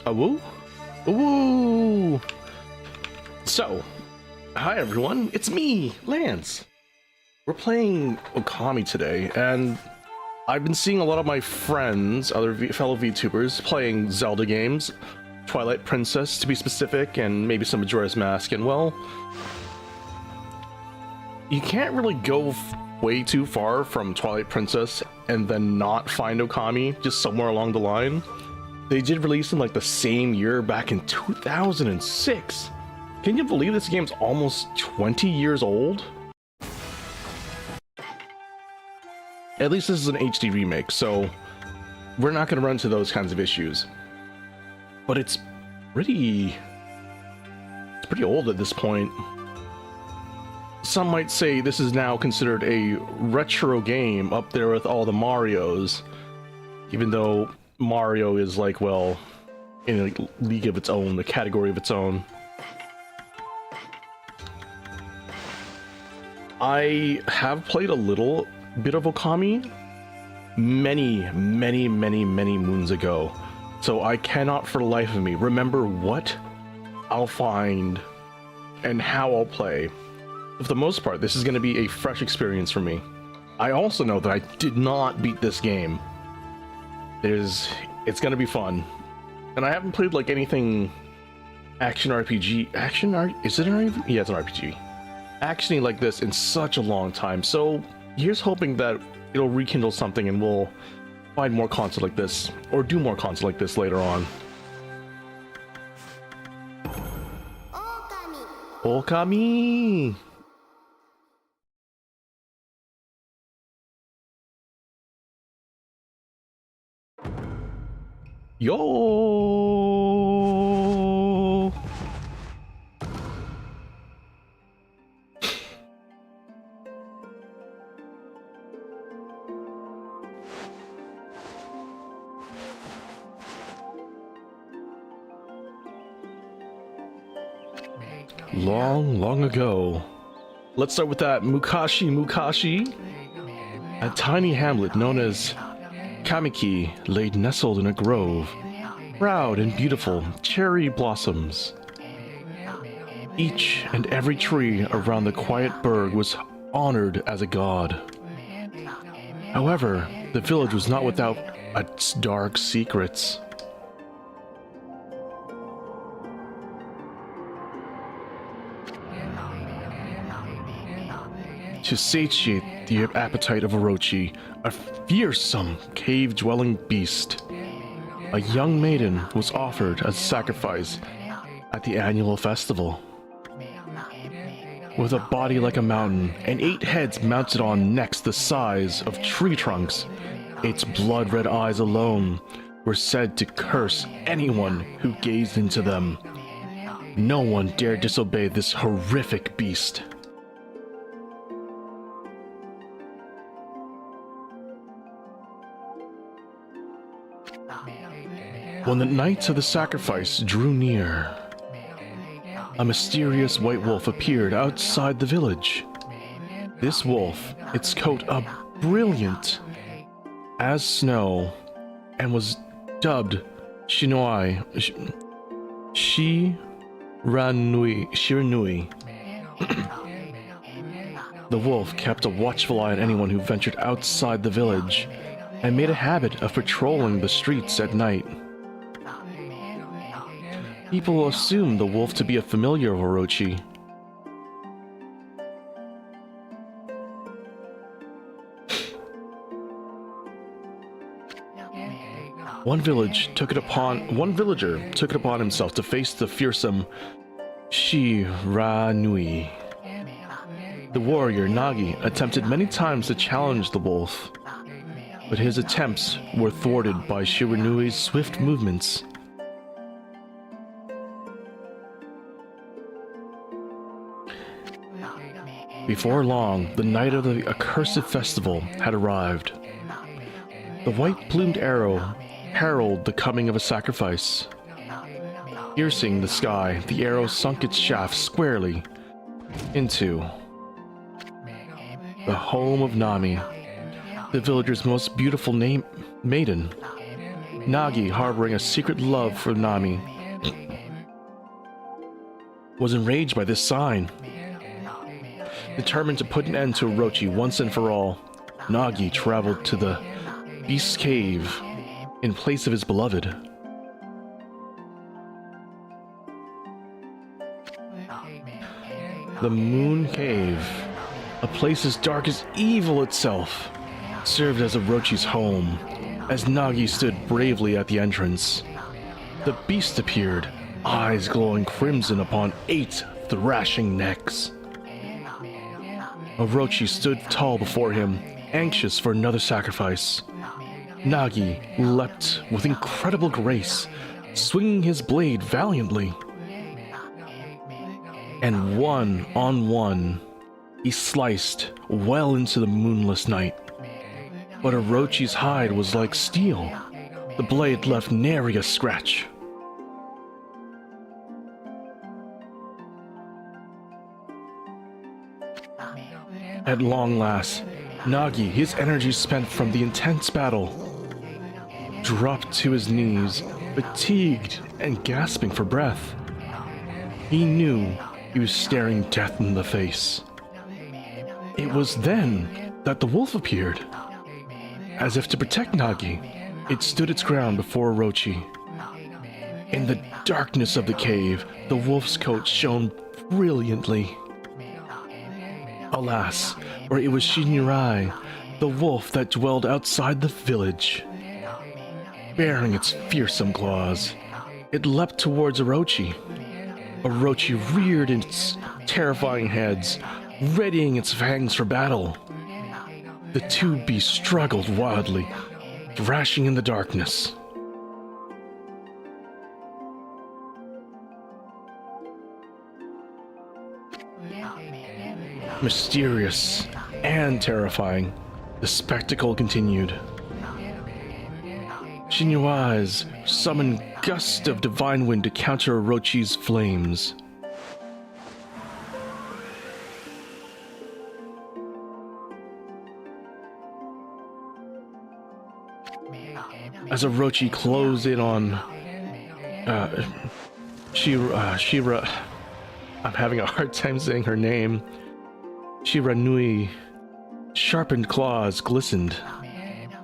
AWooo? AWooo! So, hi everyone, it's me, Lance. We're playing Okami today, and I've been seeing a lot of my friends, other fellow VTubers, playing Zelda games, Twilight Princess to be specific, and maybe some Majora's Mask, and well, you can't really go way too far from Twilight Princess and then not find Okami just somewhere along the line. They did release in like the same year back in 2006. Can you believe this game's almost 20 years old? At least this is an HD remake, so we're not going to run into those kinds of issues. But it's pretty old at this point. Some might say this is now considered a retro game up there with all the Marios, even though Mario is like, well, in a league of its own, a category of its own. I have played a little bit of Okami many moons ago, so I cannot for the life of me remember what I'll find and how I'll play. For the most part, this is going to be a fresh experience for me. I also know that I did not beat this game. It's going to be fun. And I haven't played like anything action RPG. Is it an RPG? Yeah, it's an RPG. Actiony like this in such a long time. So here's hoping that it'll rekindle something and we'll find more content like this, or do more content like this later on. Okami! Yo! Long ago. Let's start with that Mukashi. A tiny hamlet known as Kamiki lay nestled in a grove, proud and beautiful cherry blossoms. Each and every tree around the quiet burg was honored as a god. However, the village was not without its dark secrets. To satiate the appetite of Orochi, a fearsome cave-dwelling beast, a young maiden was offered as sacrifice at the annual festival. With a body like a mountain and 8 heads mounted on necks the size of tree trunks, its blood-red eyes alone were said to curse anyone who gazed into them. No one dared disobey this horrific beast. When the night of the sacrifice drew near, a mysterious white wolf appeared outside the village. This wolf, its coat brilliant as snow, and was dubbed Shiranui. The wolf kept a watchful eye on anyone who ventured outside the village, and made a habit of patrolling the streets at night. People assumed the wolf to be a familiar of Orochi. One villager took it upon himself to face the fearsome Shiranui. The warrior Nagi attempted many times to challenge the wolf, but his attempts were thwarted by Shiranui's swift movements. Before long, the night of the accursed festival had arrived. The white-plumed arrow heralded the coming of a sacrifice. Piercing the sky, the arrow sunk its shaft squarely into the home of Nami, the villager's most beautiful maiden. Nagi, harboring a secret love for Nami, was enraged by this sign. Determined to put an end to Orochi once and for all, Nagi traveled to the Beast's Cave in place of his beloved. The Moon Cave, a place as dark as evil itself, served as Orochi's home. As Nagi stood bravely at the entrance, the beast appeared, eyes glowing crimson upon 8 thrashing necks. Orochi stood tall before him, anxious for another sacrifice. Nagi leapt with incredible grace, swinging his blade valiantly. And one-on-one, he sliced well into the moonless night. But Orochi's hide was like steel. The blade left nary a scratch. At long last, Nagi, his energy spent from the intense battle, dropped to his knees, fatigued and gasping for breath. He knew he was staring death in the face. It was then that the wolf appeared. As if to protect Nagi, it stood its ground before Orochi. In the darkness of the cave, the wolf's coat shone brilliantly. Alas, for it was Shinrai, the wolf that dwelled outside the village. Baring its fearsome claws, it leapt towards Orochi. Orochi reared its terrifying heads, readying its fangs for battle. The two beasts struggled wildly, thrashing in the darkness. Mysterious and terrifying, the spectacle continued. Shinrai's summoned gusts of divine wind to counter Orochi's flames. As Orochi closed in on Shira, I'm having a hard time saying her name. Shiranui, sharpened claws glistened.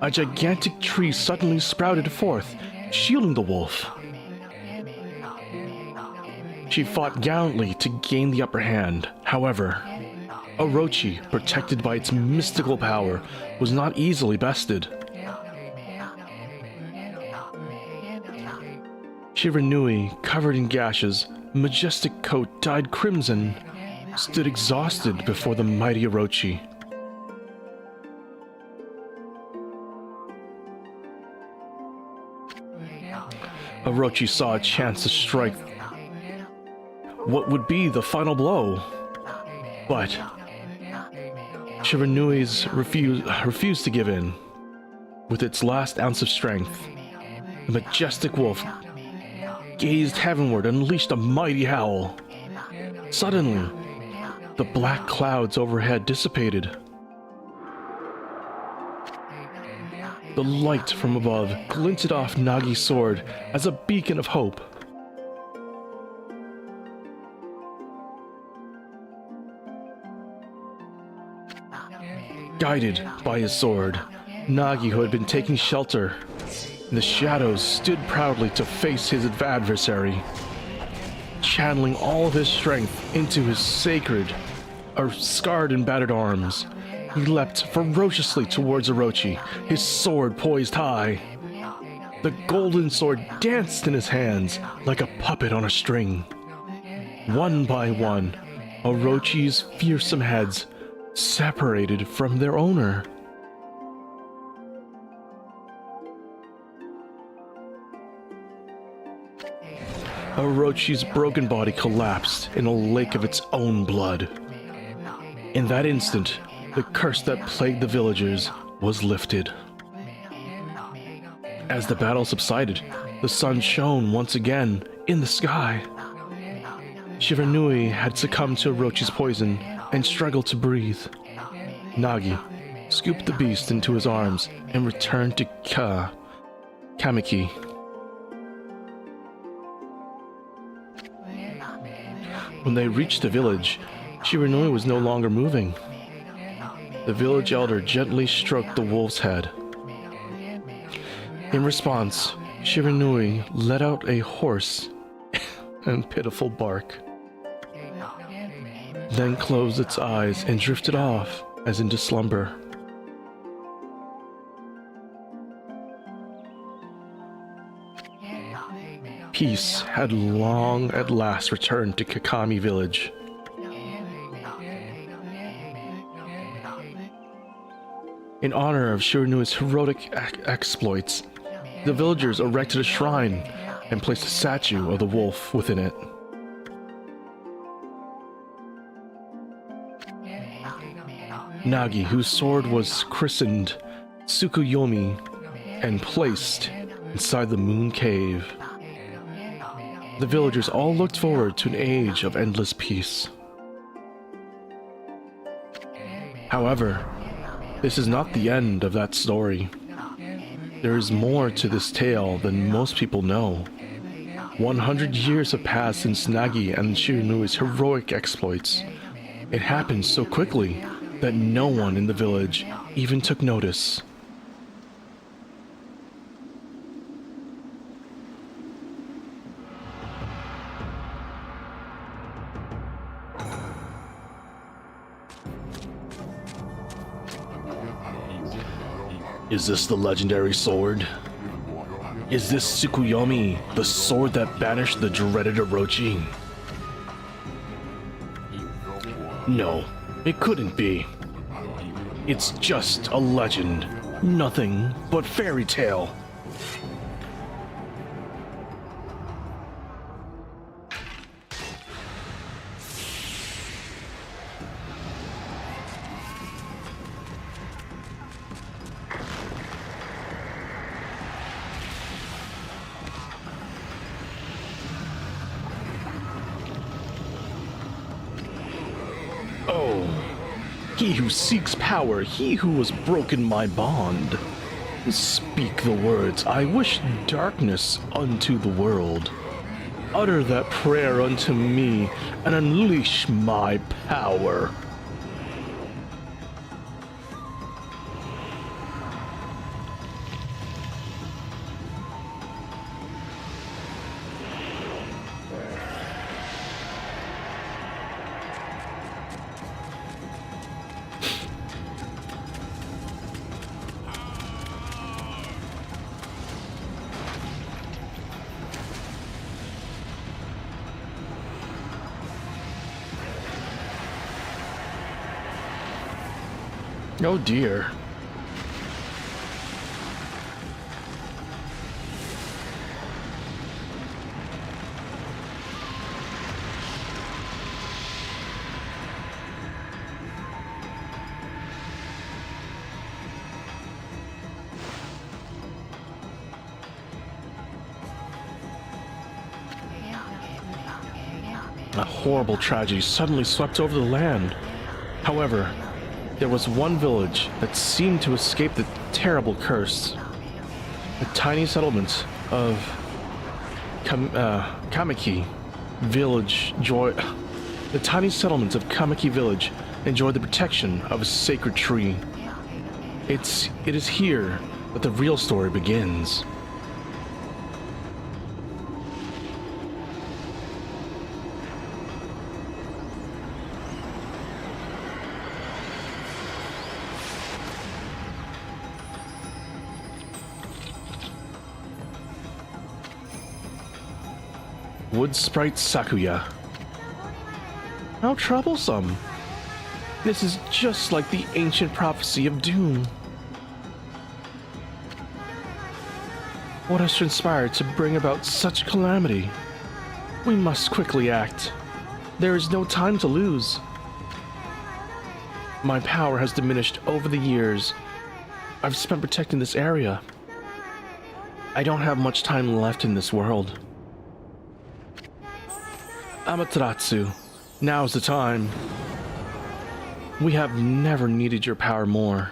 A gigantic tree suddenly sprouted forth, shielding the wolf. She fought gallantly to gain the upper hand. However, Orochi, protected by its mystical power, was not easily bested. Shiranui, covered in gashes, majestic coat dyed crimson, stood exhausted before the mighty Orochi. Orochi saw a chance to strike what would be the final blow, but Shiranui's refused to give in. With its last ounce of strength, the majestic wolf gazed heavenward and unleashed a mighty howl. Suddenly, the black clouds overhead dissipated. The light from above glinted off Nagi's sword as a beacon of hope. Guided by his sword, Nagi, who had been taking shelter in the shadows, stood proudly to face his adversary, channeling all of his strength into his scarred and battered arms. He leapt ferociously towards Orochi, his sword poised high. The golden sword danced in his hands like a puppet on a string. One by one, Orochi's fearsome heads separated from their owner. Orochi's broken body collapsed in a lake of its own blood. In that instant, the curse that plagued the villagers was lifted. As the battle subsided, the sun shone once again in the sky. Shiranui had succumbed to Orochi's poison and struggled to breathe. Nagi scooped the beast into his arms and returned to Ka Kamiki. When they reached the village, Shiranui was no longer moving. The village elder gently stroked the wolf's head. In response, Shiranui let out a hoarse and pitiful bark, then closed its eyes and drifted off as into slumber. Peace had long at last returned to Okami village. In honor of Shiranui's heroic exploits, the villagers erected a shrine and placed a statue of the wolf within it. Nagi, whose sword was christened Tsukuyomi and placed inside the moon cave. The villagers all looked forward to an age of endless peace. However, this is not the end of that story. There is more to this tale than most people know. 100 years have passed since Nagi and Shiranui's heroic exploits. It happened so quickly that no one in the village even took notice. Is this the legendary sword? Is this Tsukuyomi, the sword that banished the dreaded Orochi? No, it couldn't be. It's just a legend, nothing but fairy tale. Oh, he who seeks power, he who has broken my bond. Speak the words, I wish darkness unto the world. Utter that prayer unto me, and unleash my power. Oh dear. A horrible tragedy suddenly swept over the land. However, there was one village that seemed to escape the terrible curse. The tiny settlement of Kamiki Village The tiny settlement of Kamiki Village enjoyed the protection of a sacred tree. It is here that the real story begins. Wood Sprite Sakuya. How troublesome. This is just like the ancient prophecy of doom. What has transpired to bring about such calamity? We must quickly act. There is no time to lose. My power has diminished over the years I've spent protecting this area. I don't have much time left in this world. Amaterasu, now's the time. We have never needed your power more.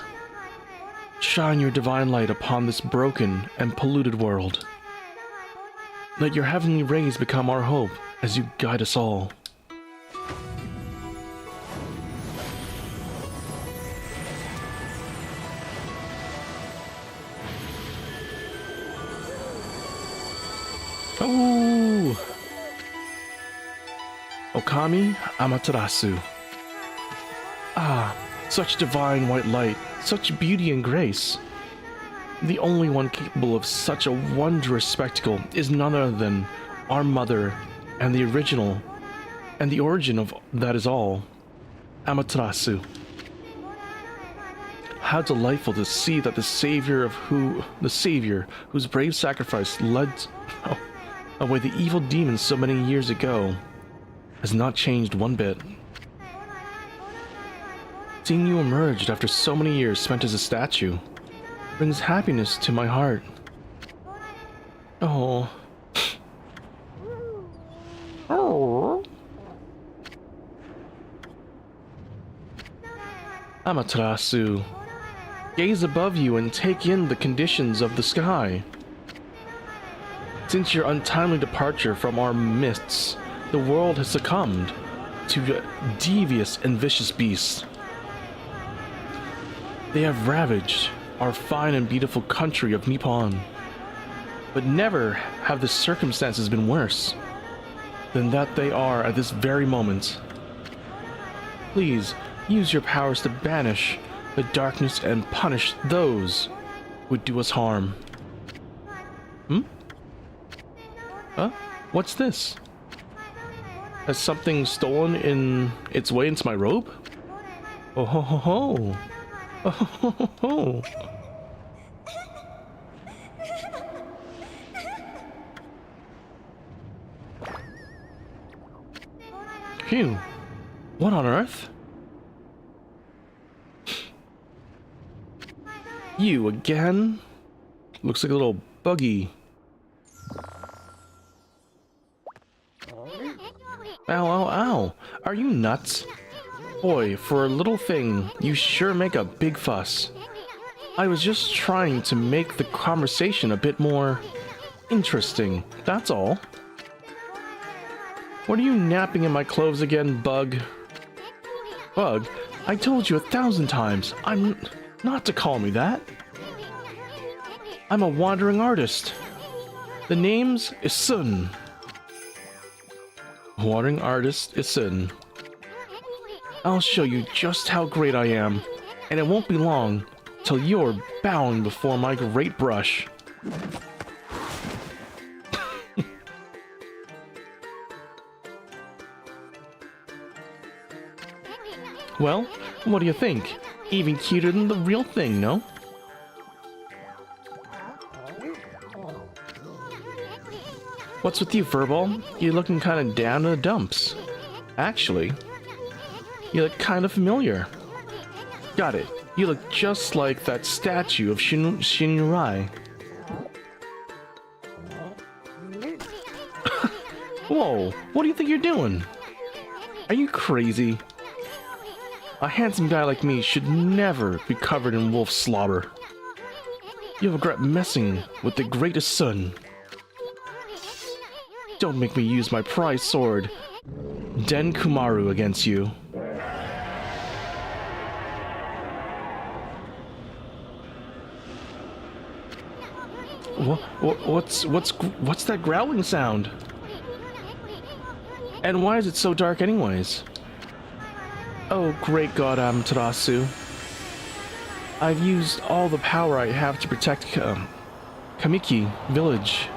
shine your divine light upon this broken and polluted world. Let your heavenly rays become our hope as you guide us all. Oh! Okami Amaterasu. Ah, such divine white light, such beauty and grace. The only one capable of such a wondrous spectacle is none other than our mother and the origin of that is all, Amaterasu. How delightful to see that the savior whose brave sacrifice led away the evil demons so many years ago has not changed one bit. Seeing you emerged after so many years spent as a statue brings happiness to my heart. Oh. Oh. Amaterasu, gaze above you and take in the conditions of the sky. Since your untimely departure from our midst, the world has succumbed to devious and vicious beasts. They have ravaged our fine and beautiful country of Nippon, but never have the circumstances been worse than that they are at this very moment. Please use your powers to banish the darkness and punish those who do us harm. Huh? What's this? Has something stolen its way into my robe? Oh ho ho ho! Oh ho ho ho! Phew! What on earth? You again? Looks like a little buggy. Ow, ow, ow! Are you nuts? Boy, for a little thing, you sure make a big fuss. I was just trying to make the conversation a bit more interesting, that's all. What are you napping in my clothes again, Bug? Bug, I told you 1,000 times, I'm not to call me that. I'm a wandering artist. The name's Isun. Wandering artist Isun. I'll show you just how great I am, and it won't be long till you're bowing before my great brush. Well, what do you think? Even cuter than the real thing, no? What's with you, Furball? You're looking kind of down in the dumps. Actually, you look kind of familiar. Got it. You look just like that statue of Shinrai. Whoa, what do you think you're doing? Are you crazy? A handsome guy like me should never be covered in wolf slobber. You'll regret messing with the greatest son. Don't make me use my prized sword, Den Kumaru, against you. What's that growling sound? And why is it so dark anyways? Oh, great god Amaterasu. I've used all the power I have to protect Kamiki village.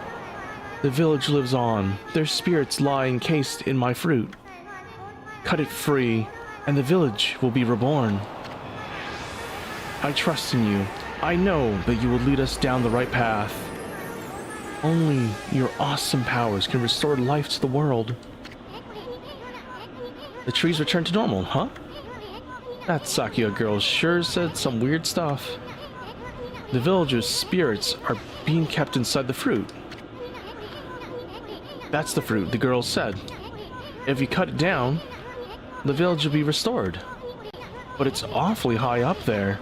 The village lives on. Their spirits lie encased in my fruit. Cut it free, and the village will be reborn. I trust in you. I know that you will lead us down the right path. Only your awesome powers can restore life to the world. The trees return to normal, huh? That Sakia girl sure said some weird stuff. The villagers' spirits are being kept inside the fruit. That's the fruit, the girl said. If you cut it down, the village will be restored. But it's awfully high up there.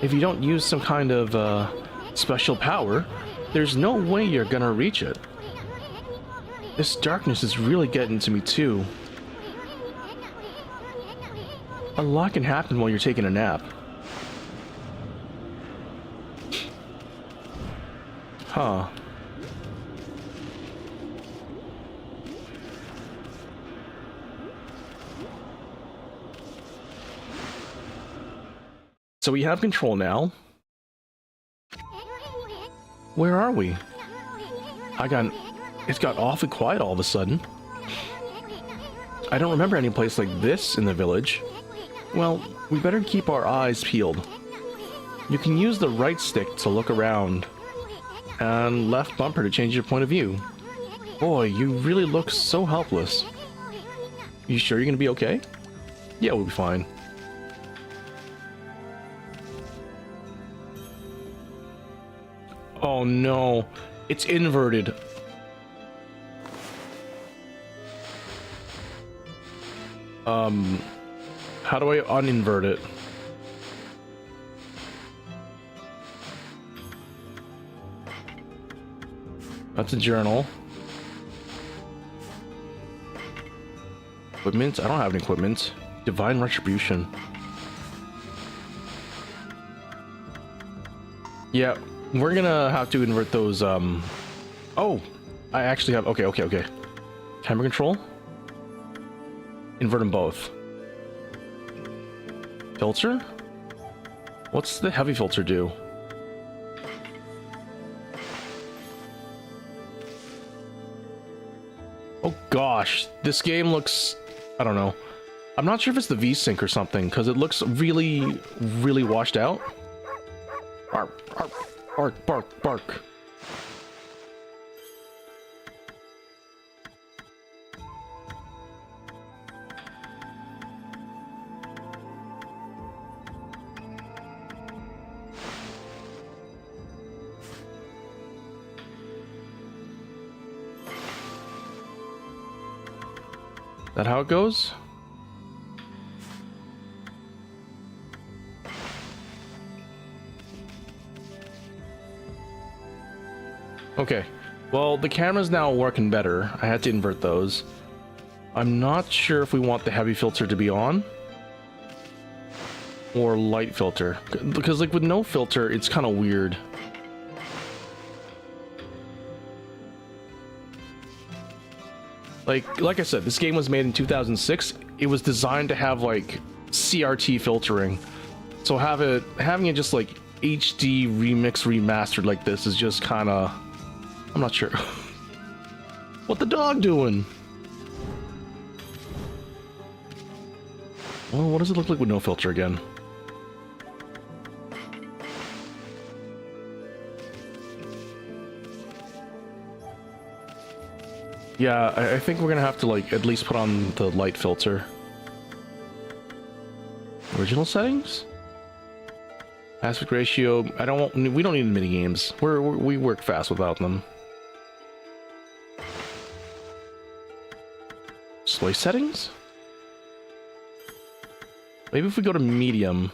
If you don't use some kind of special power, there's no way you're gonna reach it. This darkness is really getting to me too. A lot can happen while you're taking a nap. Huh. So we have control now. Where are we? It's got awfully quiet all of a sudden. I don't remember any place like this in the village. Well, we better keep our eyes peeled. You can use the right stick to look around, and left bumper to change your point of view. Boy, you really look so helpless. You sure you're gonna be okay? Yeah, we'll be fine. Oh no, it's inverted. How do I uninvert it? That's a journal. Equipment? I don't have any equipment. Divine Retribution. Yeah, we're gonna have to invert those, Oh! I actually have... Okay. Camera control? Invert them both. Filter? What's the heavy filter do? Oh gosh, this game looks... I don't know. I'm not sure if it's the V-Sync or something, because it looks really, really washed out. Bark. That how it goes? Okay, well, the camera's now working better. I had to invert those. I'm not sure if we want the heavy filter to be on or light filter, because like with no filter, it's kind of weird. Like I said, this game was made in 2006. It was designed to have like CRT filtering. So having it just like HD remix remastered like this is just kind of... I'm not sure. What the dog doing? Well, what does it look like with no filter again? Yeah, I think we're gonna have to like at least put on the light filter. Original settings? Aspect ratio. We don't need mini games. We work fast without them. Display settings? Maybe if we go to medium,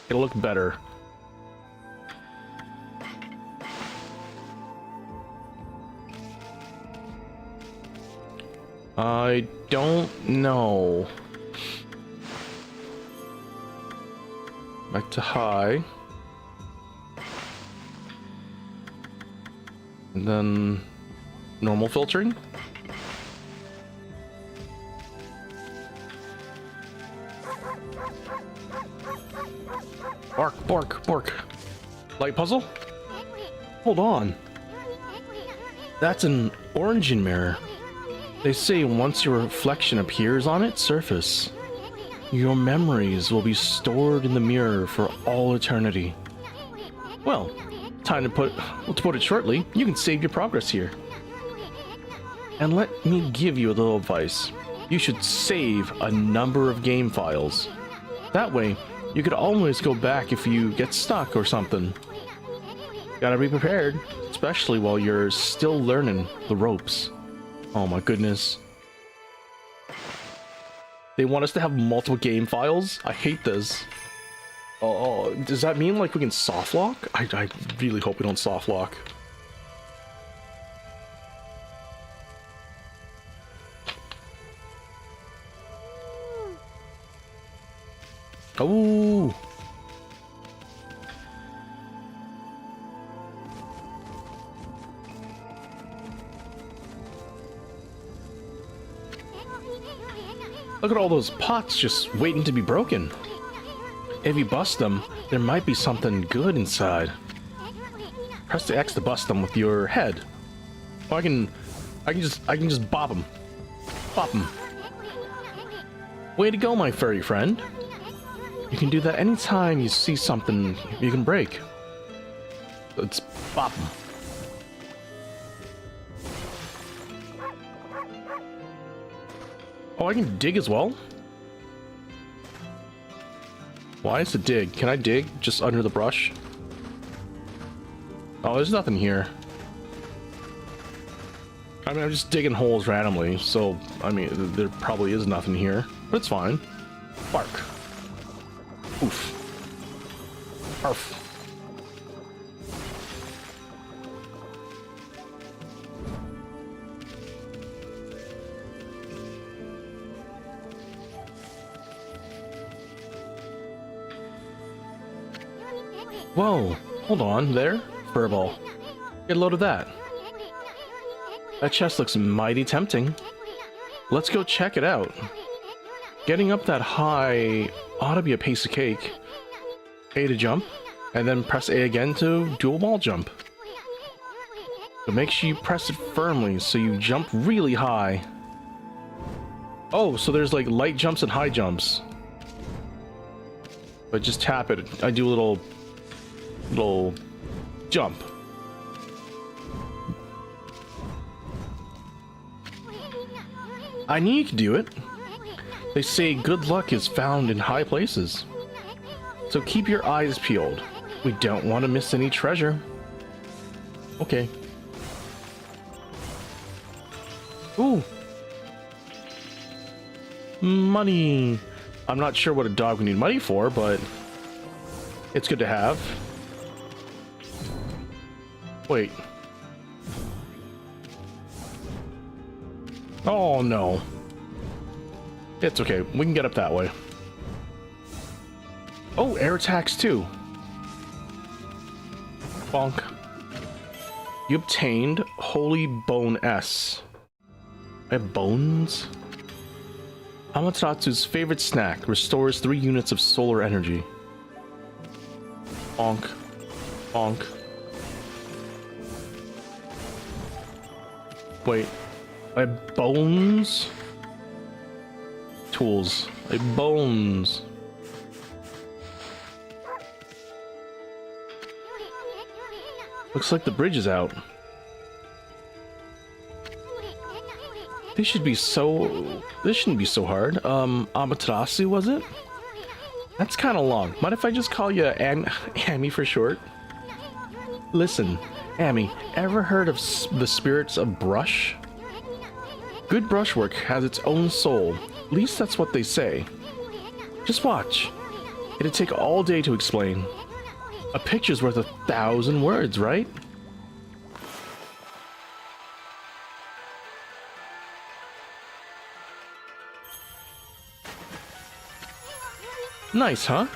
it'll look better. I don't know. Back to high. And then normal filtering. Bark. Light puzzle? Hold on. That's an origin mirror. They say once your reflection appears on its surface, your memories will be stored in the mirror for all eternity. Well, to put it shortly, you can save your progress here. And let me give you a little advice. You should save a number of game files. That way, you could always go back if you get stuck or something. Gotta be prepared, especially while you're still learning the ropes. Oh my goodness. They want us to have multiple game files? I hate this. Oh, does that mean like we can soft lock? I really hope we don't soft lock. Oh. Look at all those pots just waiting to be broken. If you bust them, there might be something good inside. Press the X to bust them with your head. Oh, I can just bop them. Bop them. Way to go, my furry friend. You can do that anytime you see something you can break. Let's bop them. Oh, I can dig as well? Why is it dig? Can I dig just under the brush? Oh, there's nothing here. I mean, I'm just digging holes randomly, so, I mean, there probably is nothing here. But it's fine. Bark. Oof. Arf. Whoa, hold on there, furball. Get a load of that. That chest looks mighty tempting. Let's go check it out. Getting up that high ought to be a piece of cake. A to jump, and then press A again to do a wall jump. But make sure you press it firmly so you jump really high. Oh, so there's like light jumps and high jumps. But just tap it. I do a little jump. I knew you could do it. They say good luck is found in high places. So keep your eyes peeled. We don't want to miss any treasure. Okay. Ooh. Money. I'm not sure what a dog would need money for, but it's good to have. Wait. Oh no. It's okay. We can get up that way. Oh, air attacks too. Bonk. You obtained Holy Bone S. I have bones? Amateratsu's favorite snack restores 3 units of solar energy. Bonk. Bonk. Wait. I have bones? Tools. I have bones. Looks like the bridge is out. This shouldn't be so hard. Amaterasu, was it? That's kind of long. Mind if I just call you Amy for short? Listen, Amy, ever heard of the spirits of brush? Good brushwork has its own soul. At least that's what they say. Just watch. It'd take all day to explain. A picture's worth 1,000 words, right? Nice, huh?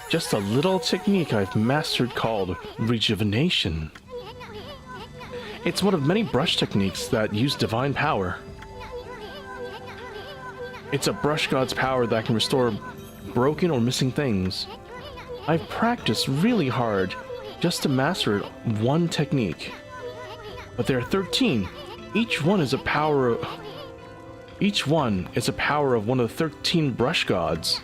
Just a little technique I've mastered called rejuvenation. It's one of many brush techniques that use divine power. It's a brush god's power that can restore broken or missing things. I've practiced really hard just to master one technique. But there are 13. Each one is a power of one of the 13 brush gods.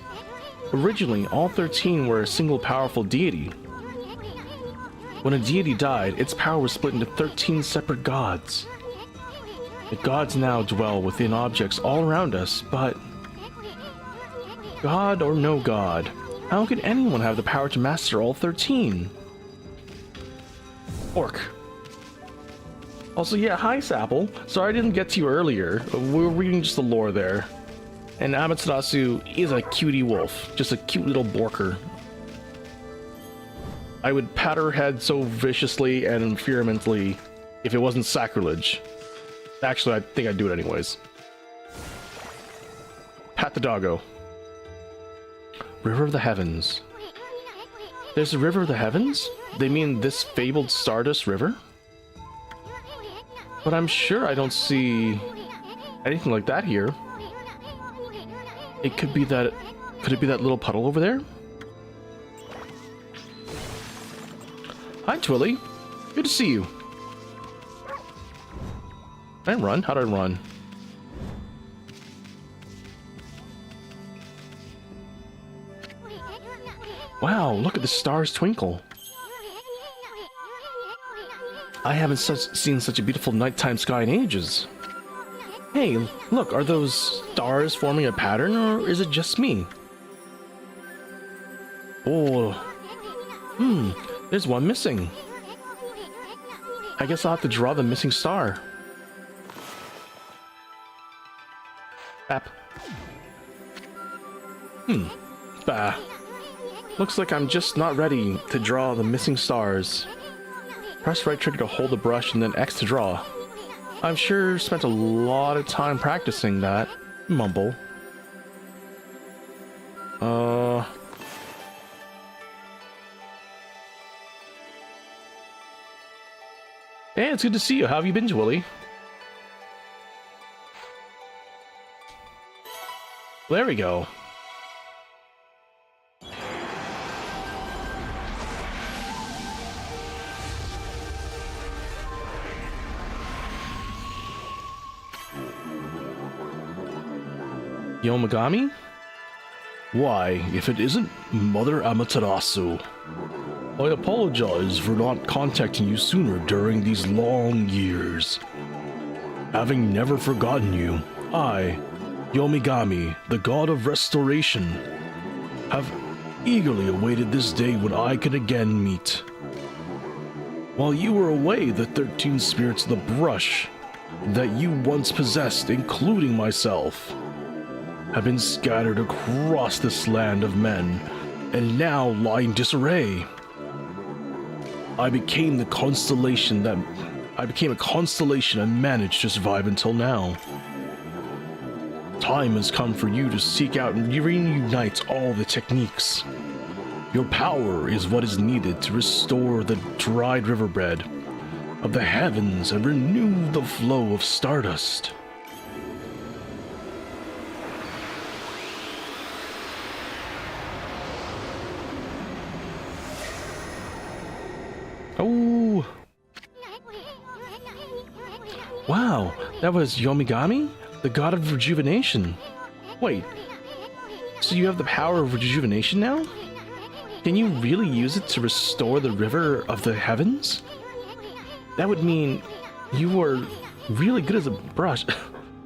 Originally, all 13 were a single powerful deity. When a deity died, its power was split into 13 separate gods. The gods now dwell within objects all around us, but God or no god, how could anyone have the power to master all 13? Orc. Also, yeah, hi Sapple. Sorry I didn't get to you earlier. We were reading just the lore there. And Amaterasu is a cutie wolf. Just a cute little borker. I would pat her head so viciously and vehemently if it wasn't sacrilege. Actually, I think I'd do it anyways. Pat the doggo. River of the Heavens. There's a River of the Heavens? They mean this fabled Stardust River? But I'm sure I don't see anything like that here. It could be that... Could it be that little puddle over there? Hi, Twilly. Good to see you. Can I run? How do I run? Wow, look at the stars twinkle. I haven't seen such a beautiful nighttime sky in ages. Hey, look, are those stars forming a pattern, or is it just me? Oh, there's one missing. I guess I'll have to draw the missing star. App. Bah. Looks like I'm just not ready to draw the missing stars. Press right trigger to hold the brush and then X to draw. I've sure spent a lot of time practicing that. Mumble. Hey, it's good to see you. How have you been, Willie? There we go. Yomagami? Why, if it isn't Mother Amaterasu. I apologize for not contacting you sooner during these long years. Having never forgotten you, I, Yomigami, the god of restoration, have eagerly awaited this day when I can again meet. While you were away, the 13 spirits of the brush that you once possessed, including myself, have been scattered across this land of men, and now lie in disarray. I became a constellation and managed to survive until now. Time has come for you to seek out and reunite all the techniques. Your power is what is needed to restore the dried riverbed of the heavens and renew the flow of stardust. Oh! Wow, that was Yomigami, the god of rejuvenation. Wait, so you have the power of rejuvenation now? Can you really use it to restore the river of the heavens? That would mean you were really good as a brush.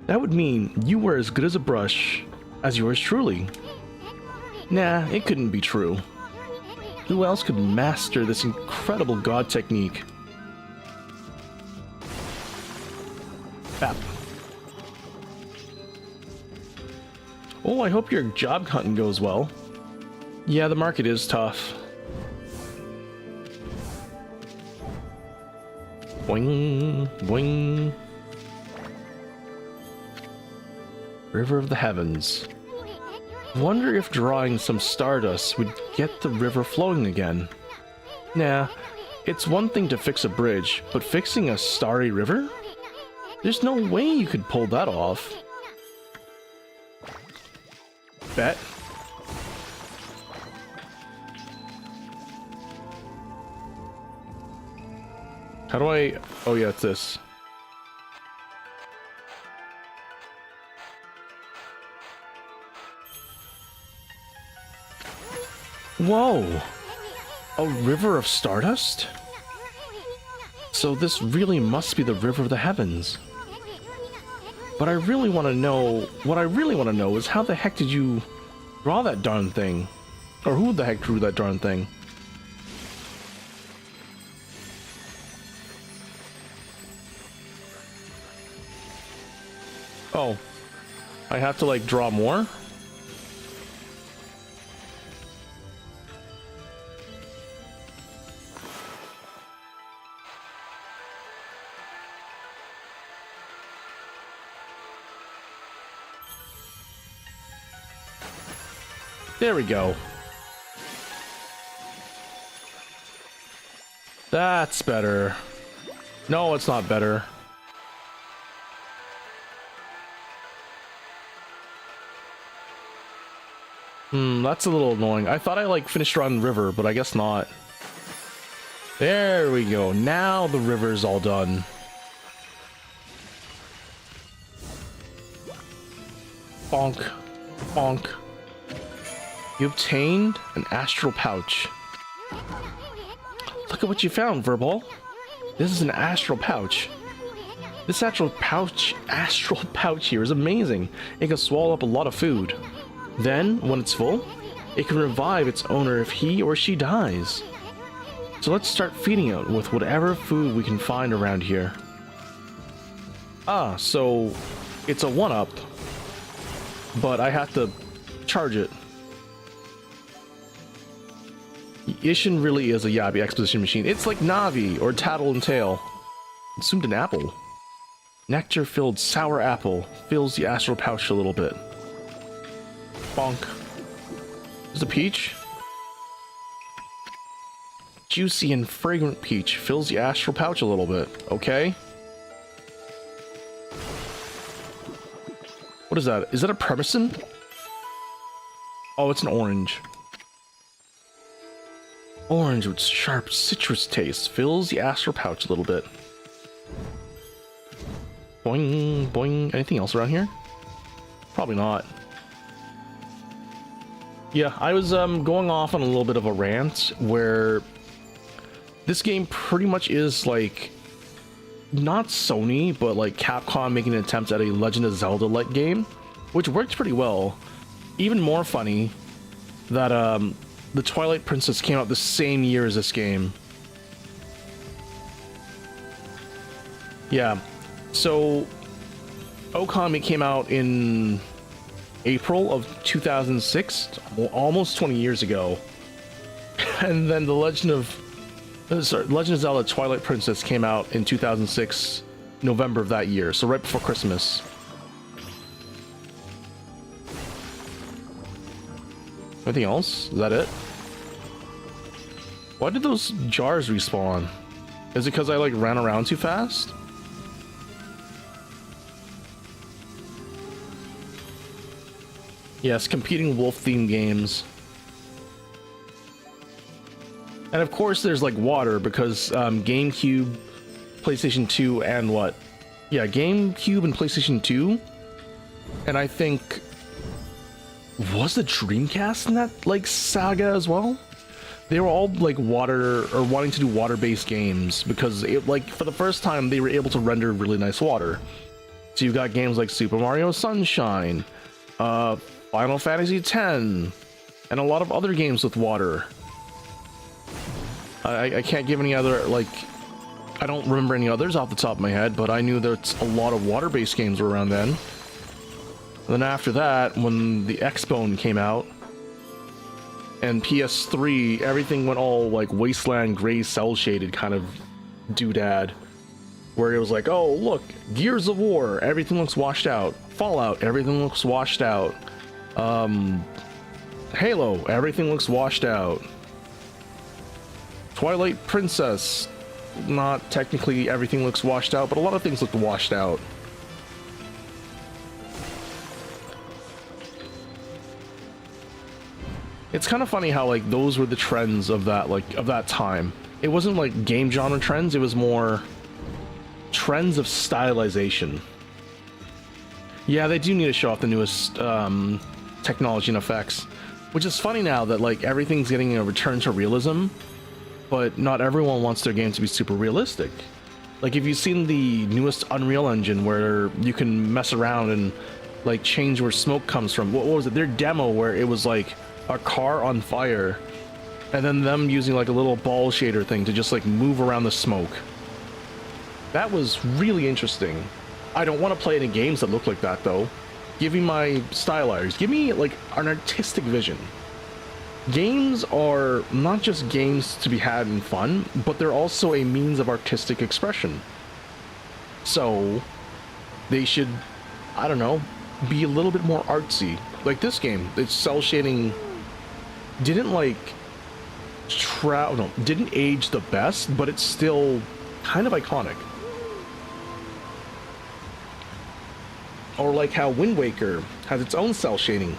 That would mean you were as good as a brush as yours truly. Nah, it couldn't be true. Who else could master this incredible god technique? Bap. Oh, I hope your job hunting goes well. Yeah, the market is tough. Boing, boing. River of the Heavens. Wonder if drawing some stardust would get the river flowing again. Nah, it's one thing to fix a bridge, but fixing a starry river? There's no way you could pull that off. Bet. How do I... Oh yeah, it's this. Whoa! A river of stardust? So this really must be the River of the Heavens. But I really want to know... What I really want to know is how the heck did you draw that darn thing? Or who the heck drew that darn thing? Oh. I have to, like, draw more? There we go. That's better. No, it's not better. That's a little annoying. I thought I like finished around the river, but I guess not. There we go. Now the river's all done. Bonk. Bonk. You obtained an astral pouch. Look at what you found, Verbal. This is an astral pouch. This astral pouch here is amazing. It can swallow up a lot of food. Then, when it's full, it can revive its owner if he or she dies. So let's start feeding it with whatever food we can find around here. Ah, so it's a 1-up, but I have to charge it. Ishin really is a Yabi exposition machine. It's like Navi or Tattle and Tail. Consumed an apple. Nectar-filled sour apple fills the astral pouch a little bit. Bonk. There's a peach. Juicy and fragrant peach fills the astral pouch a little bit. Okay. What is that? Is that a permison? Oh, it's an orange. Orange with sharp citrus taste fills the astral pouch a little bit. Boing, boing. Anything else around here? Probably not. Yeah, I was going off on a little bit of a rant where this game pretty much is like not Sony, but like Capcom making an attempt at a Legend of Zelda-like game, which worked pretty well. Even more funny that the Twilight Princess came out the same year as this game. Yeah, so Okami came out in April of 2006, almost 20 years ago. And then the Legend of Zelda Twilight Princess came out in 2006, November of that year, so right before Christmas. Anything else? Is that it? Why did those jars respawn? Is it because I like ran around too fast? Yes, competing wolf-themed games. And of course there's like water because GameCube, PlayStation 2, and what? Yeah, GameCube and PlayStation 2. And I think... was the Dreamcast in that like saga as well? They were all like water, or wanting to do water-based games because it, like for the first time they were able to render really nice water. So you've got games like Super Mario Sunshine, Final Fantasy X, and a lot of other games with water. I can't give any other, like, I don't remember any others off the top of my head, but I knew that a lot of water-based games were around then. And then after that, when the X-Bone came out, and PS3, everything went all, like, wasteland, gray, cel-shaded kind of doodad. Where it was like, oh, look, Gears of War, everything looks washed out. Fallout, everything looks washed out. Halo, everything looks washed out. Twilight Princess, not technically everything looks washed out, but a lot of things look washed out. It's kind of funny how like those were the trends of that, like of that time. It wasn't like game genre trends, it was more trends of stylization. Yeah, they do need to show off the newest technology and effects, which is funny now that like everything's getting a return to realism, but not everyone wants their game to be super realistic. Like if you've seen the newest Unreal Engine where you can mess around and like change where smoke comes from. What was it? Their demo where it was like a car on fire and then them using like a little ball shader thing to just like move around the smoke. That was really interesting. I don't want to play any games that look like that though. Give me my stylizers. Give me like an artistic vision. Games are not just games to be had and fun, but they're also a means of artistic expression. So they should, I don't know, be a little bit more artsy. Like this game, it's cel shading didn't like didn't age the best, but it's still kind of iconic. Or like how Wind Waker has its own cell shading,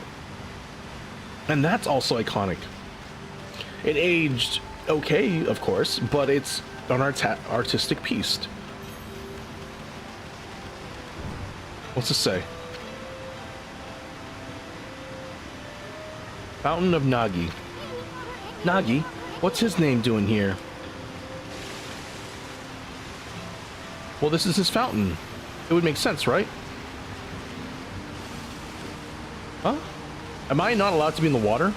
and that's also iconic. It aged okay, of course, but it's an artistic piece. What's it say? Fountain of Nagi. Nagi? What's his name doing here? Well, this is his fountain. It would make sense, right? Huh? Am I not allowed to be in the water?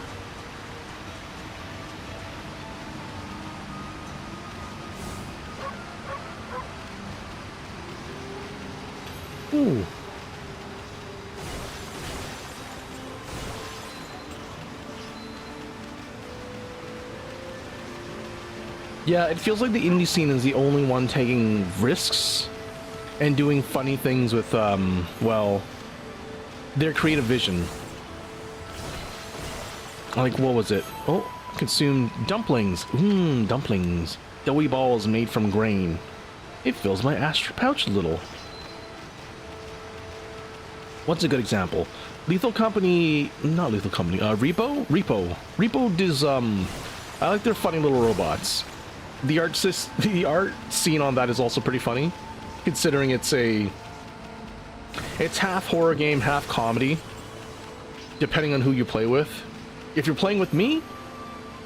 Ooh. Yeah, it feels like the indie scene is the only one taking risks and doing funny things with, well, their creative vision. Like, what was it? Oh, consumed dumplings. Mmm, dumplings. Doughy balls made from grain. It fills my astra pouch a little. What's a good example? Lethal Company, not Lethal Company, Repo? Repo does, I like their funny little robots. The art scene on that is also pretty funny, considering it's half horror game, half comedy, depending on who you play with. If you're playing with me,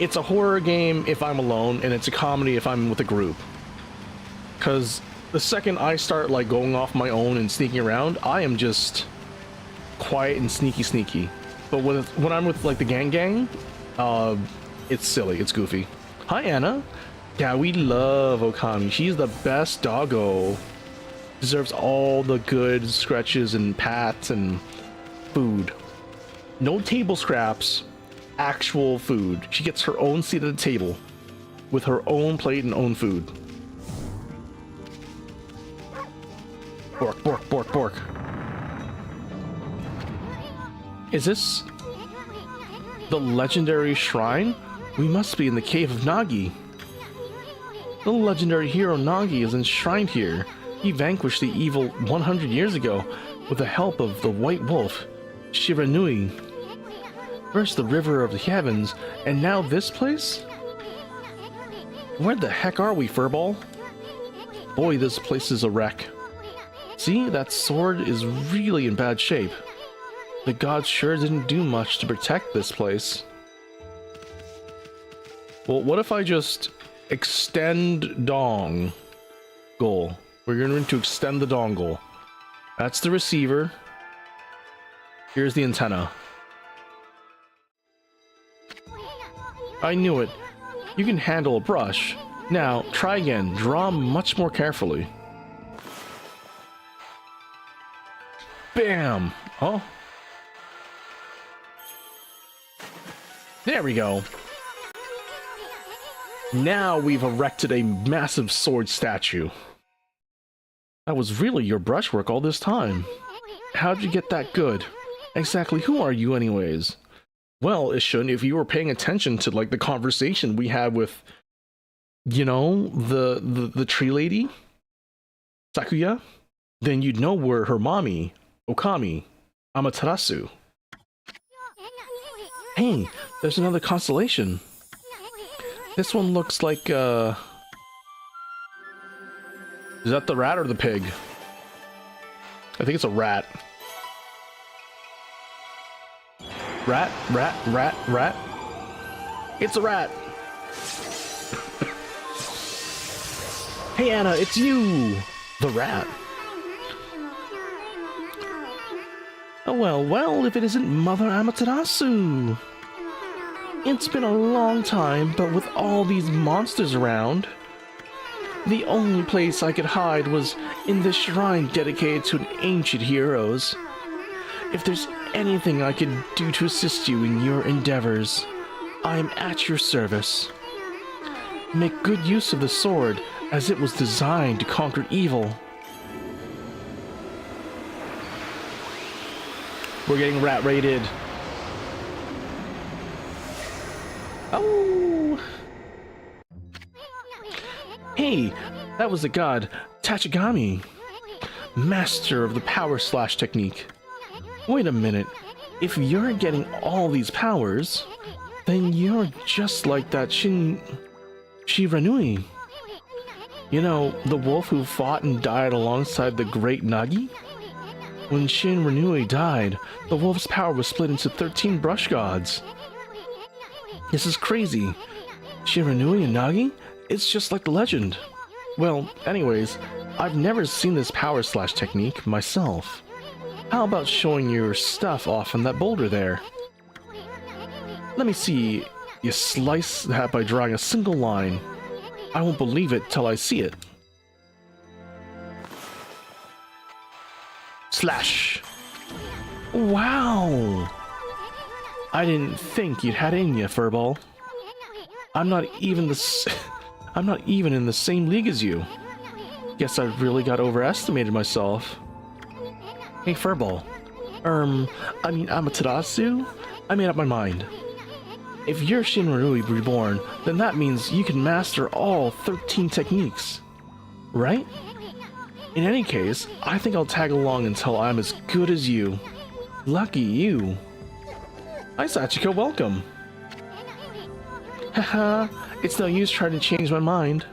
it's a horror game if I'm alone, and it's a comedy if I'm with a group. Because the second I start like going off my own and sneaking around, I am just quiet and sneaky. But when I'm with like the gang, it's silly, it's goofy. Hi Anna. Yeah, we love Okami. She's the best doggo. Deserves all the good scratches and pats and food. No table scraps, actual food. She gets her own seat at the table with her own plate and own food. Bork, bork, bork, bork. Is this the legendary shrine? We must be in the cave of Nagi. The legendary hero Nagi is enshrined here. He vanquished the evil 100 years ago with the help of the White Wolf, Shiranui. First the River of the Heavens, and now this place? Where the heck are we, Furball? Boy, this place is a wreck. See, that sword is really in bad shape. The gods sure didn't do much to protect this place. Well, what if I just extend dongle? We're going to extend the dongle. That's the receiver. Here's the antenna. I knew it. You can handle a brush. Now, try again. Draw much more carefully. Bam! Oh. There we go. Now we've erected a massive sword statue. That was really your brushwork all this time. How'd you get that good? Exactly who are you anyways? Well, Ishun, if you were paying attention to like the conversation we had with, you know, the tree lady, Sakuya, then you'd know we're her mommy, Okami, Amaterasu. Hey, there's another constellation. This one looks like, is that the rat or the pig? I think it's a rat. Rat, rat, rat, rat. It's a rat. Hey Anna, it's you! The rat. Oh well, if it isn't Mother Amaterasu. It's been a long time, but with all these monsters around, the only place I could hide was in this shrine dedicated to ancient heroes. If there's anything I can do to assist you in your endeavors, I am at your service. Make good use of the sword, as it was designed to conquer evil. We're getting rat raided. Oh! Hey, that was the god Tachigami, master of the power slash technique. Wait a minute, if you're getting all these powers, then you're just like that Shiranui. You know, the wolf who fought and died alongside the great Nagi? When Shinranui died, the wolf's power was split into 13 brush gods. This is crazy. Shiranui and Nagi? It's just like the legend. Well, anyways, I've never seen this power slash technique myself. How about showing your stuff off on that boulder there? Let me see. You slice that by drawing a single line. I won't believe it till I see it. Slash. Wow. I didn't think you'd had it in you, Furball. I'm not even in the same league as you. Guess I really got overestimated myself. Hey, Furball. I mean Amaterasu? I made up my mind. If you're Shinranui reborn, then that means you can master all 13 techniques, right? In any case, I think I'll tag along until I'm as good as you. Lucky you. Hi Sachiko, welcome. Haha, it's no use trying to change my mind.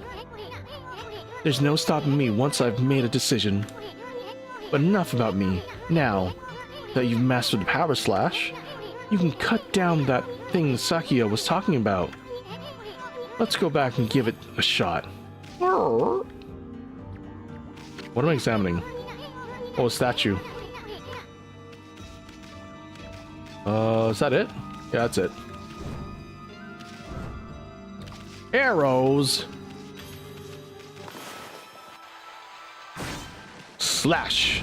There's no stopping me once I've made a decision. But enough about me. Now that you've mastered the power slash, you can cut down that thing Sakia was talking about. Let's go back and give it a shot. What am I examining? Oh, a statue. Is that it? Yeah, that's it. Arrows! Slash!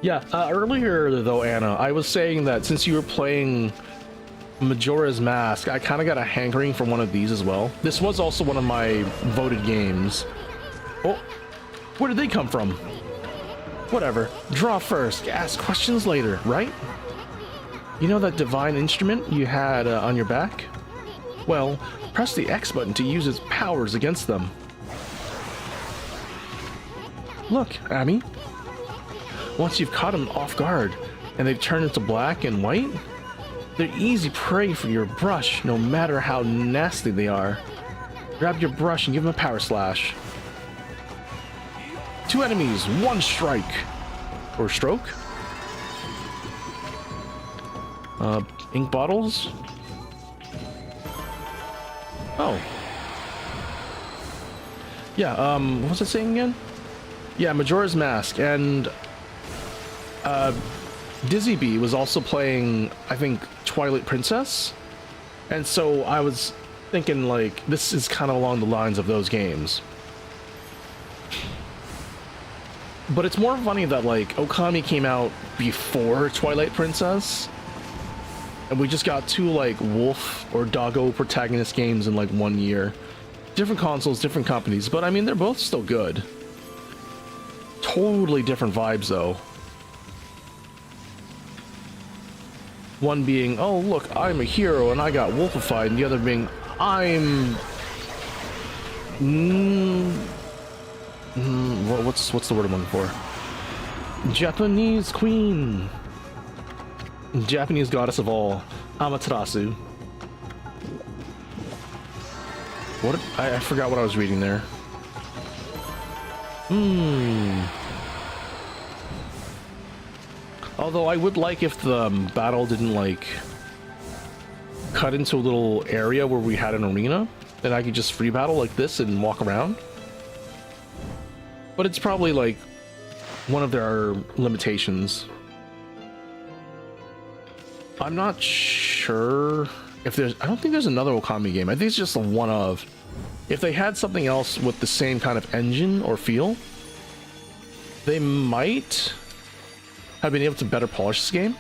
Yeah, earlier though, Anna, I was saying that since you were playing Majora's Mask, I kind of got a hankering for one of these as well. This was also one of my voted games. Oh, where did they come from? Whatever. Draw first, ask questions later, right? You know that divine instrument you had on your back? Well, press the X button to use its powers against them. Look, Ami. Once you've caught them off guard, and they've turned into black and white, they're easy prey for your brush, no matter how nasty they are. Grab your brush and give them a power slash. 2 enemies, 1 strike. Or stroke? Ink bottles? Oh. Yeah, what was I saying again? Yeah, Majora's Mask, and Dizzy Bee was also playing, I think, Twilight Princess, and so I was thinking, like, this is kind of along the lines of those games. But it's more funny that, like, Okami came out before Twilight Princess, and we just got 2, like, Wolf or Doggo protagonist games in, like, 1 year. Different consoles, different companies, but, I mean, they're both still good. Totally different vibes, though. One being, oh look, I'm a hero and I got wolfified, and the other being, I'm... what's the word I'm looking for? Japanese queen. Japanese goddess of all. Amaterasu. What? I forgot what I was reading there. Although I would like if the battle didn't, like, cut into a little area where we had an arena, then I could just free battle like this and walk around. But it's probably, like, one of their limitations. I'm not sure if there's... I don't think there's another Okami game. I think it's just a one of. If they had something else with the same kind of engine or feel, they might have been able to better polish this game,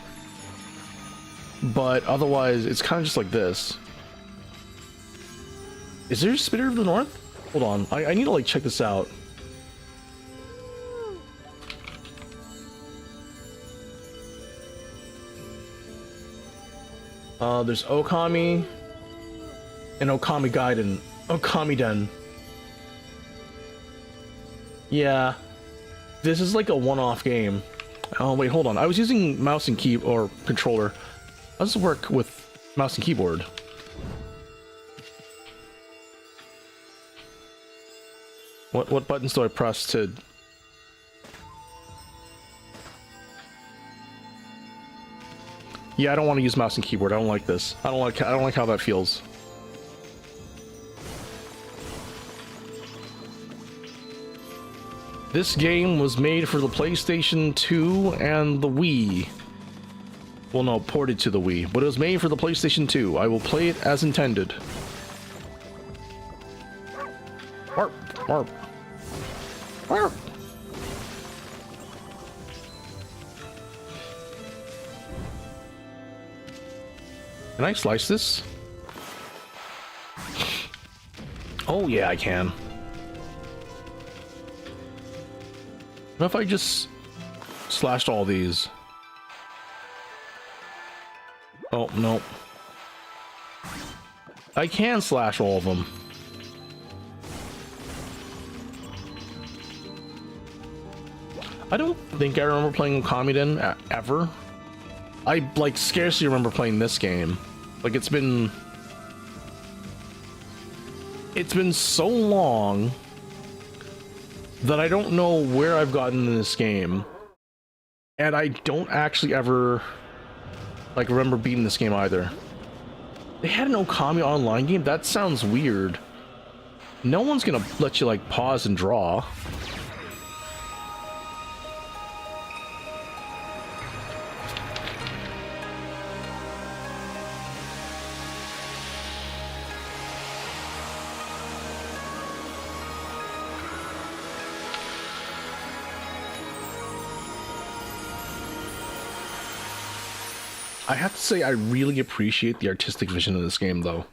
but otherwise it's kind of just like this. Is there a Spitter of the North? Hold on, I need to, like, check this out. There's Okami and Okami Gaiden. Okami Den. Yeah. This is like a one-off game. Oh, wait, hold on. I was using mouse and key or controller. How does it work with mouse and keyboard? What buttons do I press to... Yeah, I don't want to use mouse and keyboard. I don't like this. I don't like how that feels. This game was made for the PlayStation 2 and the Wii. Well, no, ported to the Wii, but it was made for the PlayStation 2. I will play it as intended. Warp, warp, warp. Can I slice this? Oh yeah, I can. What if I just slashed all these? Oh, no. I can slash all of them. I don't think I remember playing Okami Den ever. I, like, scarcely remember playing this game. Like, it's been so long that I don't know where I've gotten in this game. And I don't actually ever, like, remember beating this game either. They had an Okami online game? That sounds weird. No one's gonna let you, like, pause and draw. I have to say, I really appreciate the artistic vision of this game, though.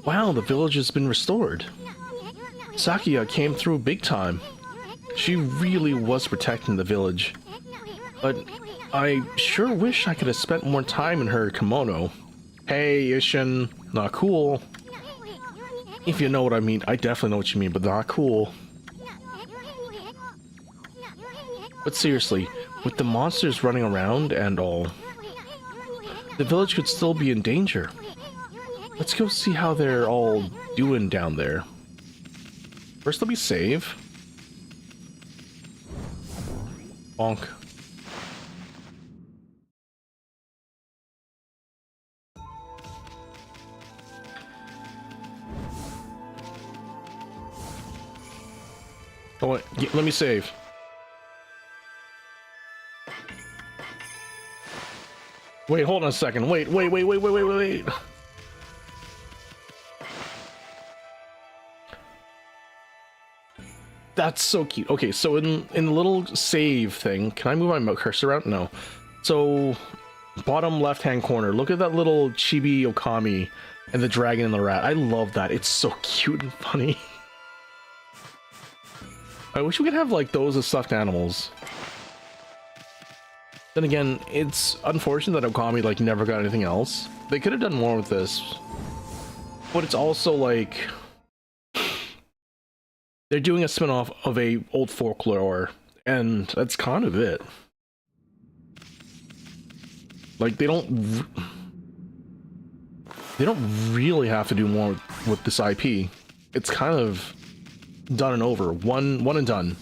Wow, the village has been restored. Sakia came through big time. She really was protecting the village. But I sure wish I could have spent more time in her kimono. Hey, Ishin, not cool. If you know what I mean, I definitely know what you mean, but not cool. But seriously, with the monsters running around and all, the village could still be in danger. Let's go see how they're all doing down there. First, let me save. Bonk. Oh, wait, let me save. Wait, hold on a second. Wait. That's so cute. Okay, so in the little save thing, can I move my cursor around? No. So, bottom left-hand corner, look at that little chibi Okami and the dragon and the rat. I love that. It's so cute and funny. I wish we could have, like, those as stuffed animals. Then again, it's unfortunate that Okami, like, never got anything else. They could have done more with this. But it's also, like... they're doing a spin-off of a old folklore, and that's kind of it. Like, they don't really have to do more with this IP. It's kind of done and over. One and done.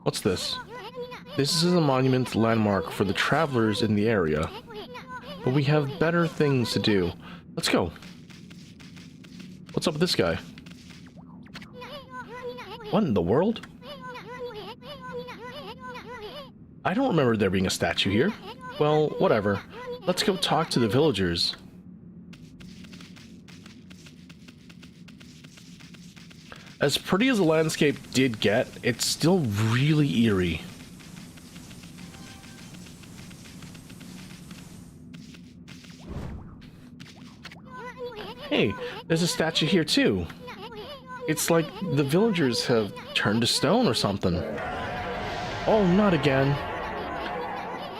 What's this? This is a monument landmark for the travelers in the area. But we have better things to do. Let's go. What's up with this guy? What in the world? I don't remember there being a statue here. Well, whatever. Let's go talk to the villagers. As pretty as the landscape did get, it's still really eerie. Hey, there's a statue here too. It's like the villagers have turned to stone or something. Oh, not again.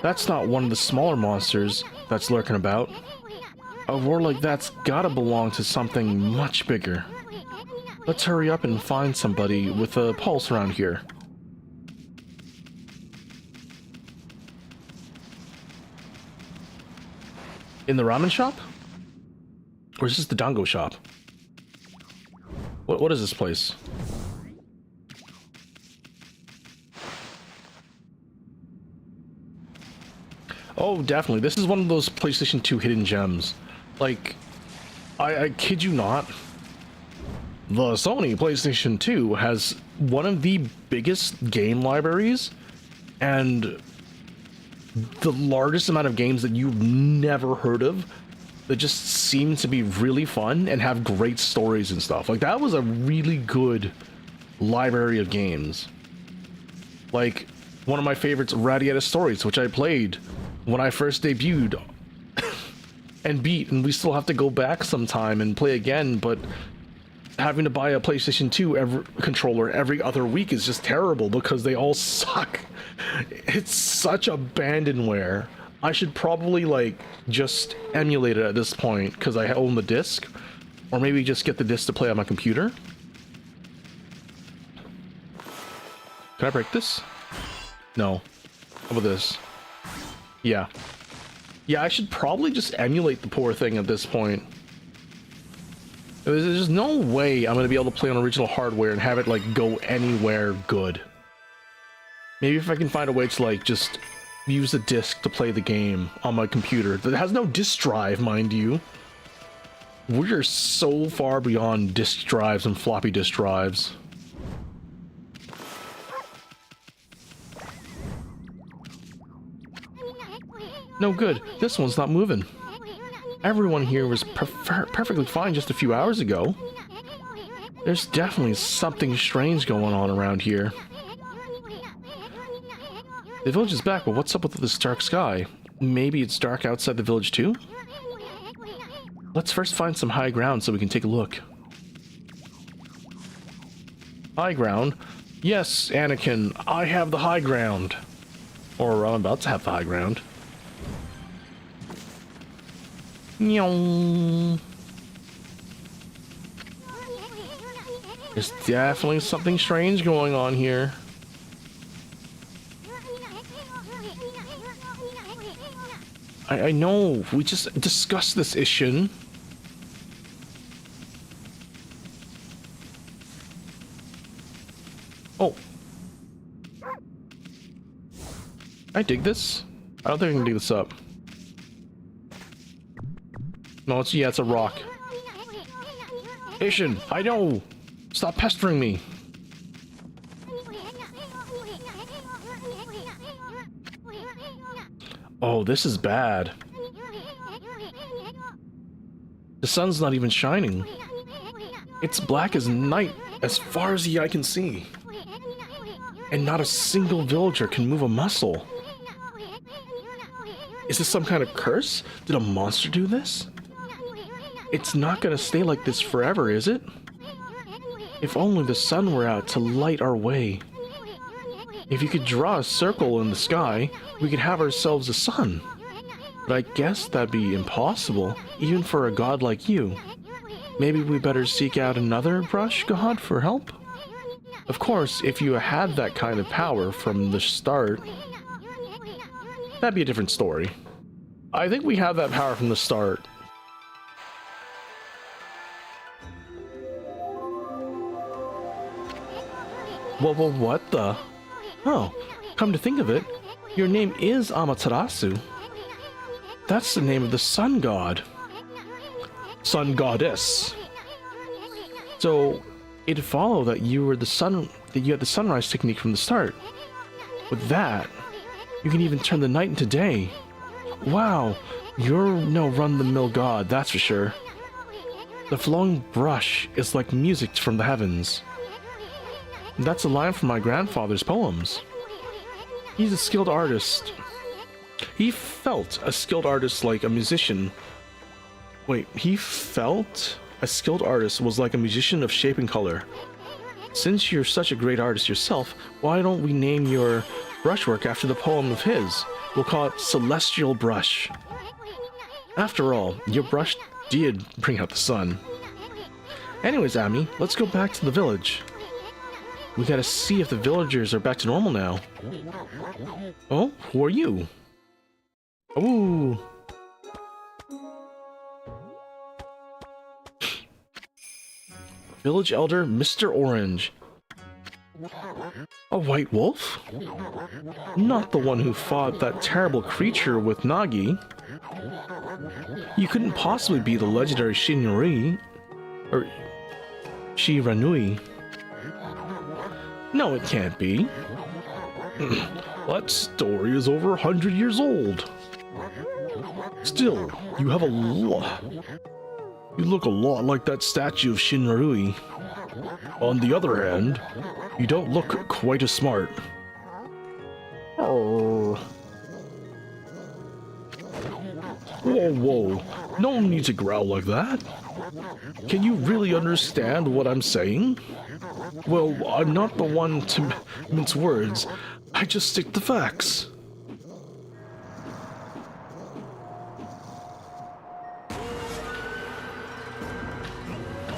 That's not one of the smaller monsters that's lurking about. A roar like that's gotta belong to something much bigger. Let's hurry up and find somebody with a pulse around here. In the ramen shop? Or is this the Doggo shop? What is this place? Oh, definitely. This is one of those PlayStation 2 hidden gems. Like, I kid you not. The Sony PlayStation 2 has one of the biggest game libraries and the largest amount of games that you've never heard of that just seem to be really fun and have great stories and stuff. Like, that was a really good library of games. Like, one of my favorites, Radiata Stories, which I played when I first debuted and beat, and we still have to go back sometime and play again, but having to buy a PlayStation 2 controller every other week is just terrible because they all suck. It's such abandonware. I should probably, like, just emulate it at this point because I own the disc, or maybe just get the disc to play on my computer. Can I break this? No. How about this? Yeah. Yeah, I should probably just emulate the poor thing at this point. There's no way I'm going to be able to play on original hardware and have it, like, go anywhere good. Maybe if I can find a way to, like, just use a disc to play the game on my computer that has no disk drive, mind you. We're so far beyond disk drives and floppy disk drives. No good. This one's not moving. Everyone here was perfectly fine just a few hours ago. There's definitely something strange going on around here. The village is back, but what's up with this dark sky? Maybe it's dark outside the village too? Let's first find some high ground so we can take a look. High ground? Yes, Anakin, I have the high ground. Or I'm about to have the high ground. There's definitely something strange going on here. I know, we just discussed this issue. Oh. I dig this? I don't think I can dig this up. No, it's a rock. Ishin, I know! Stop pestering me! Oh, this is bad. The sun's not even shining. It's black as night as far as the eye can see. And not a single villager can move a muscle. Is this some kind of curse? Did a monster do this? It's not gonna stay like this forever, is it? If only the sun were out to light our way. If you could draw a circle in the sky, we could have ourselves a sun. But I guess that'd be impossible, even for a god like you. Maybe we better seek out another brush god for help? Of course, if you had that kind of power from the start, that'd be a different story. I think we have that power from the start. Well, what the? Oh, come to think of it, your name is Amaterasu. That's the name of the sun god. Sun goddess. So, it'd follow that you were that you had the sunrise technique from the start. With that, you can even turn the night into day. Wow, you're no run-the-mill god, that's for sure. The flowing brush is like music from the heavens. That's a line from my grandfather's poems. He's a skilled artist. He felt a skilled artist like a musician Wait, he felt a skilled artist was like a musician of shape and color. Since you're such a great artist yourself, why don't we name your brushwork after the poem of his? We'll call it Celestial Brush. After all, your brush did bring out the sun. Anyways, Ami, let's go back to the village. We gotta see if the villagers are back to normal now. Oh, who are you? Ooh. Village Elder Mr. Orange. A white wolf? Not the one who fought that terrible creature with Nagi. You couldn't possibly be the legendary Shinori, or Shiranui. No, it can't be. That story is over 100 years old. Still, you have a lot. You look a lot like that statue of Shinrui. On the other hand, you don't look quite as smart. Oh. Whoa. No need to growl like that. Can you really understand what I'm saying? Well, I'm not the one to mince words. I just stick to facts.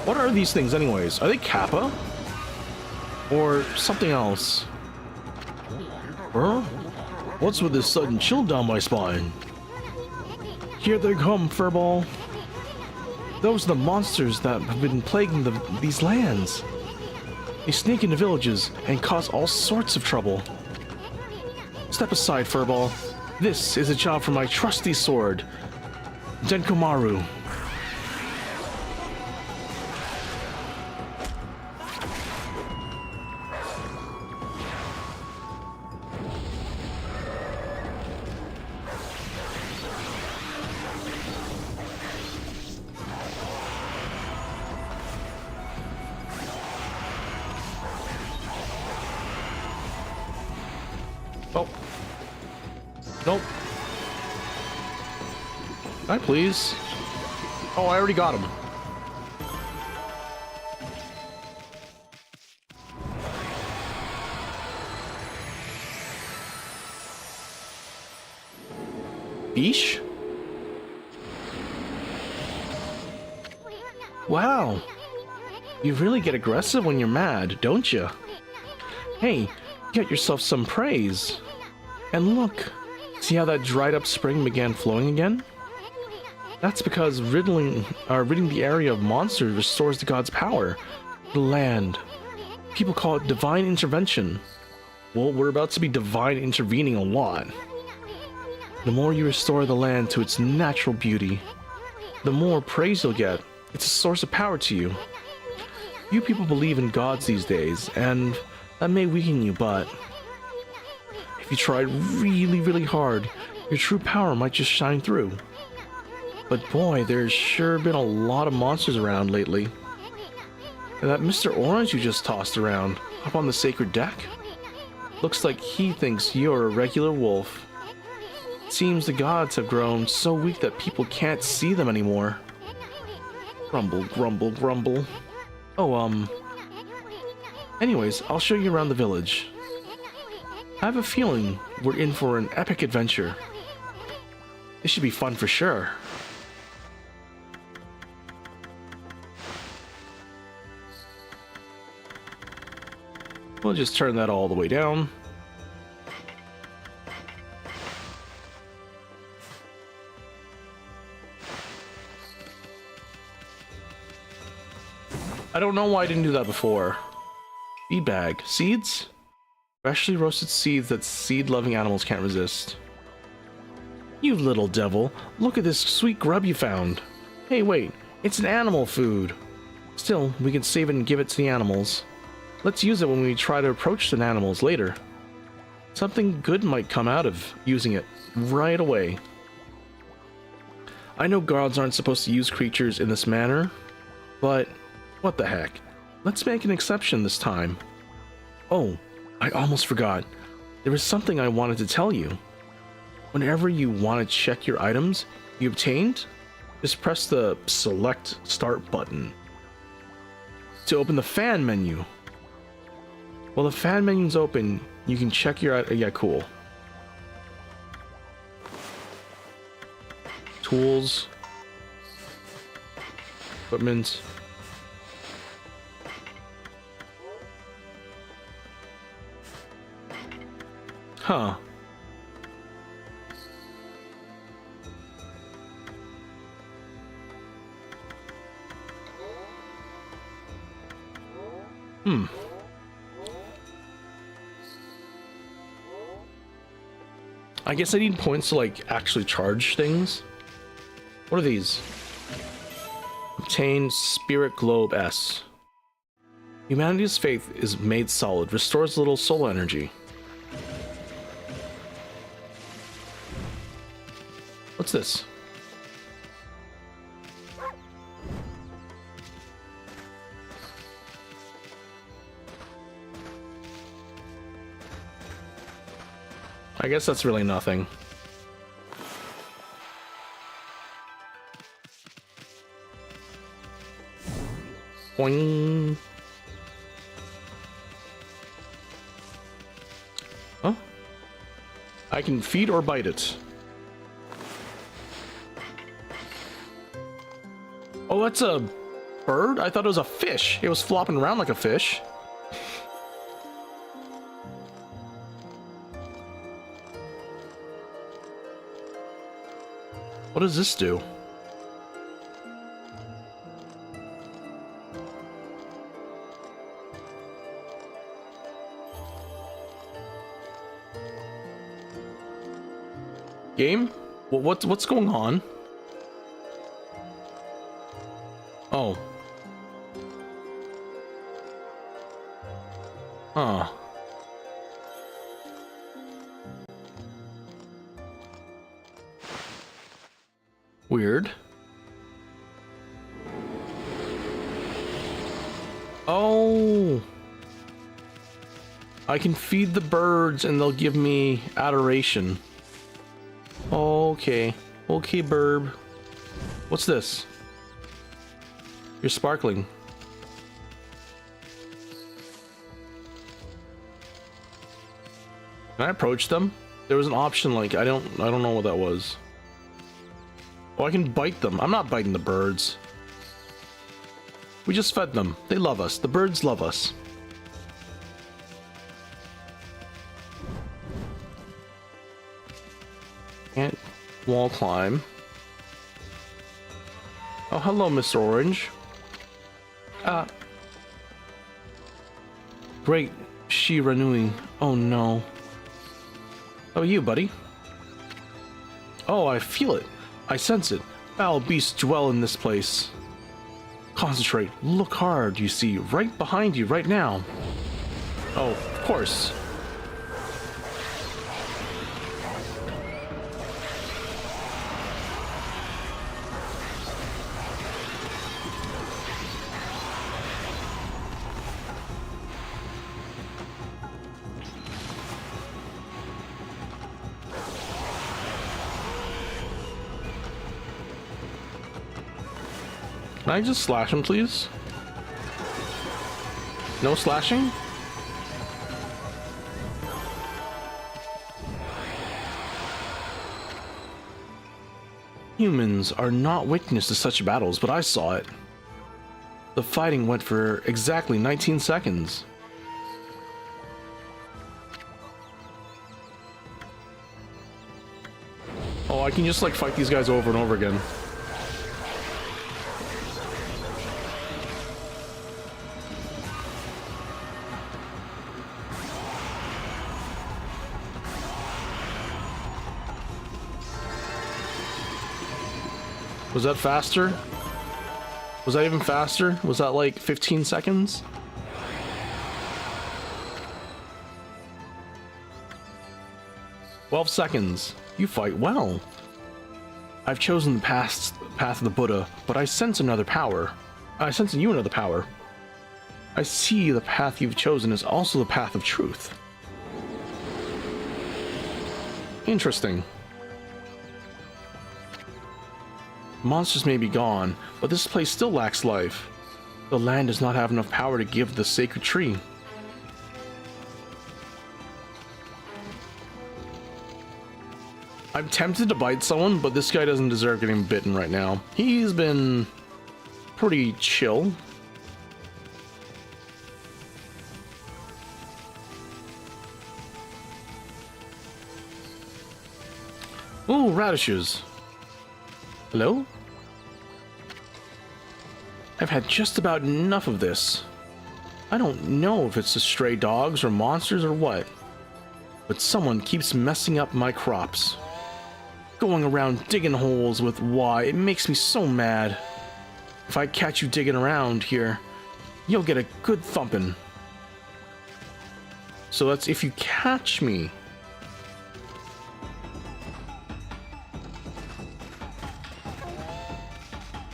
What are these things anyways? Are they Kappa? Or something else? Huh? What's with this sudden chill down my spine? Here they come, Furball. Those are the monsters that have been plaguing these lands. They sneak into villages and cause all sorts of trouble. Step aside, Furball. This is a job for my trusty sword, Denkomaru. Oh. Nope. Can I please? Oh, I already got him. Beesh? Wow. You really get aggressive when you're mad, don't you? Hey, get yourself some praise. And look, see how that dried up spring began flowing again? That's because ridding the area of monsters restores the god's power. The land. People call it divine intervention. Well, we're about to be divine intervening a lot. The more you restore the land to its natural beauty, the more praise you'll get. It's a source of power to you. You people believe in gods these days, and that may weaken you, but if you try really, really hard, your true power might just shine through. But boy, there's sure been a lot of monsters around lately. And that Mr. Orange you just tossed around, up on the sacred deck? Looks like he thinks you're a regular wolf. It seems the gods have grown so weak that people can't see them anymore. Grumble, grumble, grumble. Oh, anyways, I'll show you around the village. I have a feeling we're in for an epic adventure. This should be fun for sure. We'll just turn that all the way down. I don't know why I didn't do that before. Feed bag. Seeds? Freshly roasted seeds that seed-loving animals can't resist. You little devil, look at this sweet grub you found. Hey, wait, it's an animal food. Still, we can save it and give it to the animals. Let's use it when we try to approach the animals later. Something good might come out of using it right away. I know gods aren't supposed to use creatures in this manner, but what the heck. Let's make an exception this time. Oh, I almost forgot. There was something I wanted to tell you. Whenever you want to check your items you obtained, Just press the select start button to open the fan menu. While the fan menu's open, you can check your... Yeah, cool. Tools. Equipment. Huh. I guess I need points to, like, actually charge things. What are these? Obtain Spirit Globe S. Humanity's faith is made solid. Restores little soul energy. What's this? I guess that's really nothing. Boing. Huh? I can feed or bite it. Oh, that's a bird? I thought it was a fish. It was flopping around like a fish. What does this do? Game? What's going on? Oh. Huh. Weird. Oh. I can feed the birds and they'll give me adoration. Okay. Okay, burb. What's this? You're sparkling. Can I approach them? There was an option, like, I don't know what that was. Oh, I can bite them. I'm not biting the birds. We just fed them. They love us. The birds love us. Can't wall climb. Oh, hello, Mr. Orange. Great Shiranui. Oh no. How are you, buddy? Oh, I feel it. I sense it. Foul beasts dwell in this place. Concentrate. Look hard, you see, right behind you right now. Oh, of course. Can I just slash him, please? No slashing? Humans are not witness to such battles, but I saw it. The fighting went for exactly 19 seconds. Oh, I can just like fight these guys over and over again. Was that faster? Was that even faster? Was that like 15 seconds? "12 seconds. You fight well. I've chosen the path of the Buddha, but I sense another power. I sense in you another power. I see the path you've chosen is also the path of truth." Monsters may be gone, but this place still lacks life. The land does not have enough power to give the sacred tree. I'm tempted to bite someone, but this guy doesn't deserve getting bitten right now. He's been pretty chill. Ooh, radishes. Hello? I've had just about enough of this. I don't know if it's the stray dogs or monsters or what, but someone keeps messing up my crops. Going around digging holes with why, it makes me so mad. If I catch you digging around here, you'll get a good thumping. So that's if you catch me.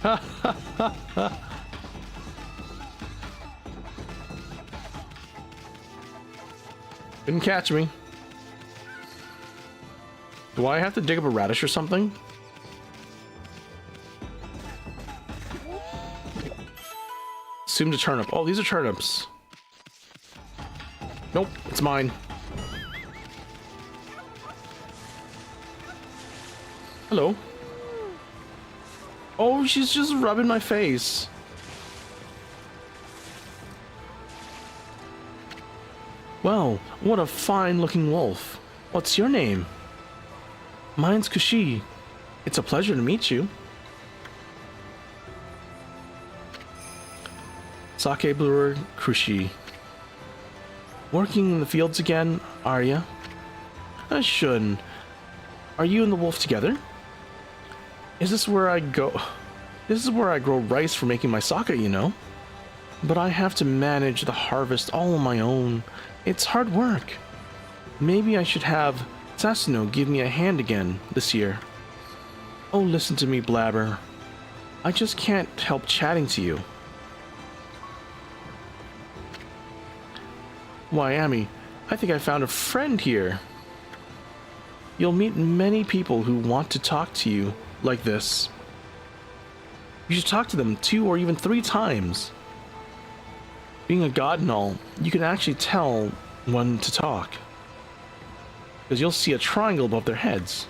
Ha ha ha ha. Couldn't catch me. Do I have to dig up a radish or something? Assume to turnip. Oh, these are turnips. Nope, it's mine. Hello. Oh, she's just rubbing my face. Well, what a fine-looking wolf. What's your name? Mine's Kushi. It's a pleasure to meet you. Sake brewer Kushi. Working in the fields again, are ya? I shouldn't. Are you and the wolf together? Is this where I go? This is where I grow rice for making my sake, you know? But I have to manage the harvest all on my own. It's hard work. Maybe I should have Sasuno give me a hand again this year. Oh, listen to me blabber. I just can't help chatting to you. Why, Ami, I think I found a friend here. You'll meet many people who want to talk to you like this. You should talk to them 2 or even 3 times. Being a god and all, you can actually tell when to talk. Because you'll see a triangle above their heads.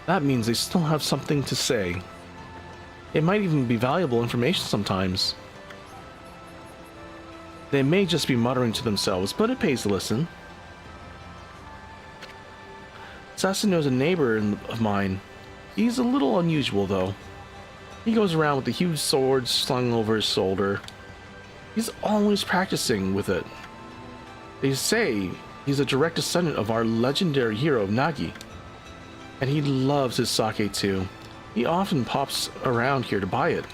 That means they still have something to say. It might even be valuable information sometimes. They may just be muttering to themselves, but it pays to listen. Sasuno's a neighbor of mine. He's a little unusual, though. He goes around with a huge sword slung over his shoulder. He's always practicing with it. They say he's a direct descendant of our legendary hero, Nagi. And he loves his sake, too. He often pops around here to buy it.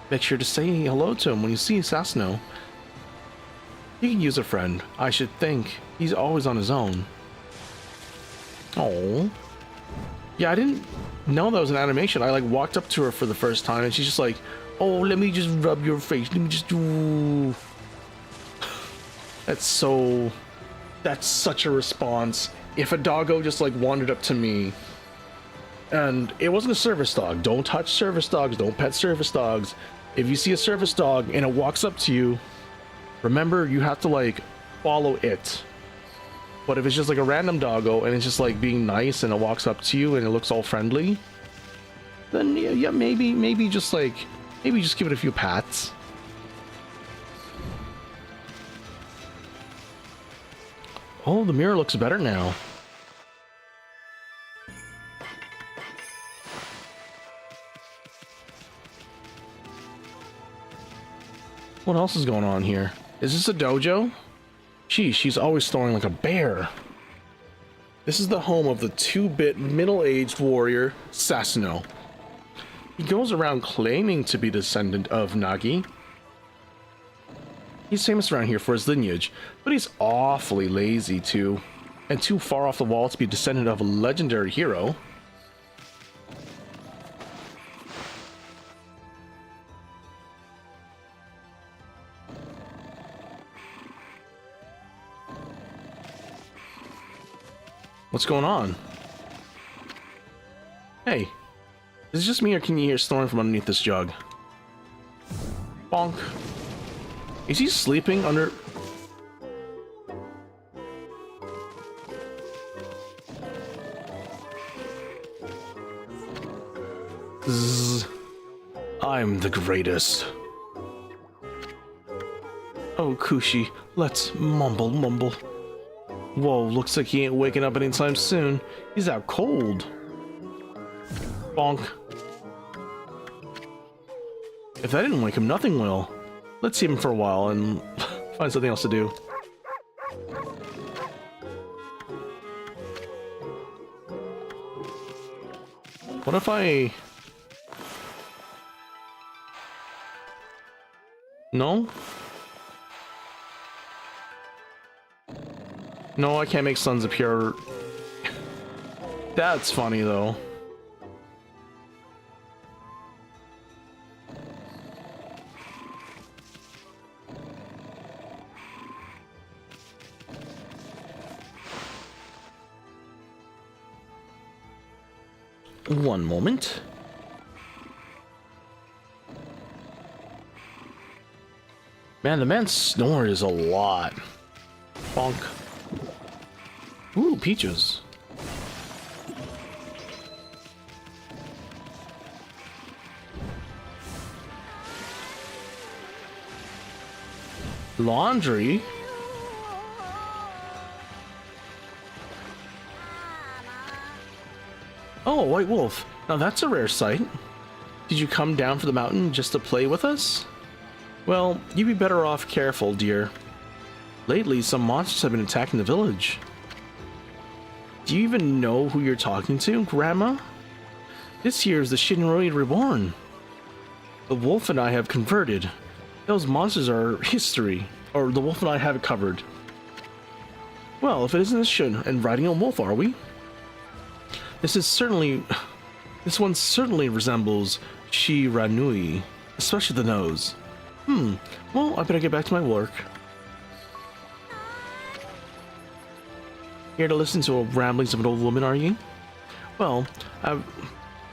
Make sure to say hello to him when you see Sasuno. He can use a friend. I should think he's always on his own. Oh. Yeah, I didn't know that was an animation. I like walked up to her for the first time and she's just like, oh, let me just rub your face. Let me just do. That's such a response. If a doggo just like wandered up to me, and it wasn't a service dog. Don't touch service dogs. Don't pet service dogs. If you see a service dog and it walks up to you, remember you have to like follow it. But if it's just like a random doggo and it's just like being nice and it walks up to you and it looks all friendly, then yeah, maybe just give it a few pats. Oh, the mirror looks better now. What else is going on here? Is this a dojo? Geez, she's always snoring like a bear. This is the home of the 2-bit middle-aged warrior, Sasuno. He goes around claiming to be a descendant of Nagi. He's famous around here for his lineage, but he's awfully lazy too, and too far off the wall to be a descendant of a legendary hero. What's going on? Hey, is it just me or can you hear snoring from underneath this jug? Bonk. Is he sleeping under... Zzz. I'm the greatest. Oh, Kushi, let's mumble. Whoa, looks like he ain't waking up anytime soon. He's out cold. Bonk. If that didn't wake him, nothing will. Let's see him for a while and find something else to do. What if I... No? No, I can't make suns appear. That's funny, though. One moment. Man, the man snores a lot. Bonk. Ooh, peaches. Laundry? Oh, a white wolf. Now that's a rare sight. Did you come down from the mountain just to play with us? Well, you'd be better off careful, dear. Lately, some monsters have been attacking the village. Do you even know who you're talking to, Grandma? This year is the Shinroi Reborn. The wolf and I have converted. Those monsters are history, or the wolf and I have it covered. Well, if it isn't a Shin and riding a wolf, are we? This one certainly resembles Shiranui, especially the nose. Well, I better get back to my work. Here to listen to ramblings of an old woman, are you? Well,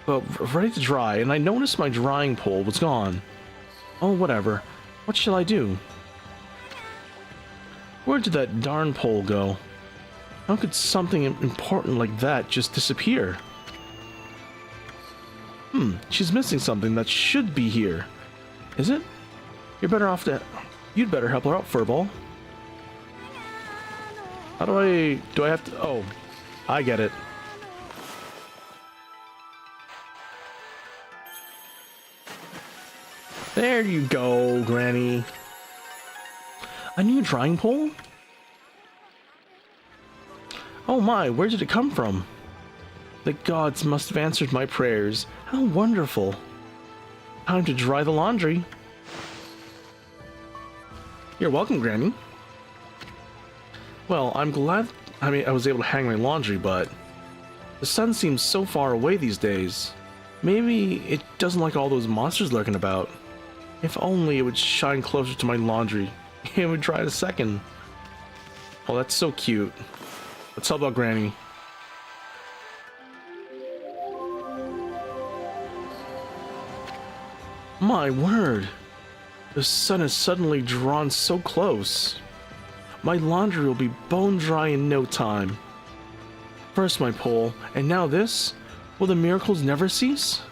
ready to dry, and I noticed my drying pole was gone. Oh, whatever. What shall I do? Where did that darn pole go? How could something important like that just disappear? She's missing something that should be here. Is it? You'd better help her out, Furball. How do I have to, oh, I get it. There you go, Granny. A new drying pole? Oh my, where did it come from? The gods must have answered my prayers. How wonderful. Time to dry the laundry. You're welcome, Granny. Well, I'm glad I was able to hang my laundry, but the sun seems so far away these days. Maybe it doesn't like all those monsters lurking about. If only it would shine closer to my laundry. It would dry in a second. Oh, that's so cute. Let's help out Granny. My word. The sun is suddenly drawn so close. My laundry will be bone dry in no time. First my pole, and now this? Will the miracles never cease?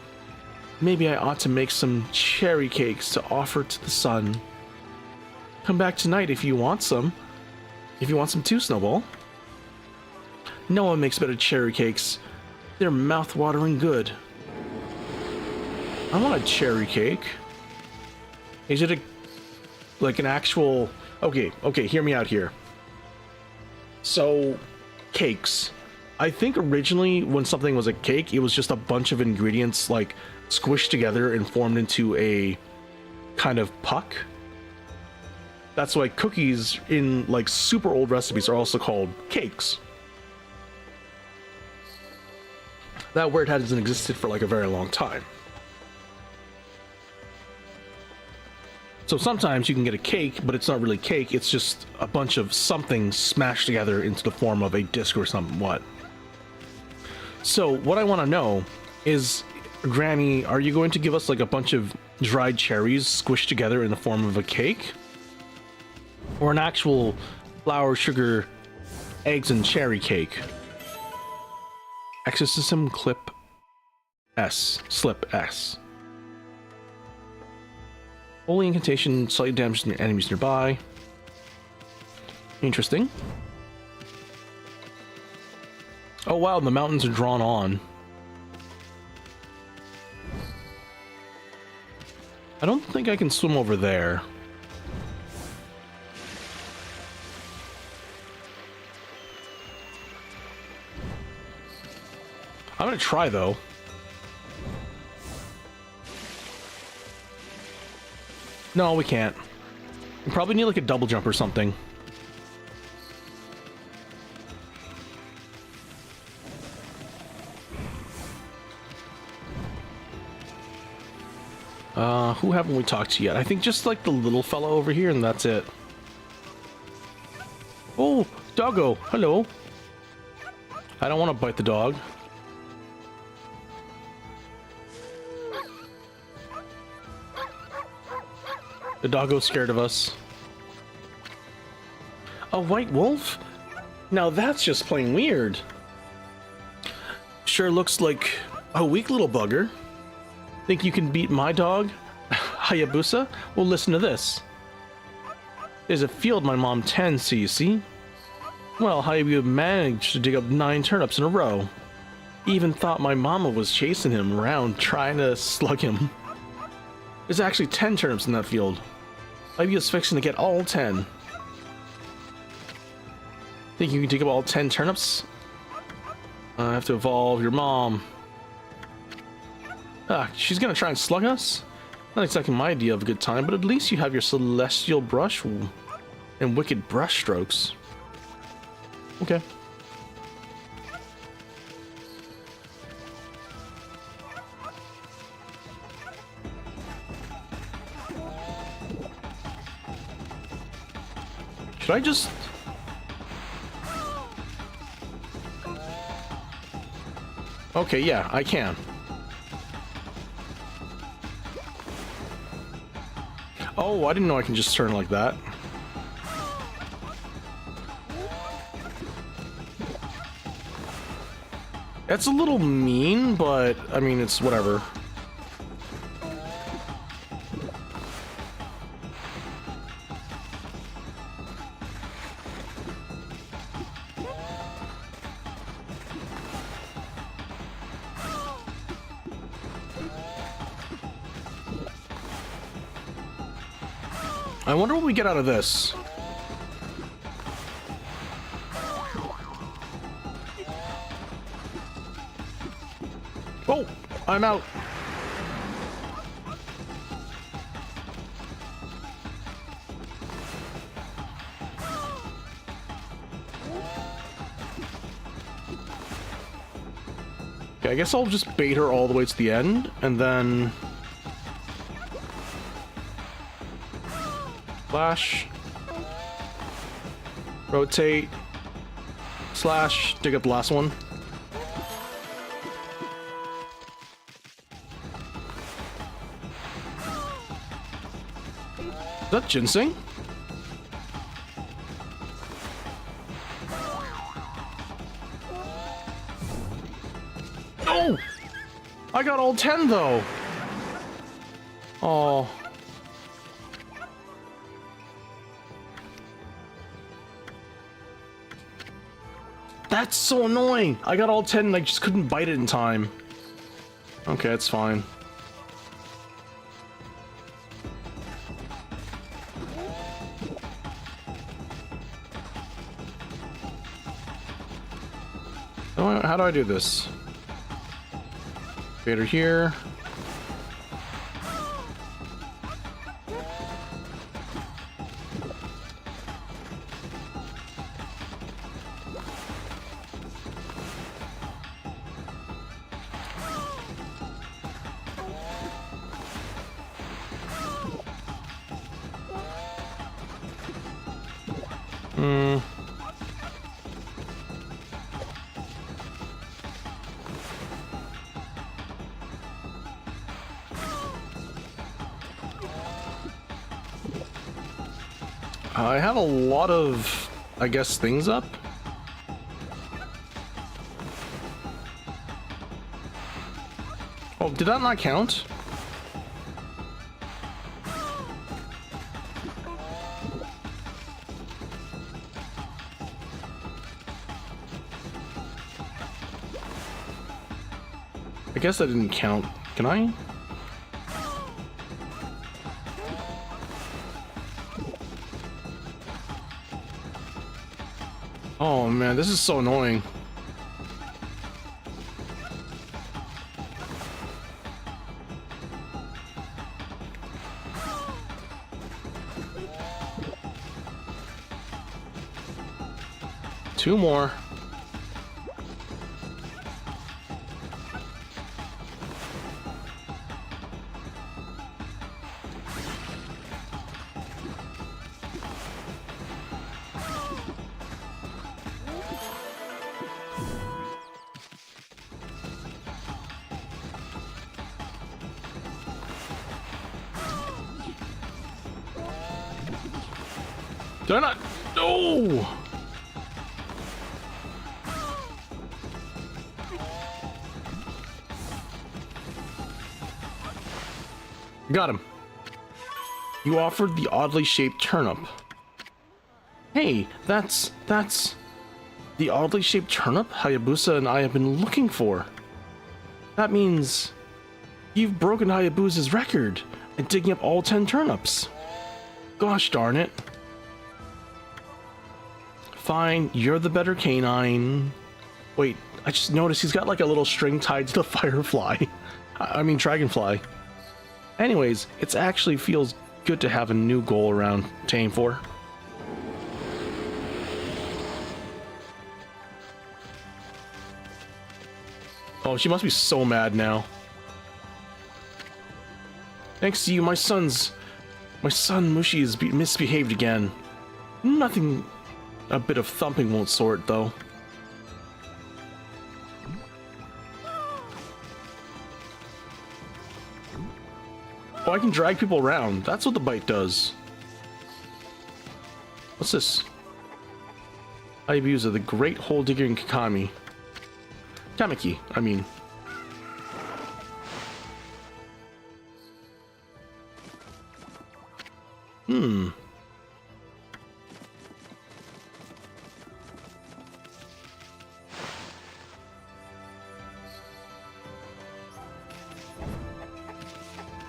Maybe I ought to make some cherry cakes to offer to the sun. Come back tonight if you want some. If you want some too, Snowball. No one makes better cherry cakes. They're mouth-watering good. I want a cherry cake. Is it like an actual... Okay, hear me out here. So, cakes. I think originally when something was a cake, it was just a bunch of ingredients like squished together and formed into a kind of puck. That's why cookies in like super old recipes are also called cakes. That word hasn't existed for like a very long time. So sometimes you can get a cake, but it's not really cake, it's just a bunch of something smashed together into the form of a disc or something. What? So what I want to know is, Granny, are you going to give us like a bunch of dried cherries squished together in the form of a cake? Or an actual flour, sugar, eggs, and cherry cake? Exorcism clip S. Slip S. Holy incantation, slight damage to enemies nearby. Interesting. Oh wow, the mountains are drawn on. I don't think I can swim over there. I'm gonna try though. No, we can't. We probably need like a double jump or something. Who haven't we talked to yet? I think just like the little fella over here, and that's it. Oh, Doggo, hello. I don't want to bite the dog. The doggo's scared of us. A white wolf? Now that's just plain weird. Sure looks like a weak little bugger. Think you can beat my dog? Hayabusa? Well, listen to this. There's a field my mom tends, so you see. Well, Hayabusa managed to dig up 9 turnips in a row. Even thought my mama was chasing him around trying to slug him. There's actually 10 turnips in that field. Hayabusa's fixing to get all 10. Think you can dig up all 10 turnips? I have to evolve your mom. Ah, she's gonna try and slug us? Not exactly my idea of a good time, but at least you have your celestial brush and wicked brush strokes. Okay. Should I just... Okay, yeah, I can. Oh, I didn't know I can just turn like that. That's a little mean, but I mean, it's whatever. I wonder what we get out of this. Oh, I'm out. Okay, I guess I'll just bait her all the way to the end, and then... Slash. Rotate. Slash. Dig up the last one. Is that ginseng? Oh! I got all 10 though! Oh. That's so annoying! I got all 10 and I just couldn't bite it in time. Okay, it's fine. How do I do this? Bait her here. I have a lot of, I guess, things up. Oh, did that not count? I guess that didn't count. Can I? Oh man, this is so annoying. Two more. Did I not? No! Got him. You offered the oddly shaped turnip. Hey, that's the oddly shaped turnip Hayabusa and I have been looking for. That means you've broken Hayabusa's record and digging up all 10 turnips. Gosh darn it. Fine, you're the better canine. Wait, I just noticed he's got like a little string tied to the firefly. I mean dragonfly. Anyways, it actually feels good to have a new goal around to aim for. Oh, she must be so mad now. Thanks to you, my son Mushi is misbehaved again. Nothing a bit of thumping won't sort, though. Oh, I can drag people around. That's what the bite does. What's this? Hayabusa, the Great Hole Digger in Okami. Kamiki, I mean.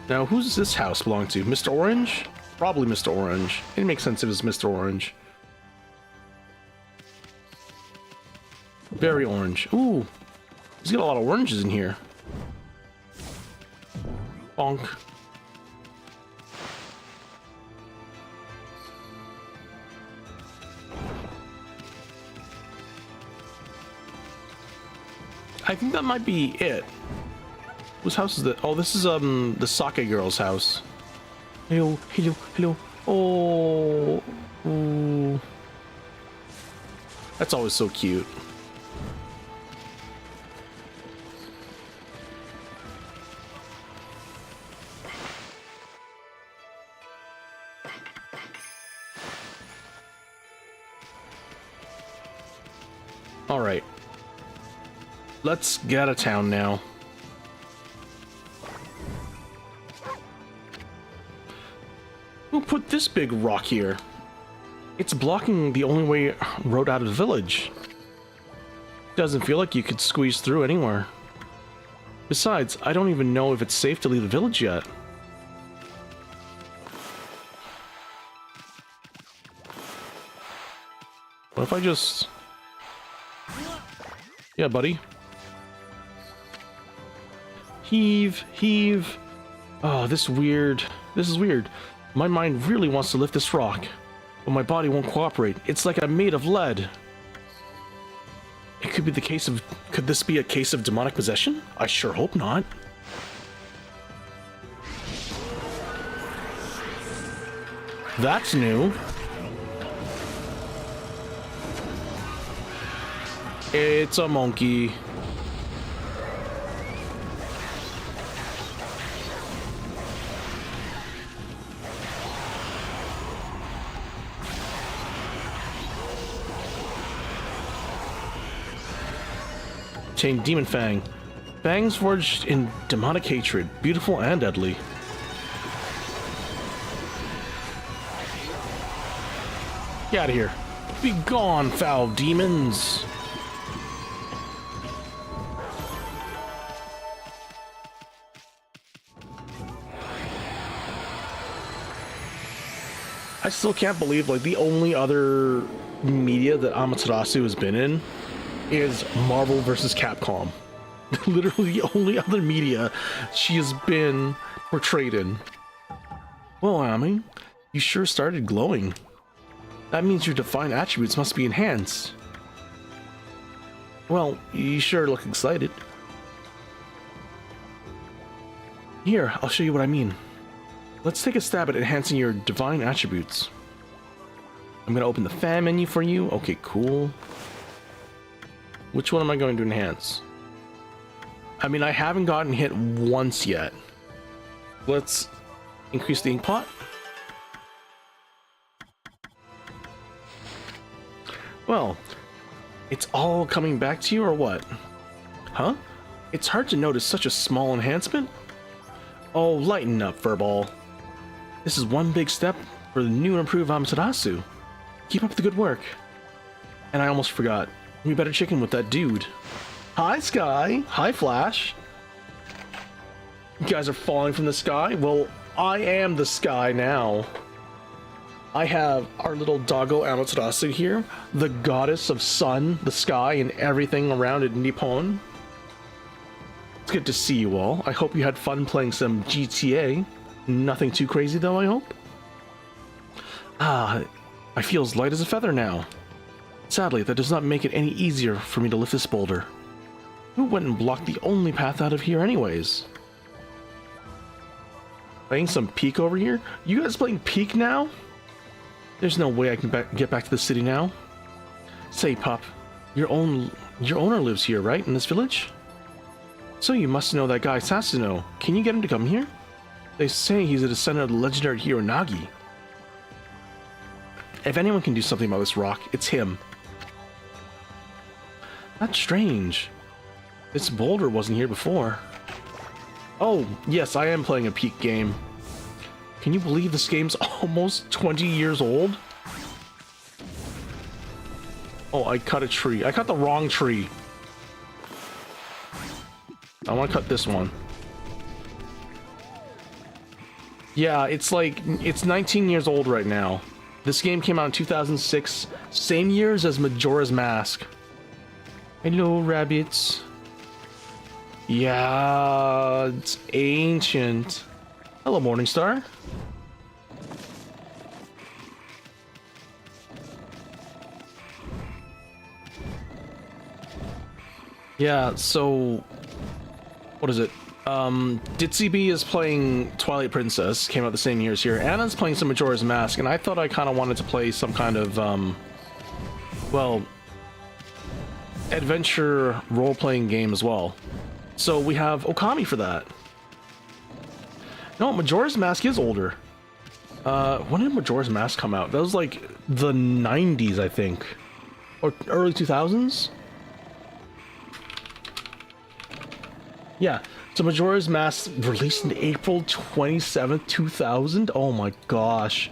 Now, who does this house belong to? Mr. Orange? Probably Mr. Orange. It makes sense if it's Mr. Orange. Very orange. Ooh. He's got a lot of oranges in here. Bonk. I think that might be it. Whose house is that? Oh, this is the sake girl's house. Hello, hello, hello. Oh, ooh. That's always so cute. All right. Let's get out of town now. Who put this big rock here? It's blocking the only way road out of the village. Doesn't feel like you could squeeze through anywhere. Besides, I don't even know if it's safe to leave the village yet. What if I just... Yeah, buddy. Heave, heave. Oh, this is weird. My mind really wants to lift this rock, but my body won't cooperate. It's like I'm made of lead. It could be the case of... Could this be a case of demonic possession? I sure hope not. That's new. It's a monkey. Obtained Demon Fang. Fangs forged in demonic hatred, beautiful and deadly. Get out of here. Be gone, foul demons. I still can't believe, like, the only other media that Amaterasu has been in is Marvel vs. Capcom. Literally the only other media she has been portrayed in. Well, Ami, you sure started glowing. That means your divine attributes must be enhanced. Well, you sure look excited. Here, I'll show you what I mean. Let's take a stab at enhancing your divine attributes. I'm gonna open the fan menu for you. Okay, cool. Which one am I going to enhance? I mean, I haven't gotten hit once yet. Let's increase the ink pot. Well, it's all coming back to you or what? Huh? It's hard to notice such a small enhancement. Oh, lighten up, Furball. This is one big step for the new and improved Amaterasu. Keep up the good work. And I almost forgot. We better check in with that dude. Hi, Sky. Hi, Flash. You guys are falling from the sky? Well, I am the sky now. I have our little Doggo Amaterasu here, the goddess of sun, the sky, and everything around it in Nippon. It's good to see you all. I hope you had fun playing some GTA. Nothing too crazy though, I hope? Ah, I feel as light as a feather now. Sadly, that does not make it any easier for me to lift this boulder. Who went and blocked the only path out of here anyways? Playing some Peak over here? You guys playing Peak now? There's no way I can get back to the city now. Say, Pup, your owner lives here, right, in this village? So you must know that guy Sasuno. Can you get him to come here? They say he's a descendant of the legendary hero Nagi. If anyone can do something about this rock, it's him. That's strange. This boulder wasn't here before. Oh, yes, I am playing a Peak game. Can you believe this game's almost 20 years old? Oh, I cut a tree. I cut the wrong tree. I want to cut this one. Yeah, it's like, it's 19 years old right now. This game came out in 2006, same years as Majora's Mask. Hello, rabbits. Yeah, it's ancient. Hello, Morningstar. Yeah, so what is it? Ditsy B is playing Twilight Princess, came out the same year as here. Anna's playing some Majora's Mask, and I thought I kind of wanted to play some kind of, well, adventure role-playing game as well. So we have Okami for that. No, Majora's Mask is older. When did Majora's Mask come out? That was like the 90s, I think. Or early 2000s? Yeah, so Majora's Mask released in April 27th, 2000? Oh my gosh.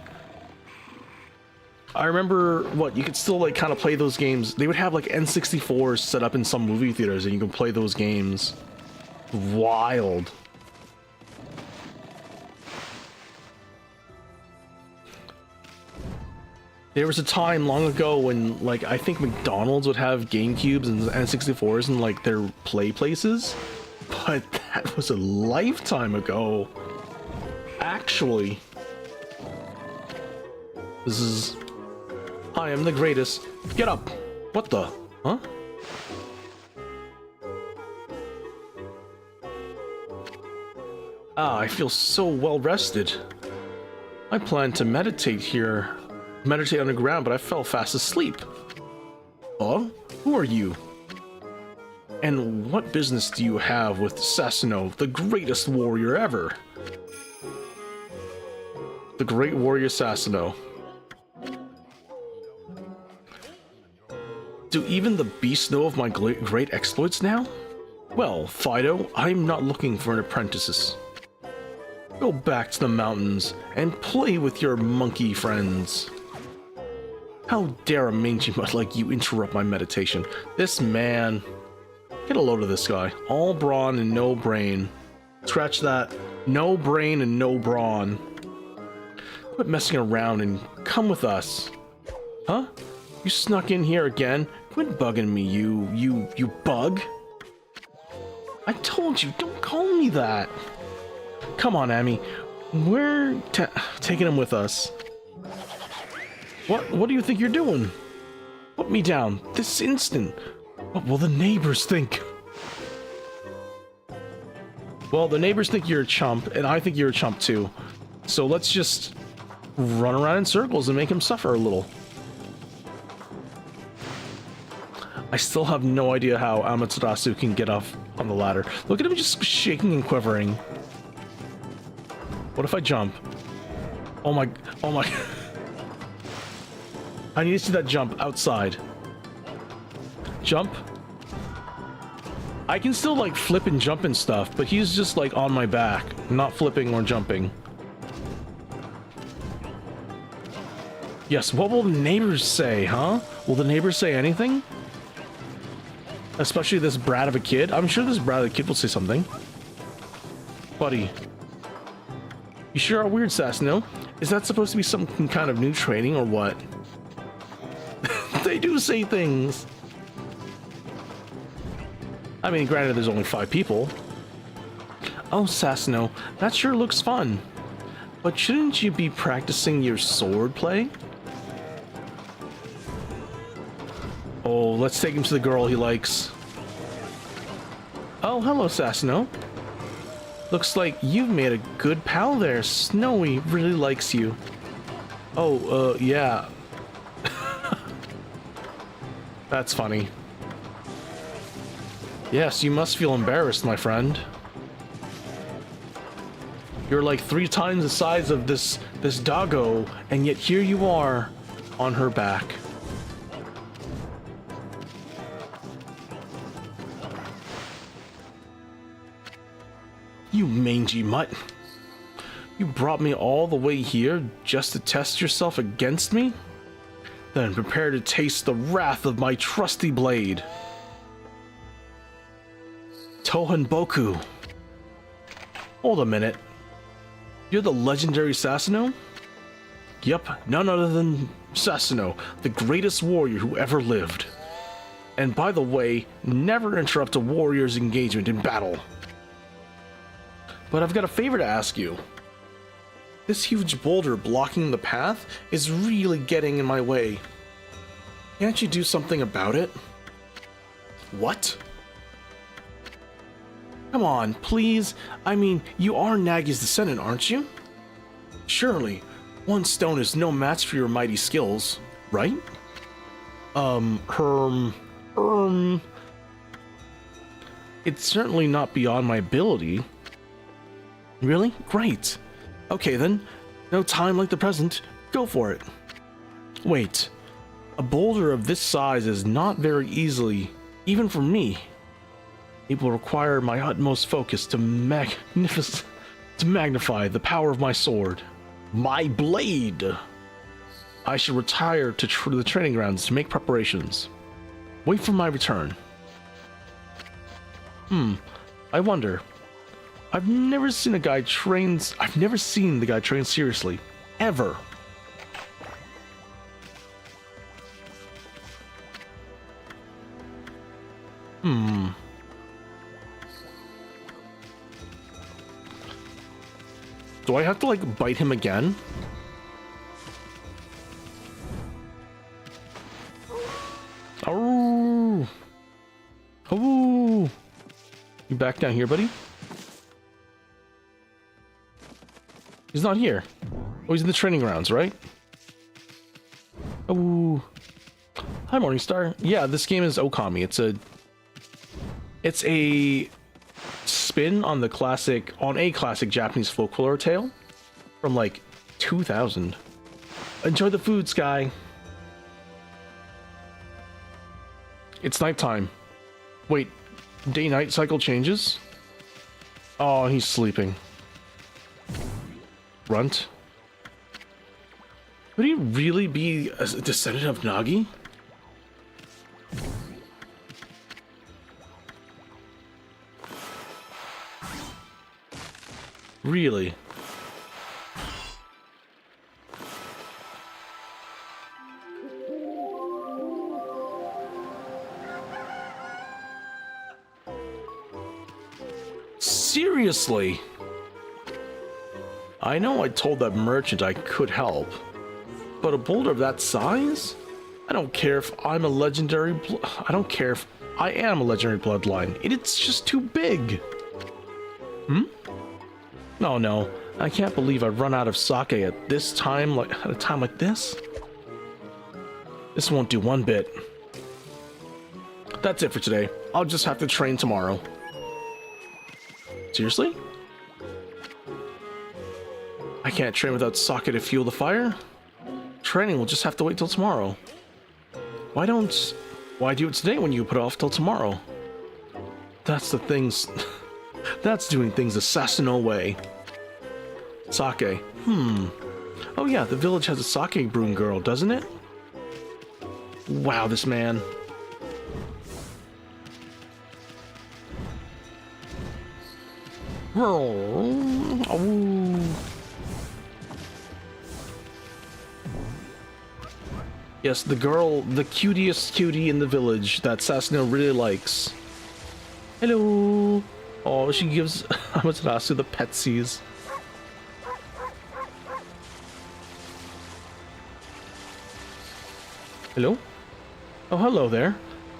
I remember, what, you could still like kind of play those games. They would have like N64s set up in some movie theaters and you can play those games. Wild. There was a time long ago when, like, I think McDonald's would have GameCubes and N64s in like their play places. But that was a lifetime ago. Actually. This is... I am the greatest. Get up! What the? Huh? Ah, I feel so well rested. I planned to meditate here. Meditate underground, but I fell fast asleep. Huh? Who are you? And what business do you have with Sasuno, the greatest warrior ever? The great warrior Sasuno. Do even the beasts know of my great exploits now? Well, Fido, I'm not looking for an apprentice. Go back to the mountains and play with your monkey friends. How dare a mangy mutt like you interrupt my meditation? This man... Get a load of this guy. All brawn and no brain. Scratch that. No brain and no brawn. Quit messing around and come with us. Huh? You snuck in here again? Quit bugging me, you bug. I told you, don't call me that. Come on, Amy. We're taking him with us. What do you think you're doing? Put me down this instant. What will the neighbors think? Well, the neighbors think you're a chump, and I think you're a chump too. So let's just run around in circles and make him suffer a little. I still have no idea how Amaterasu can get off on the ladder. Look at him just shaking and quivering. What if I jump? Oh my... I need to see that jump outside. Jump. I can still like flip and jump and stuff, but he's just like on my back, not flipping or jumping. Yes, what will the neighbors say, huh? Will the neighbors say anything? Especially this brat of a kid. I'm sure this brat of a kid will say something. Buddy. You sure are weird, Sasno. Is that supposed to be some kind of new training or what? They do say things. I mean, granted, there's only 5 people. Oh, Sasno, that sure looks fun. But shouldn't you be practicing your sword play? Oh, let's take him to the girl he likes. Oh, hello, Sasno. Looks like you've made a good pal there. Snowy really likes you. Oh, yeah. That's funny. Yes, you must feel embarrassed, my friend. You're like 3 times the size of this doggo, and yet here you are on her back. You mangy mutt. You brought me all the way here just to test yourself against me? Then prepare to taste the wrath of my trusty blade. Tohanboku. Hold a minute. You're the legendary Sasano? Yep, none other than Sasano, the greatest warrior who ever lived. And by the way, never interrupt a warrior's engagement in battle. But I've got a favor to ask you. This huge boulder blocking the path is really getting in my way. Can't you do something about it? What? Come on, please. I mean, you are Nagi's descendant, aren't you? Surely, 1 stone is no match for your mighty skills, right? It's certainly not beyond my ability. Really? Great. Okay then, no time like the present. Go for it. Wait, a boulder of this size is not very easily, even for me. It will require my utmost focus to magnify the power of my sword. My blade! I should retire to the training grounds to make preparations. Wait for my return. I wonder. I've never seen the guy train seriously. Ever. Do I have to, like, bite him again? Oh! Oh! You back down here, buddy? He's not here. Oh, he's in the training grounds, right? Oh. Hi, Morningstar. Yeah, this game is Okami. It's a spin on a classic Japanese folklore tale from like 2000. Enjoy the food, Sky. It's nighttime. Wait, day-night cycle changes? Oh, he's sleeping. Runt? Would he really be a descendant of Nagi? Really? Seriously? I know I told that merchant I could help, but a boulder of that size? I don't care if I'm a legendary I don't care if I am a legendary bloodline. It's just too big. Hmm? Oh no, I can't believe I've run out of sake at this time, at a time like this. This won't do one bit. That's it for today. I'll just have to train tomorrow. Seriously? I can't train without sake to fuel the fire? Training will just have to wait till tomorrow. Why do it today when you put it off till tomorrow? That's the things... That's doing things the Sasano way. Sake. Oh yeah, the village has a sake brewing girl, doesn't it? Wow, this man. Oh. Yes, the girl, the cutest cutie in the village that Sasano really likes. Hello. Oh, she gives Amaterasu the petsies. Hello? Oh, hello there.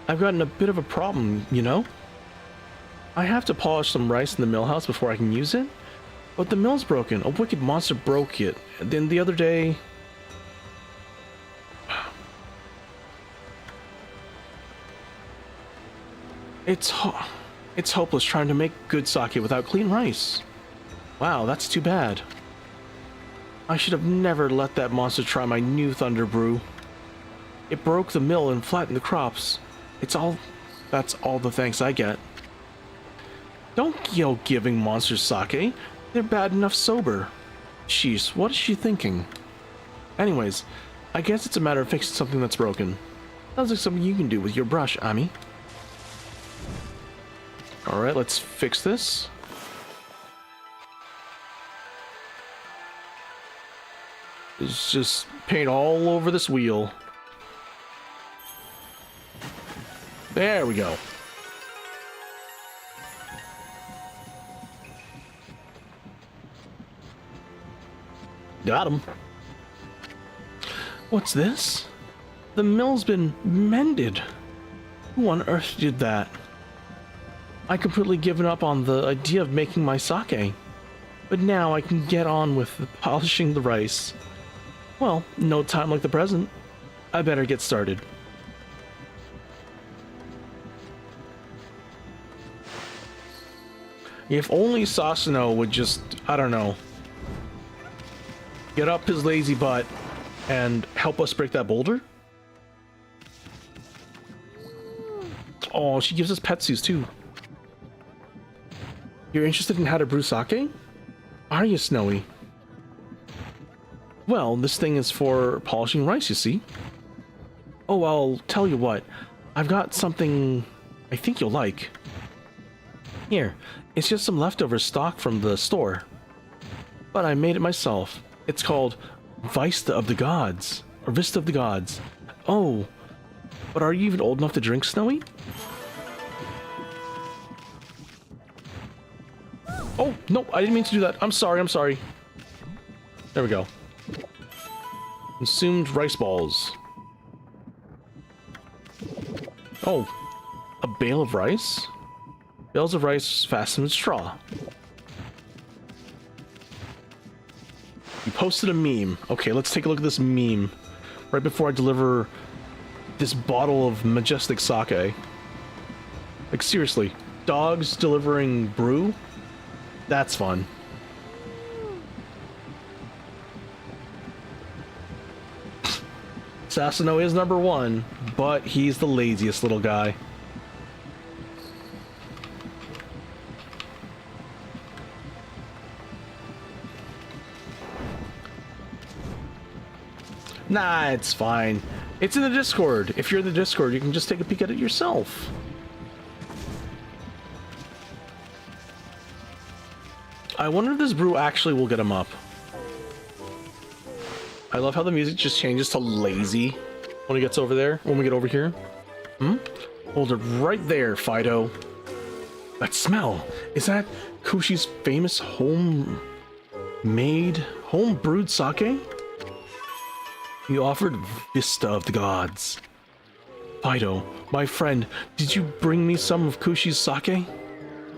I've gotten a bit of a problem, you know? I have to polish some rice in the mill house before I can use it, but the mill's broken. A wicked monster broke it. And then the other day... It's hopeless trying to make good sake without clean rice. Wow, that's too bad. I should have never let that monster try my new thunder brew. It broke the mill and flattened the crops. That's all the thanks I get. Don't go giving monsters sake. They're bad enough sober. Jeez, what is she thinking? Anyways, I guess it's a matter of fixing something that's broken. Sounds like something you can do with your brush, Ami. Alright, let's fix this. Let's just paint all over this wheel. There we go. Got him. What's this? The mill's been mended. Who on earth did that? I completely given up on the idea of making my sake. But now I can get on with polishing the rice. Well, no time like the present. I better get started. If only Sasano would just, I don't know, get up his lazy butt and help us break that boulder. Oh, she gives us petsus too. You're interested in how to brew sake? Are you, Snowy? Well, this thing is for polishing rice, you see. Oh, I'll tell you what. I've got something I think you'll like. Here, it's just some leftover stock from the store. But I made it myself. It's called Vista of the Gods. Or Vista of the Gods. Oh, but are you even old enough to drink, Snowy? Oh, no, I didn't mean to do that. I'm sorry, I'm sorry. There we go. Consumed rice balls. Oh, a bale of rice? Bales of rice fastened with straw. You posted a meme. Okay, let's take a look at this meme. Right before I deliver this bottle of majestic sake. Like, seriously, dogs delivering brew? That's fun. Sasuno is number 1, but he's the laziest little guy. Nah, it's fine. It's in the Discord. If you're in the Discord, you can just take a peek at it yourself. I wonder if this brew actually will get him up. I love how the music just changes to lazy when he gets over there, when we get over here. Hold it right there, Fido. That smell, is that Kushi's famous home-brewed sake? You offered Vista of the Gods. Fido, my friend, did you bring me some of Kushi's sake?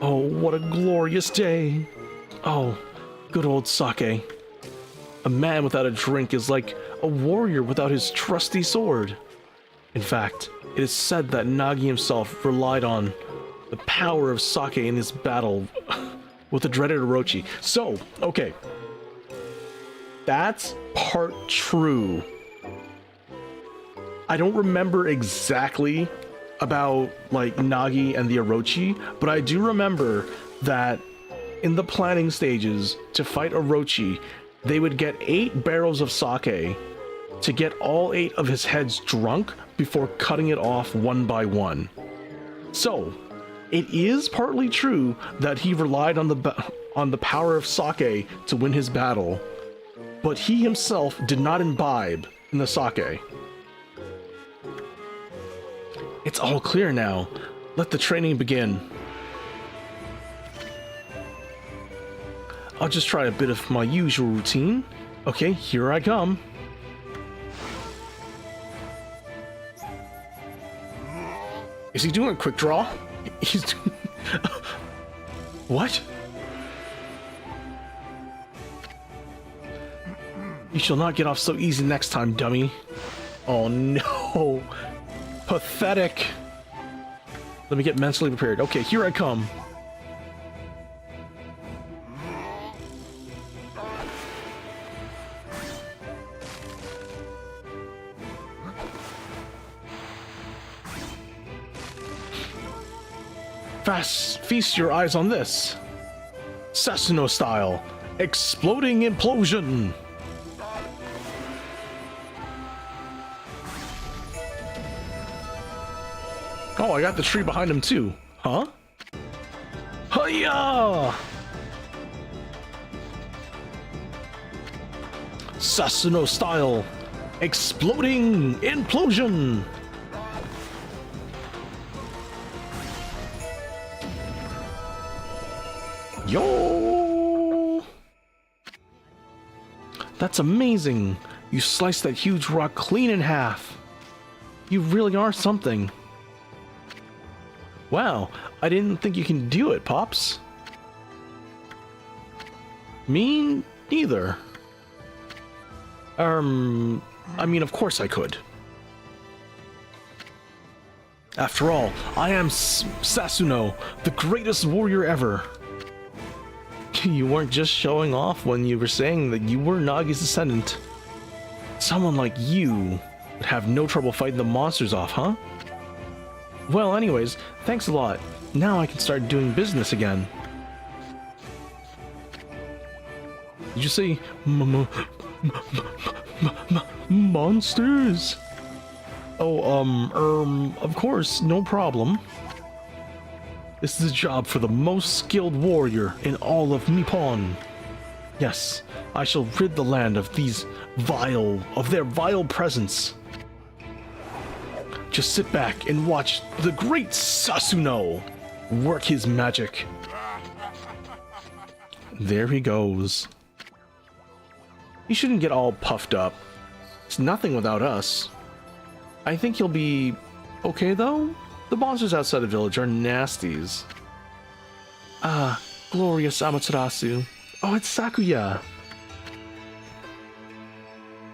Oh, what a glorious day. Oh, good old sake. A man without a drink is like a warrior without his trusty sword. In fact, it is said that Nagi himself relied on the power of sake in his battle with the dreaded Orochi. So, okay. That's part true. I don't remember exactly about, like, Nagi and the Orochi, but I do remember that in the planning stages to fight Orochi, they would get 8 barrels of sake to get all 8 of his heads drunk before cutting it off one by one. So, it is partly true that he relied on the power of sake to win his battle, but he himself did not imbibe in the sake. It's all clear now. Let the training begin. I'll just try a bit of my usual routine. Okay, here I come. Is he doing a quick draw? He's doing... What? You shall not get off so easy next time, dummy. Oh no. Pathetic. Let me get mentally prepared. Okay, here I come. Feast your eyes on this. Sasuno style. Exploding implosion. Oh, I got the tree behind him too. Huh? Hiya! Sasuno style. Exploding implosion. Yo! That's amazing. You sliced that huge rock clean in half. You really are something. Wow, I didn't think you can do it, Pops. Me neither. I mean, of course I could. After all, I am Sasuno, the greatest warrior ever. You weren't just showing off when you were saying that you were Nagi's descendant. Someone like you would have no trouble fighting the monsters off, huh? Well, anyways, thanks a lot. Now I can start doing business again. Did you say monsters? Oh, of course, no problem. This is a job for the most skilled warrior in all of Nippon. Yes, I shall rid the land of their vile presence. Just sit back and watch the great Sasuno work his magic. There he goes. He shouldn't get all puffed up. It's nothing without us. I think he'll be okay though. The monsters outside the village are nasties. Ah, glorious Amaterasu. Oh, it's Sakuya.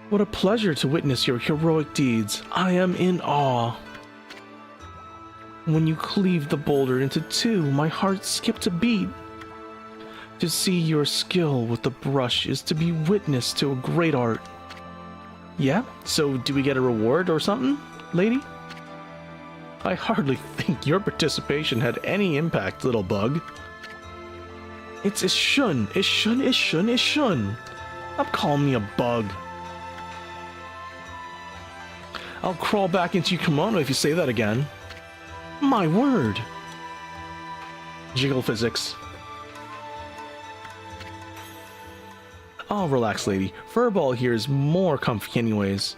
What a pleasure to witness your heroic deeds. I am in awe. When you cleaved the boulder into 2, my heart skipped a beat. To see your skill with the brush is to be witness to a great art. Yeah? So do we get a reward or something, lady? I hardly think your participation had any impact, little bug. It's shun. It's shun. Stop calling me a bug. I'll crawl back into your kimono if you say that again. My word. Jiggle physics. Oh, relax, lady. Furball here is more comfy anyways.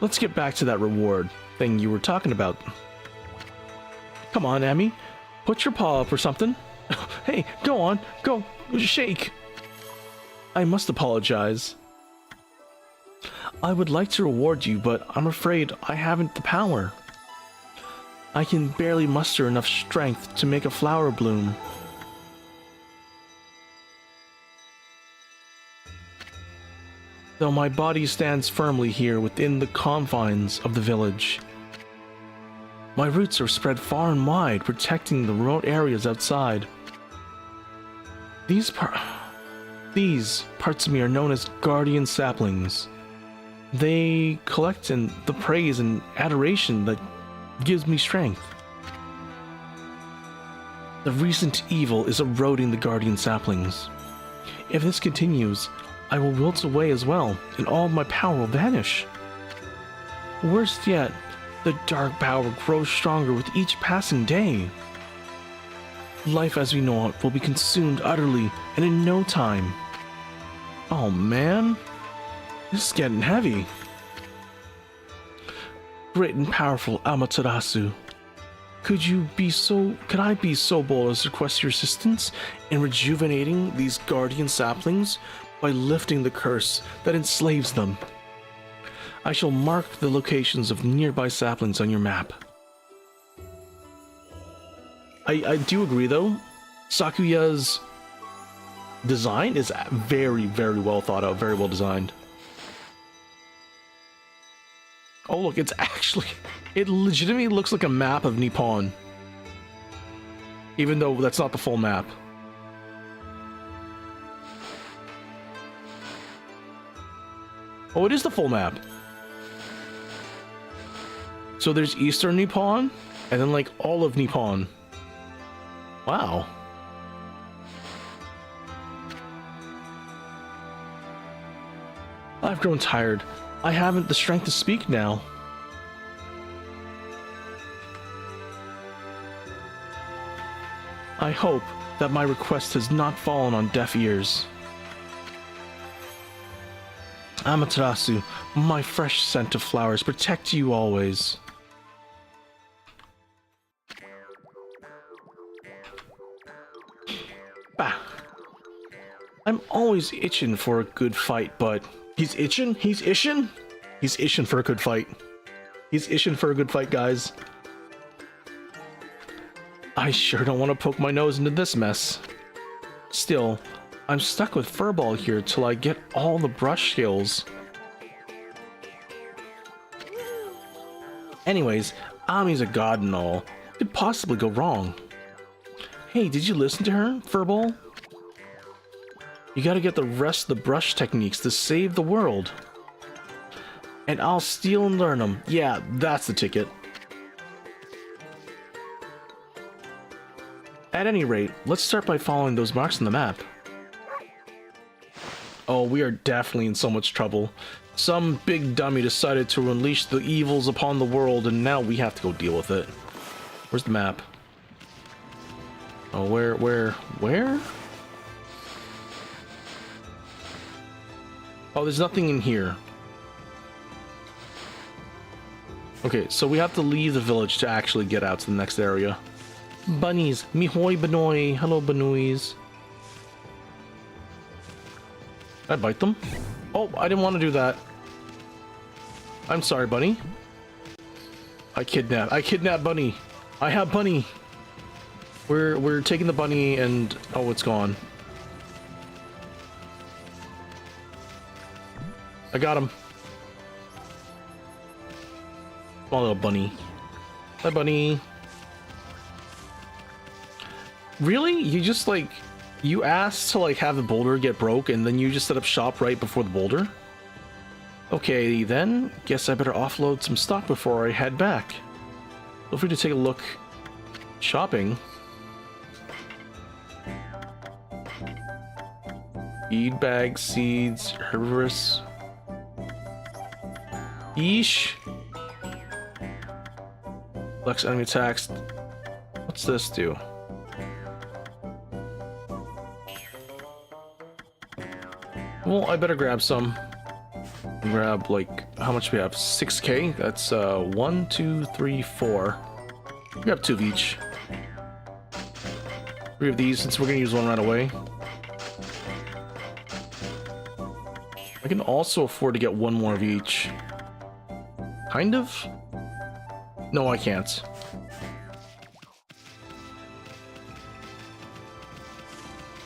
Let's get back to that reward thing you were talking about. Come on, Amy. Put your paw up or something. Hey, go on. Go. Shake. I must apologize. I would like to reward you, but I'm afraid I haven't the power. I can barely muster enough strength to make a flower bloom. Though my body stands firmly here within the confines of the village. My roots are spread far and wide, protecting the remote areas outside. These parts of me are known as guardian saplings. They collect in the praise and adoration that gives me strength. The recent evil is eroding the guardian saplings. If this continues, I will wilt away as well, and all of my power will vanish. Worst yet, the dark power grows stronger with each passing day. Life as we know it will be consumed utterly and in no time. Oh man, this is getting heavy. Great and powerful Amaterasu, could I be so bold as to request your assistance in rejuvenating these guardian saplings by lifting the curse that enslaves them? I shall mark the locations of nearby saplings on your map. I do agree though, Sakuya's design is very, very well thought out, very well designed. Oh look, it legitimately looks like a map of Nippon. Even though that's not the full map. Oh, it is the full map. So there's Eastern Nippon, and then like all of Nippon. Wow. I've grown tired. I haven't the strength to speak now. I hope that my request has not fallen on deaf ears. Amaterasu, my fresh scent of flowers, protect you always. Bah. I'm always itching for a good fight, but... He's itching? He's itching? He's itching for a good fight. He's itching for a good fight, guys. I sure don't want to poke my nose into this mess. Still, I'm stuck with Furball here till I get all the brush skills. Anyways, Ami's a god and all. What could possibly go wrong? Hey, did you listen to her, Furball? You gotta get the rest of the brush techniques to save the world. And I'll steal and learn them. Yeah, that's the ticket. At any rate, let's start by following those marks on the map. Oh, we are definitely in so much trouble. Some big dummy decided to unleash the evils upon the world, and now we have to go deal with it. Where's the map? Oh, where? Oh, there's nothing in here. Okay, so we have to leave the village to actually get out to the next area. Bunnies, mihoi banoi, hello banois. Did I bite them? Oh, I didn't want to do that. I'm sorry, Bunny. I kidnapped Bunny. I have Bunny. We're taking the bunny and oh, it's gone. I got him. Small little bunny. Hi, Bunny. Really? You just like you asked to like have the boulder get broke and then you just set up shop right before the boulder? Okay, then. Guess I better offload some stock before I head back. Feel free to take a look. Shopping. Feed bag, seeds, herbivorous. Yeesh. Flex enemy attacks. What's this do? Well, I better grab some. Grab, like, how much we have? 6k? That's 1, 2, 3, 4. Grab 2 of each. 3 of these since we're gonna use one right away. I can also afford to get 1 more of each. Kind of? No, I can't.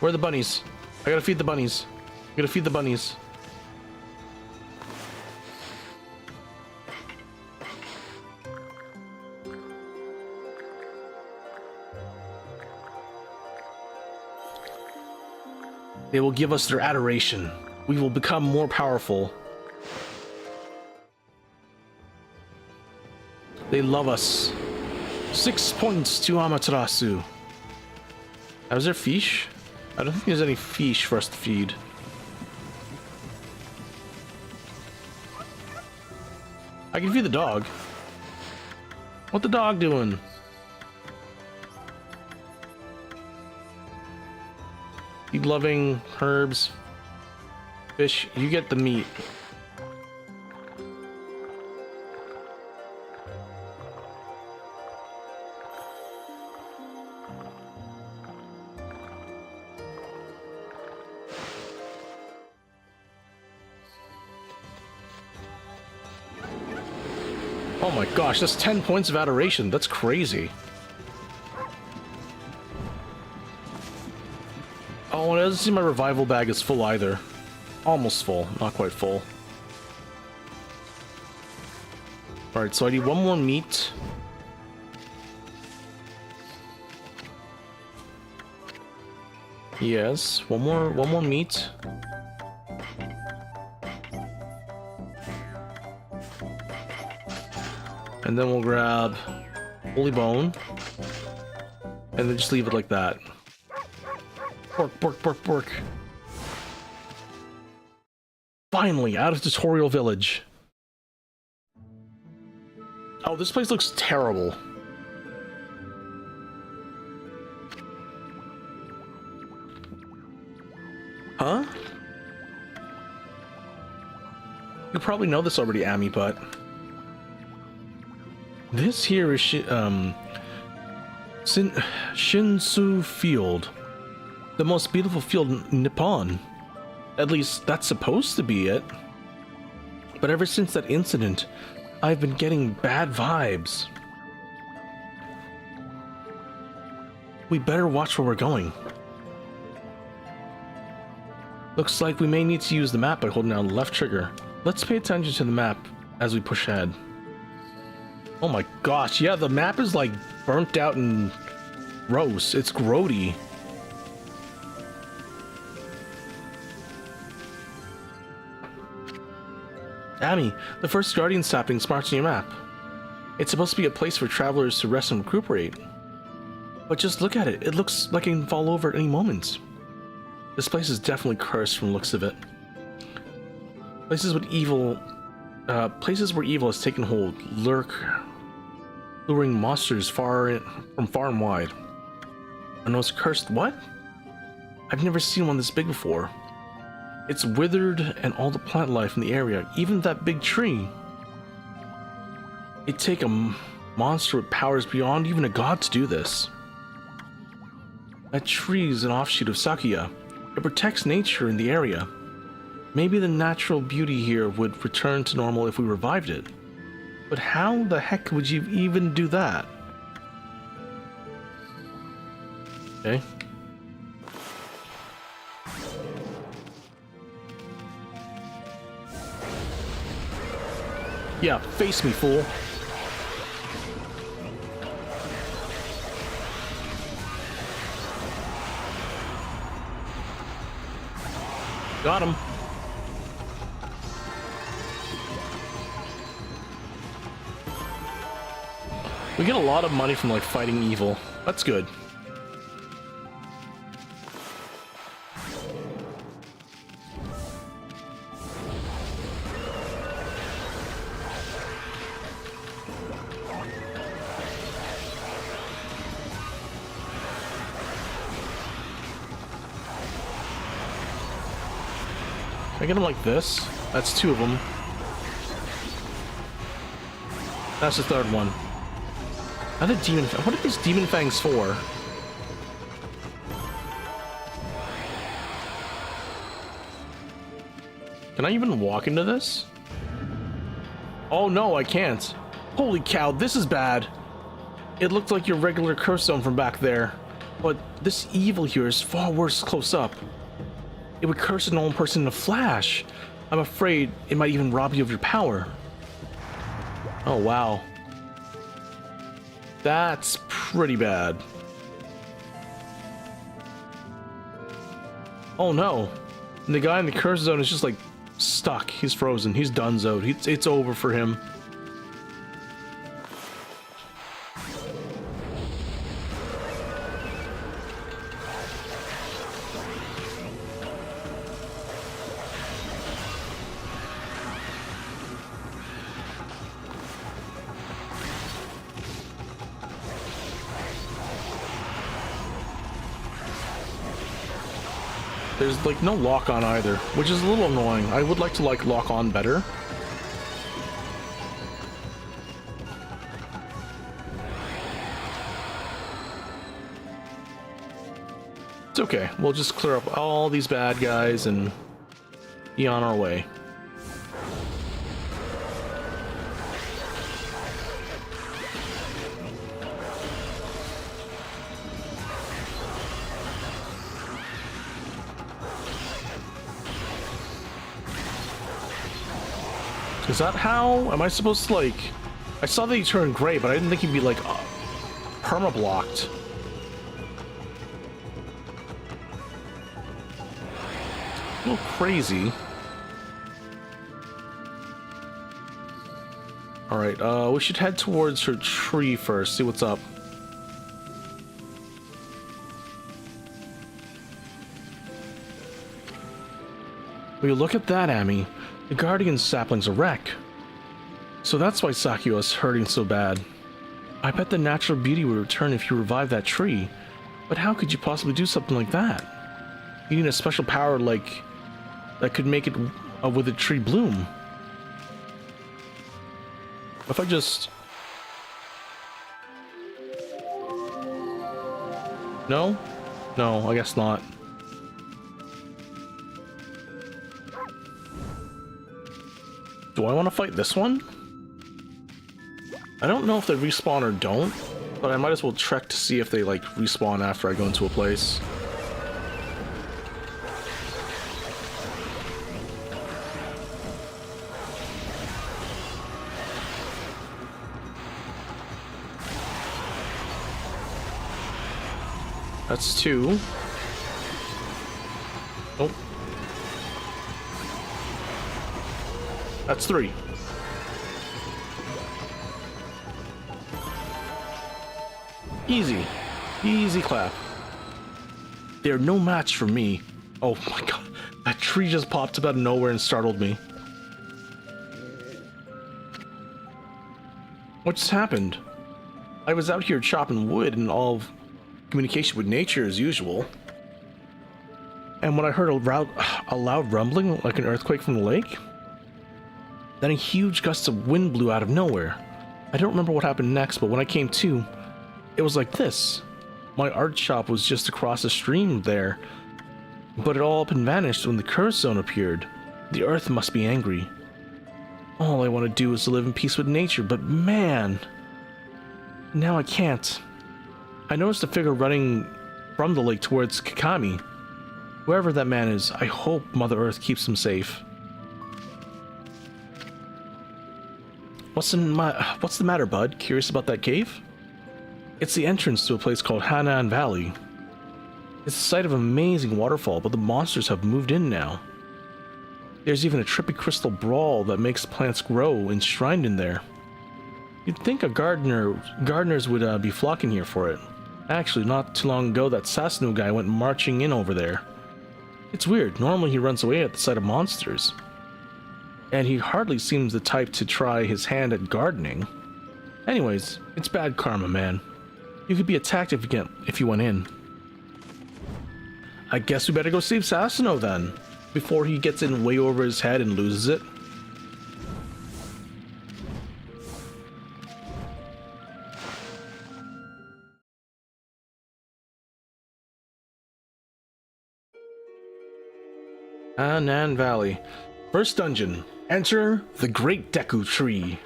Where are the bunnies? I gotta feed the bunnies. I gotta feed the bunnies. They will give us their adoration. We will become more powerful. They love us. 6 points to Amaterasu. Now, is there fish? I don't think there's any fish for us to feed. I can feed the dog. What the dog doing? Feed loving herbs. Fish, you get the meat. Oh my gosh, that's 10 points of adoration. That's crazy. Oh, and it doesn't seem my revival bag is full either. Almost full, not quite full. Alright, so I need 1 more meat. Yes, one more meat. And then we'll grab holy bone. And then just leave it like that. Pork, pork, pork, pork. Finally, out of Tutorial Village. Oh, this place looks terrible. Huh? You probably know this already, Ami, but... This here is Shinsu Field. The most beautiful field in Nippon. At least, that's supposed to be it. But ever since that incident, I've been getting bad vibes. We better watch where we're going. Looks like we may need to use the map by holding down the left trigger. Let's pay attention to the map as we push ahead. Oh my gosh, yeah, the map is like burnt out and gross. It's grody. Ami, the first Guardian sapling marked on your map. It's supposed to be a place for travelers to rest and recuperate. But just look at it. It looks like it can fall over at any moment. This place is definitely cursed from the looks of it. Places where evil has taken hold, luring monsters from far and wide. I know it's cursed. What? I've never seen one this big before. It's withered and all the plant life in the area, even that big tree. It'd take a monster with powers beyond even a god to do this. That tree is an offshoot of Sakuya. It protects nature in the area. Maybe the natural beauty here would return to normal if we revived it. But how the heck would you even do that? Okay. Yeah, face me, fool. Got him. We get a lot of money from like fighting evil. That's good. Can I get them like this? That's 2 of them. That's the 3rd one. Another demon. What are these demon fangs for? Can I even walk into this? Oh no, I can't. Holy cow, this is bad. It looked like your regular curse zone from back there, but this evil here is far worse close up. It would curse a normal person in a flash. I'm afraid it might even rob you of your power. Oh wow. That's pretty bad. Oh no. And the guy in the curse zone is just like stuck. He's frozen. He's donezoed. It's over for him. There's like no lock on either, which is a little annoying. I would like to like lock on better. It's okay. We'll just clear up all these bad guys and be on our way. Is that how? Am I supposed to like... I saw that he turned gray, but I didn't think he'd be like perma-blocked. A little crazy. Alright, we should head towards her tree first, see what's up. Will you look at that, Amy? The Guardian sapling's a wreck. So that's why Sakyo's hurting so bad. I bet the natural beauty would return if you revive that tree. But how could you possibly do something like that? You need a special power like... that could make it with a tree bloom. If I just... No? No, I guess not. Do I want to fight this one? I don't know if they respawn or don't, but I might as well check to see if they like respawn after I go into a place. That's 2. Nope. That's 3. Easy. Easy clap. They're no match for me. Oh my god. That tree just popped up out of nowhere and startled me. What just happened? I was out here chopping wood and all communication with nature as usual. And when I heard a loud rumbling like an earthquake from the lake, then a huge gust of wind blew out of nowhere. I don't remember what happened next, but when I came to, it was like this. My art shop was just across the stream there, but it all up and vanished when the curse zone appeared. The earth must be angry. All I want to do is to live in peace with nature, but man, now I can't. I noticed a figure running from the lake towards Okami. Whoever that man is, I hope Mother Earth keeps him safe. What's the matter, bud? Curious about that cave? It's the entrance to a place called Hanan Valley. It's the site of an amazing waterfall, but the monsters have moved in now. There's even a trippy crystal brawl that makes plants grow enshrined in there. You'd think gardeners would be flocking here for it. Actually, not too long ago, that Sasnu guy went marching in over there. It's weird. Normally he runs away at the sight of monsters. And he hardly seems the type to try his hand at gardening. Anyways, it's bad karma, man. You could be attacked if you went in. I guess we better go save Sasno then, before he gets in way over his head and loses it. Anan Valley. First dungeon. Enter the Great Deku Tree.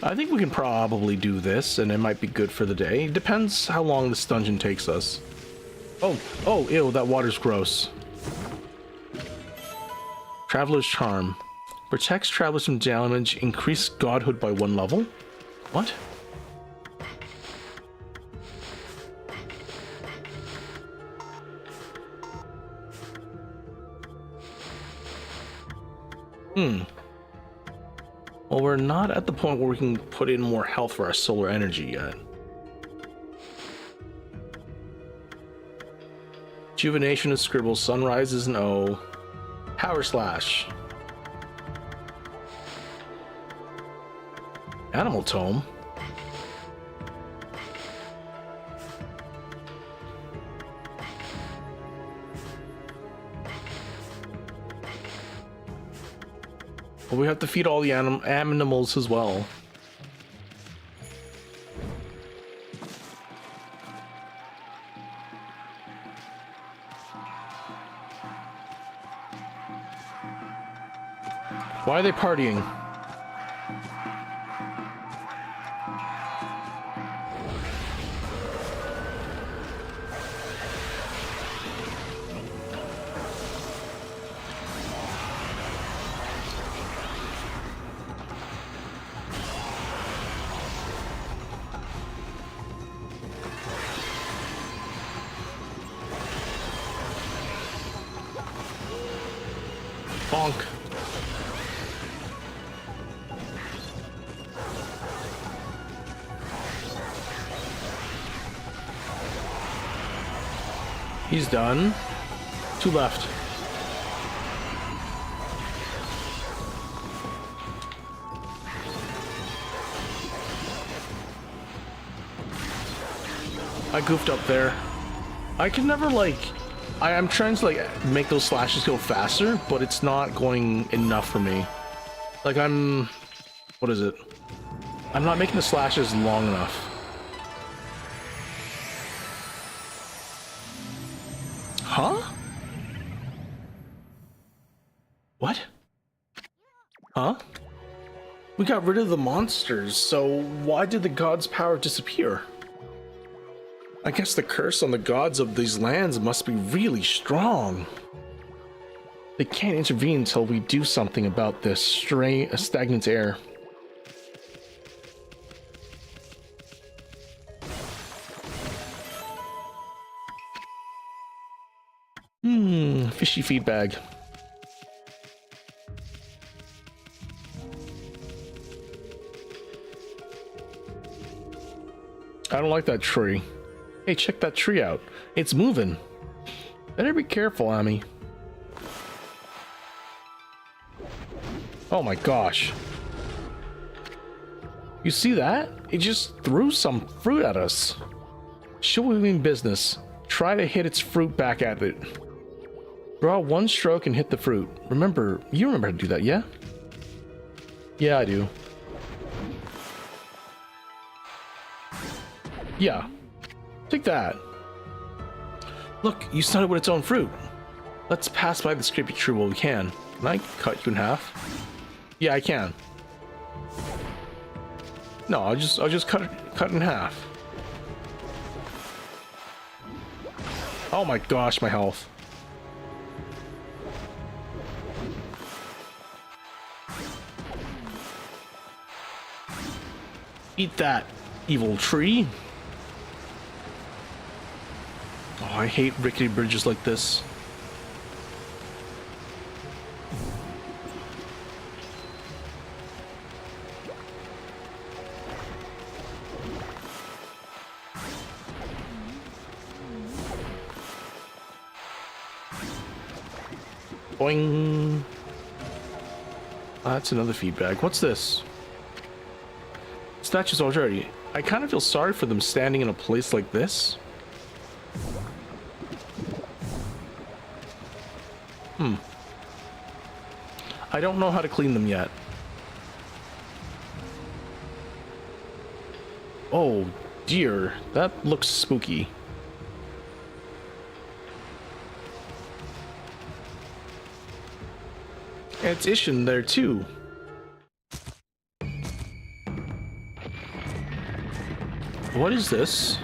I think we can probably do this, and it might be good for the day. It depends how long this dungeon takes us. Oh, ew, that water's gross. Traveler's Charm. Protects travelers from damage, increase godhood by 1 level. What? Well, we're not at the point where we can put in more health for our solar energy yet. Rejuvenation of Scribble, Sunrise is an O. Power Slash. Animal Tome. Well, we have to feed all the animals as well. Why are they partying? Bonk. He's done. 2 left. I goofed up there. I can never I'm trying to make those slashes go faster, but it's not going enough for me. What is it? I'm not making the slashes long enough. Huh? What? Huh? We got rid of the monsters, so why did the gods' power disappear? I guess the curse on the gods of these lands must be really strong. They can't intervene until we do something about this stagnant air. Fishy feed bag. I don't like that tree. Hey, check that tree out. It's moving. Better be careful, Ami. Oh my gosh. You see that? It just threw some fruit at us. Should we mean business? Try to hit its fruit back at it. Draw 1 stroke and hit the fruit. You remember how to do that, yeah? Yeah, I do. Yeah. Take that. Look, you stunned it with its own fruit. Let's pass by this creepy tree while we can. Can I cut you in half? Yeah, I can. No, I'll just cut it in half. Oh my gosh, my health. Eat that, evil tree. Oh, I hate rickety bridges like this. Boing. That's another feedback. What's this? Statues already. I kind of feel sorry for them standing in a place like this. I don't know how to clean them yet. Oh dear, that looks spooky. And it's Ishin there too. What is this?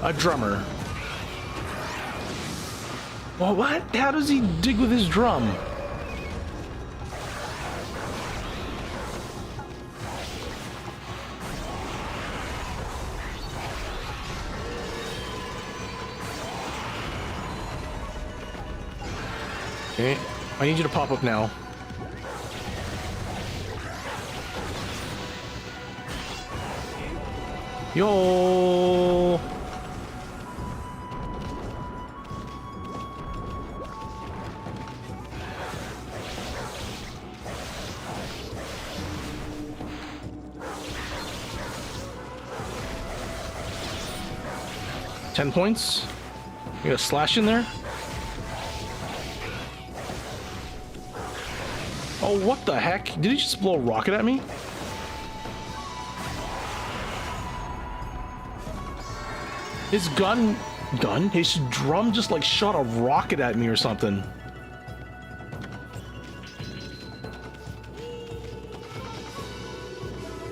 A drummer. Well, what? How does he dig with his drum? Okay, I need you to pop up now. Yo! $10 points. You got a slash in there? Oh, what the heck? Did he just blow a rocket at me? His his drum just like shot a rocket at me or something.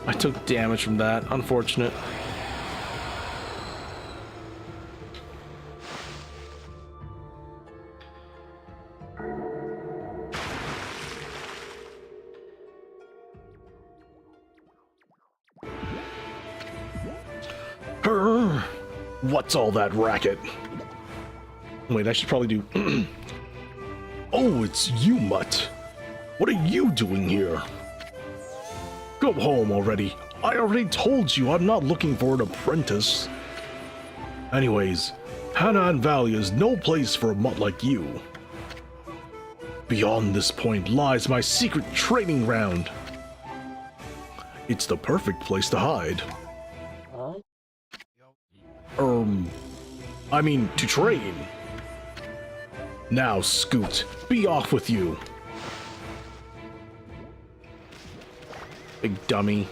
I took damage from that, unfortunate. What's all that racket? Wait, I should probably do... Oh, it's you, Mutt. What are you doing here? Go home already. I already told you I'm not looking for an apprentice. Anyways, Hanaan Valley is no place for a mutt like you. Beyond this point lies my secret training ground. It's the perfect place to hide. I mean, to train. Now, Scoot, be off with you. Big dummy.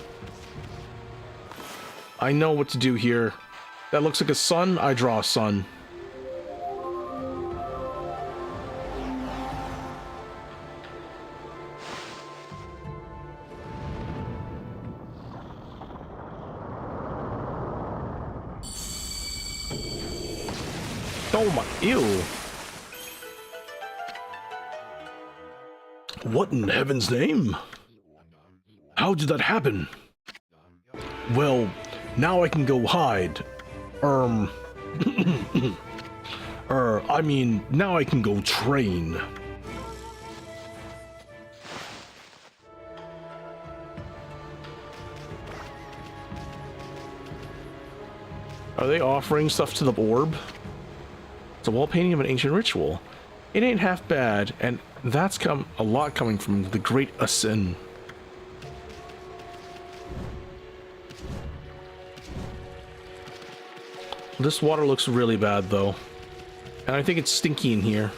I know what to do here. That looks like a sun, I draw a sun. Oh my, ew. What in heaven's name? How did that happen? Well, now I can go hide. I mean, now I can go train. Are they offering stuff to the orb? It's a wall painting of an ancient ritual. It ain't half bad, and that's a lot coming from the great Asin. This water looks really bad, though. And I think it's stinky in here.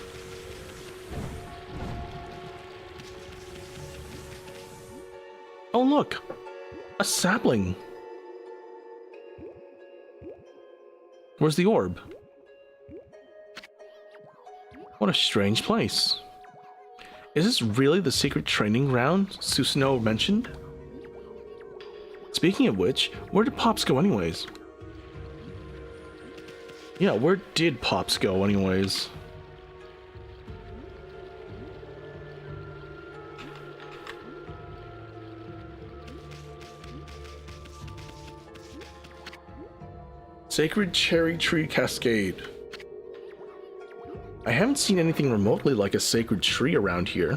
Oh, look! A sapling! Where's the orb? What a strange place. Is this really the secret training ground Susanoo mentioned? Speaking of which, where did Pops go anyways? Yeah, where did Pops go anyways? Sacred Cherry Tree Cascade. I haven't seen anything remotely like a sacred tree around here.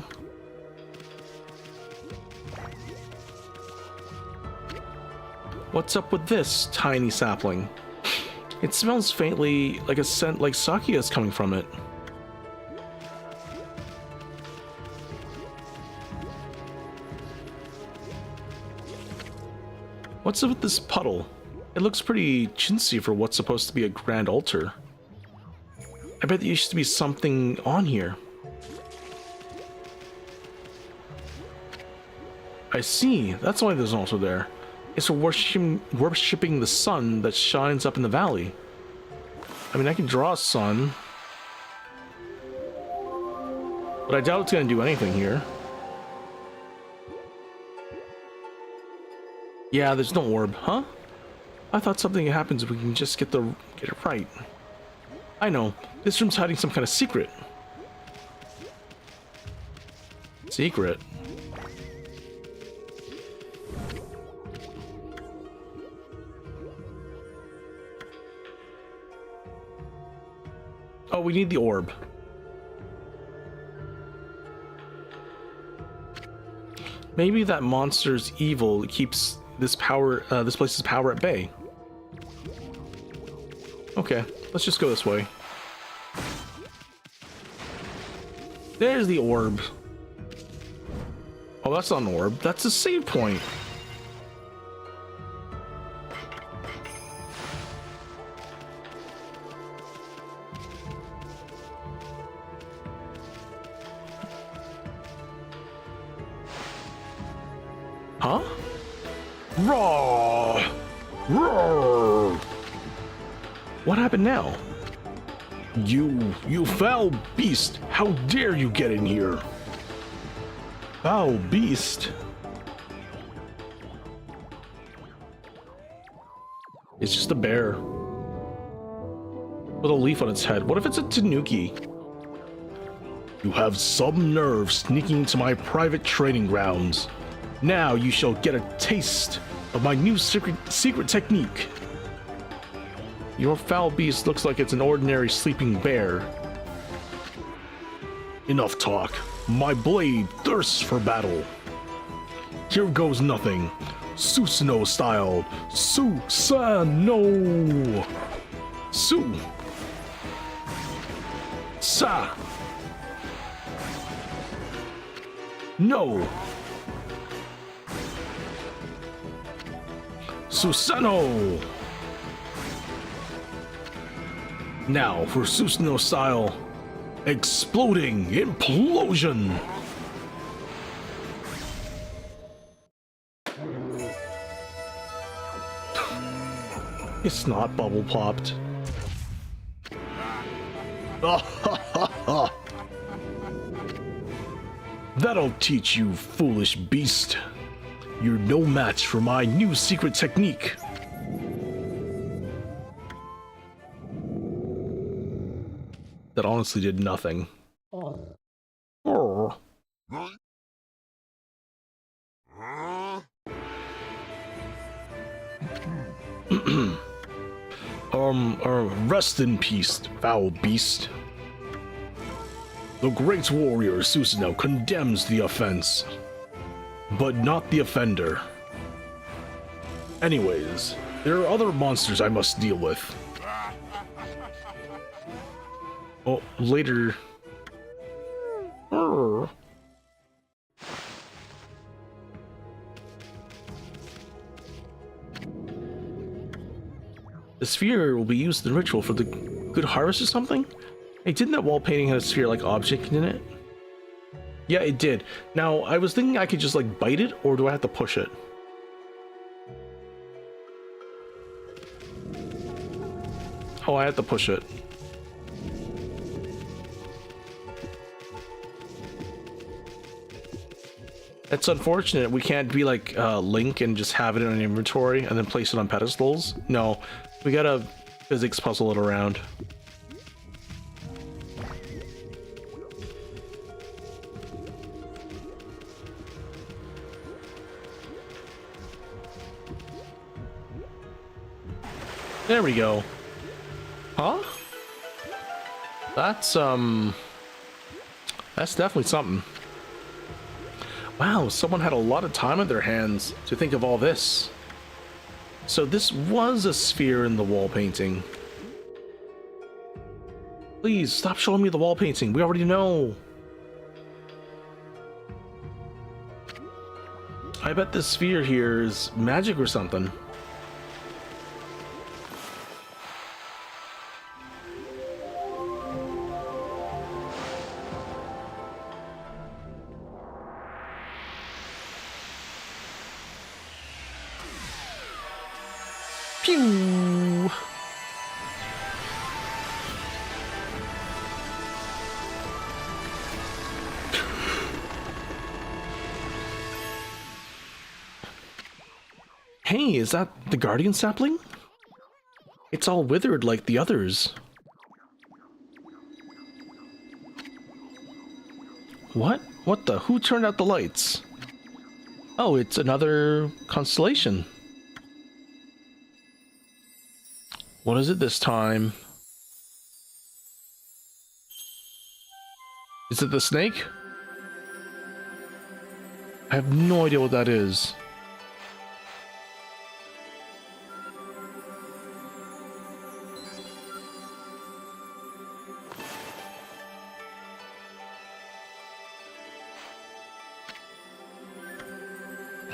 What's up with this tiny sapling? It smells faintly like a scent like sake is coming from it. What's up with this puddle? It looks pretty chintzy for what's supposed to be a grand altar. I bet there used to be something on here. I see. That's why there's an altar there. It's for worshipping the sun that shines up in the valley. I mean, I can draw a sun, but I doubt it's going to do anything here. Yeah, there's no orb, huh? I thought something happens if we can just get it right. I know. This room's hiding some kind of secret. Secret? Oh, we need the orb. Maybe that monster's evil keeps this place's power at bay. Okay, let's just go this way. There's the orb. Oh, that's not an orb. That's a save point. Huh? Roar! Roar! What happened now? You foul beast! How dare you get in here? Foul beast? It's just a bear with a leaf on its head. What if it's a tanuki? You have some nerve sneaking into my private training grounds. Now you shall get a taste of my new secret technique. Your foul beast looks like it's an ordinary sleeping bear. Enough talk. My blade thirsts for battle. Here goes nothing. Susanoo style. Susanoo. Su. Sa. No. Susanoo. Now for Susanoo style. Exploding implosion. It's not bubble popped. That'll teach you, foolish beast. You're no match for my new secret technique. That honestly did nothing. Oh. Rest in peace, foul beast. The great warrior Susanoo condemns the offense, but not the offender. Anyways, there are other monsters I must deal with. Oh, later. The sphere will be used in the ritual for the good harvest or something? Hey, didn't that wall painting have a sphere-like object in it? Yeah, it did. Now, I was thinking I could just, like, bite it, or do I have to push it? Oh, I have to push it. It's unfortunate we can't be like Link and just have it in an inventory and then place it on pedestals. No, we gotta physics puzzle it around. There we go. Huh? That's definitely something. Wow, someone had a lot of time on their hands to think of all this. So this was a sphere in the wall painting. Please, stop showing me the wall painting. We already know. I bet this sphere here is magic or something. Pew! Hey, is that the guardian sapling? It's all withered like the others. What? What the? Who turned out the lights? Oh, it's another constellation. What is it this time? Is it the snake? I have no idea what that is.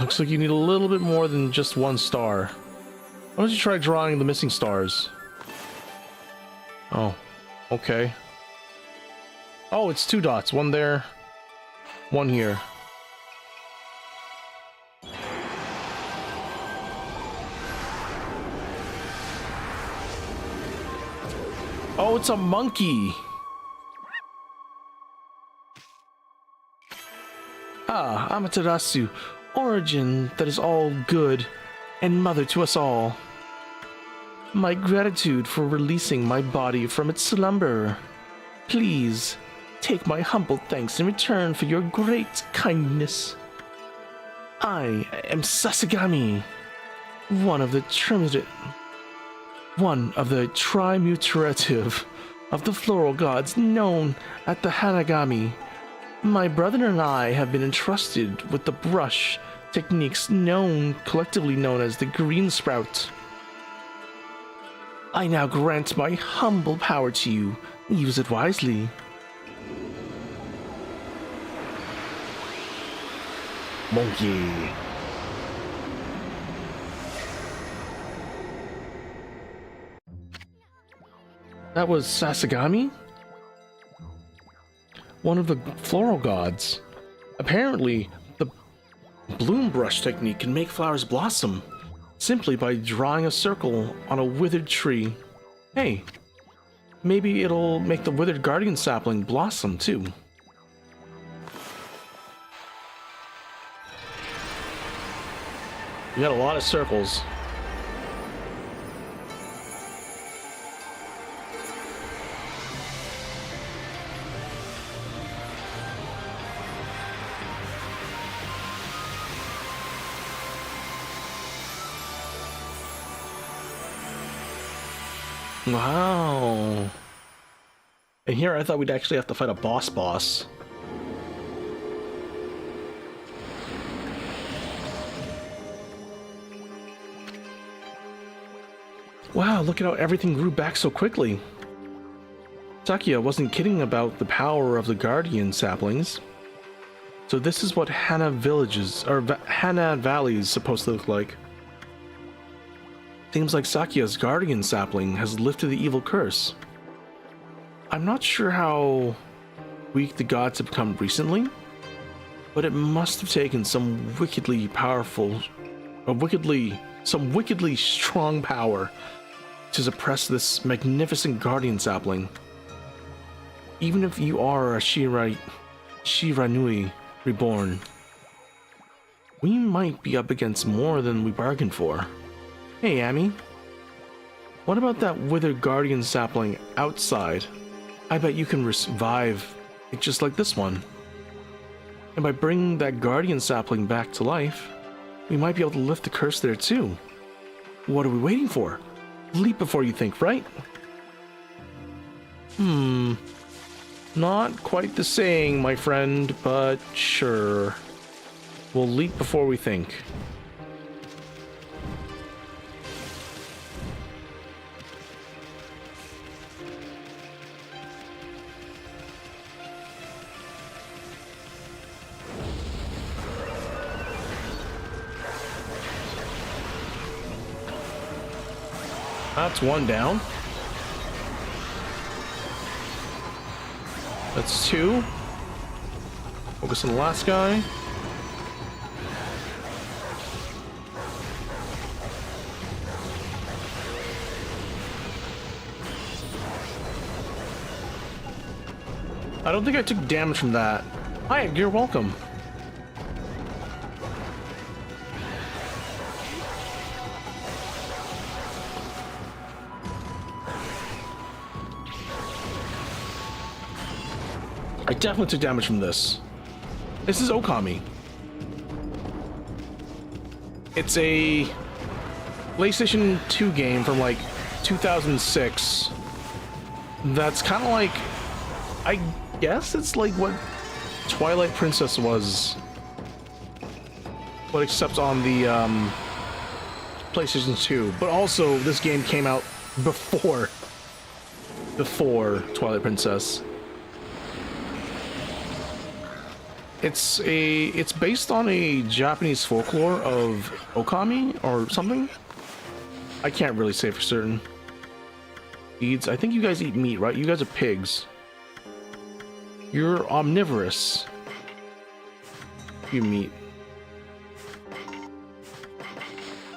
Looks like you need a little bit more than just one star. Why don't you try drawing the missing stars? Oh, okay. Oh, it's 2 dots. One there, one here. Oh, it's a monkey. Ah, Amaterasu. Origin that is all good, and mother to us all. My gratitude for releasing my body from its slumber. Please, take my humble thanks in return for your great kindness. I am Sasagami, one of the trimuterative of the floral gods known as the Hanagami. My brother and I have been entrusted with the brush techniques collectively known as the green sprout. I now grant my humble power to you. Use it wisely. Monkey. That was Sasagami? One of the floral gods. Apparently, the bloom brush technique can make flowers blossom simply by drawing a circle on a withered tree. Hey, maybe it'll make the withered guardian sapling blossom too. You got a lot of circles. Wow. And here I thought we'd actually have to fight a boss. Wow, look at how everything grew back so quickly. Sakia wasn't kidding about the power of the guardian saplings. So this is what Hana Valley is supposed to look like. Seems like Sakia's guardian sapling has lifted the evil curse. I'm not sure how weak the gods have become recently, but it must have taken some wickedly strong power to suppress this magnificent guardian sapling. Even if you are a Shiranui reborn, we might be up against more than we bargained for. Hey, Amy. What about that withered guardian sapling outside? I bet you can revive it just like this one. And by bringing that guardian sapling back to life, we might be able to lift the curse there too. What are we waiting for? Leap before you think, right? Not quite the saying, my friend, but sure. We'll leap before we think. That's one down. That's two. Focus on the last guy. I don't think I took damage from that. Hi, you're welcome. I definitely took damage from this. This is Okami. It's a PlayStation 2 game from like 2006. That's kind of like, I guess it's like what Twilight Princess was, but except on the PlayStation 2. But also, this game came out before Twilight Princess. It's based on a Japanese folklore of Okami or something. I can't really say for certain. Seeds. I think you guys eat meat, right? You guys are pigs. You're omnivorous. You meat.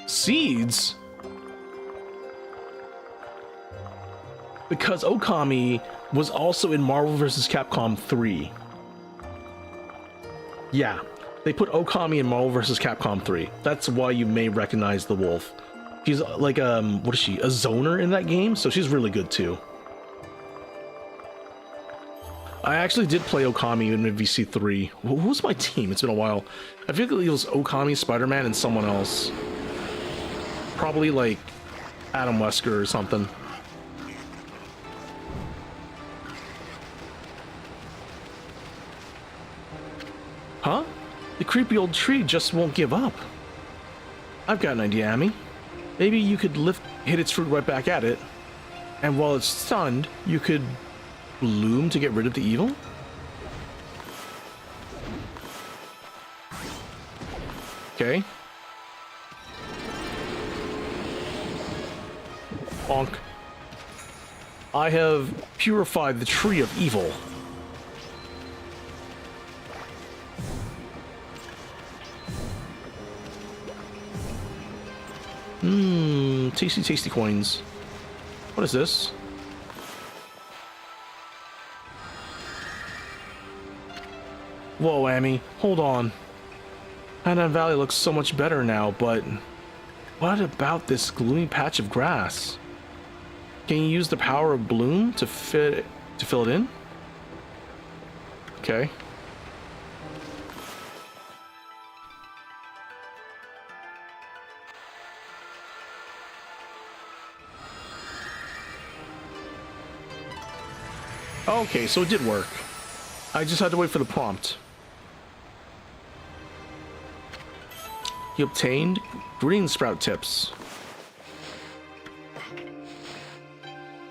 Seeds? Because Okami was also in Marvel vs. Capcom 3. Yeah, they put Okami in Marvel vs. Capcom 3. That's why you may recognize the wolf. She's like, what is she? A zoner in that game? So she's really good too. I actually did play Okami in VC3. Who was my team? It's been a while. I feel like it was Okami, Spider-Man, and someone else. Probably like Adam Wesker or something. Huh? The creepy old tree just won't give up. I've got an idea, Amy. Maybe you could hit its fruit right back at it, and while it's stunned, you could bloom to get rid of the evil? Okay. Bonk. I have purified the tree of evil. Tasty, tasty coins. What is this? Whoa, Amy, hold on. Pandan Valley looks so much better now, but what about this gloomy patch of grass? Can you use the power of bloom to fill it in? Okay. Okay, so it did work. I just had to wait for the prompt. He obtained green sprout tips.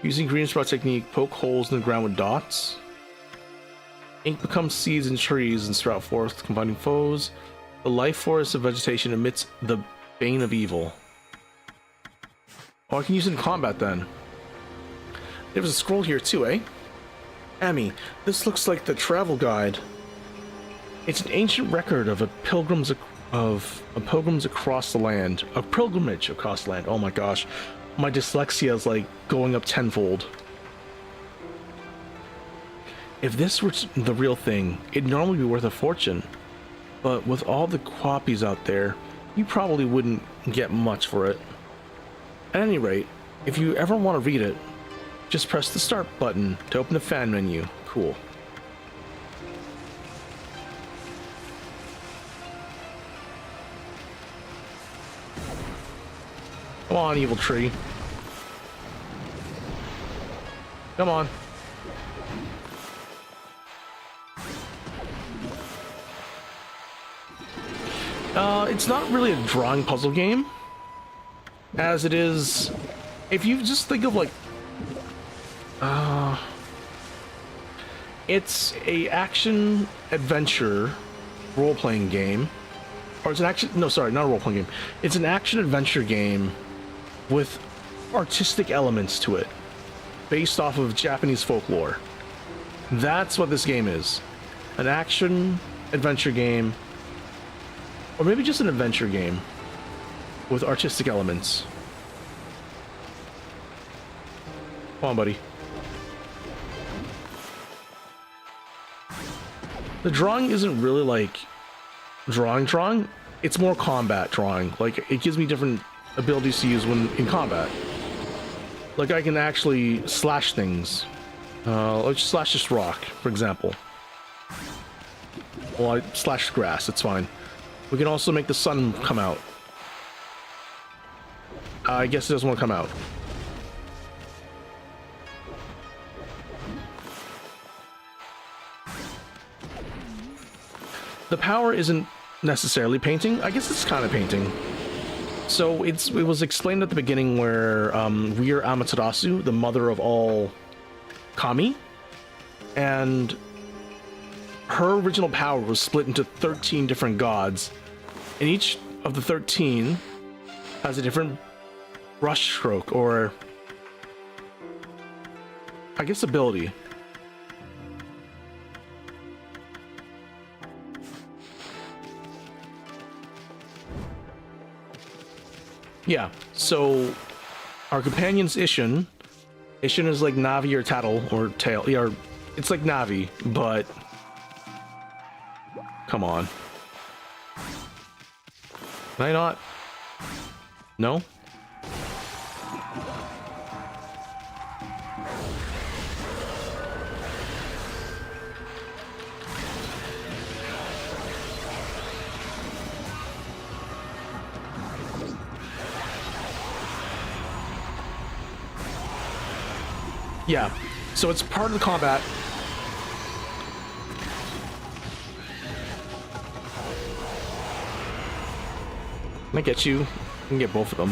Using green sprout technique, poke holes in the ground with dots. Ink becomes seeds in trees and sprout forth, combining foes. The life force of vegetation emits the bane of evil. Oh, I can use it in combat then. There's a scroll here too, eh? Amy, this looks like the travel guide. It's an ancient record of a pilgrimage across the land. A pilgrimage across the land. Oh my gosh. My dyslexia is like going up tenfold. If this were the real thing, it'd normally be worth a fortune. But with all the copies out there, you probably wouldn't get much for it. At any rate, if you ever want to read it, just press the start button to open the fan menu. Cool. Come on, evil tree. Come on. It's not really a drawing puzzle game, as it is, if you just think of like, it's a action adventure role-playing game, or it's an action, no, sorry, not a role-playing game. It's an action adventure game with artistic elements to it, based off of Japanese folklore. That's what this game is. An action adventure game, or maybe just an adventure game with artistic elements. Come on, buddy. The drawing isn't really like drawing. It's more combat drawing. Like, it gives me different abilities to use when in combat. Like, I can actually slash things. Let's slash this rock, for example. Well, I slashed grass, it's fine. We can also make the sun come out. I guess it doesn't want to come out. The power isn't necessarily painting. I guess it's kind of painting. So it was explained at the beginning where we are Amaterasu, the mother of all kami, and her original power was split into 13 different gods, and each of the 13 has a different brush stroke, or I guess ability. Yeah, so our companion's Ishin. Ishin is like Navi or Tattle or Tail. Yeah, it's like Navi, but come on. Can I not? No? Yeah, so it's part of the combat. Can I get you? I can get both of them.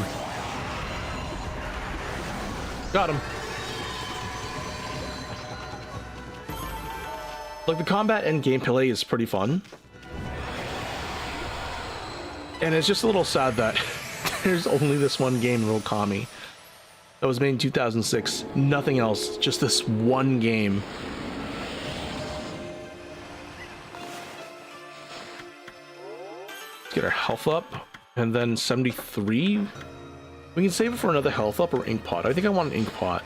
Got him. Like, the combat and gameplay is pretty fun. And it's just a little sad that there's only this one game in Okami. That was made in 2006. Nothing else. Just this one game. Let's get our health up. And then 73. We can save it for another health up or ink pot. I think I want an ink pot.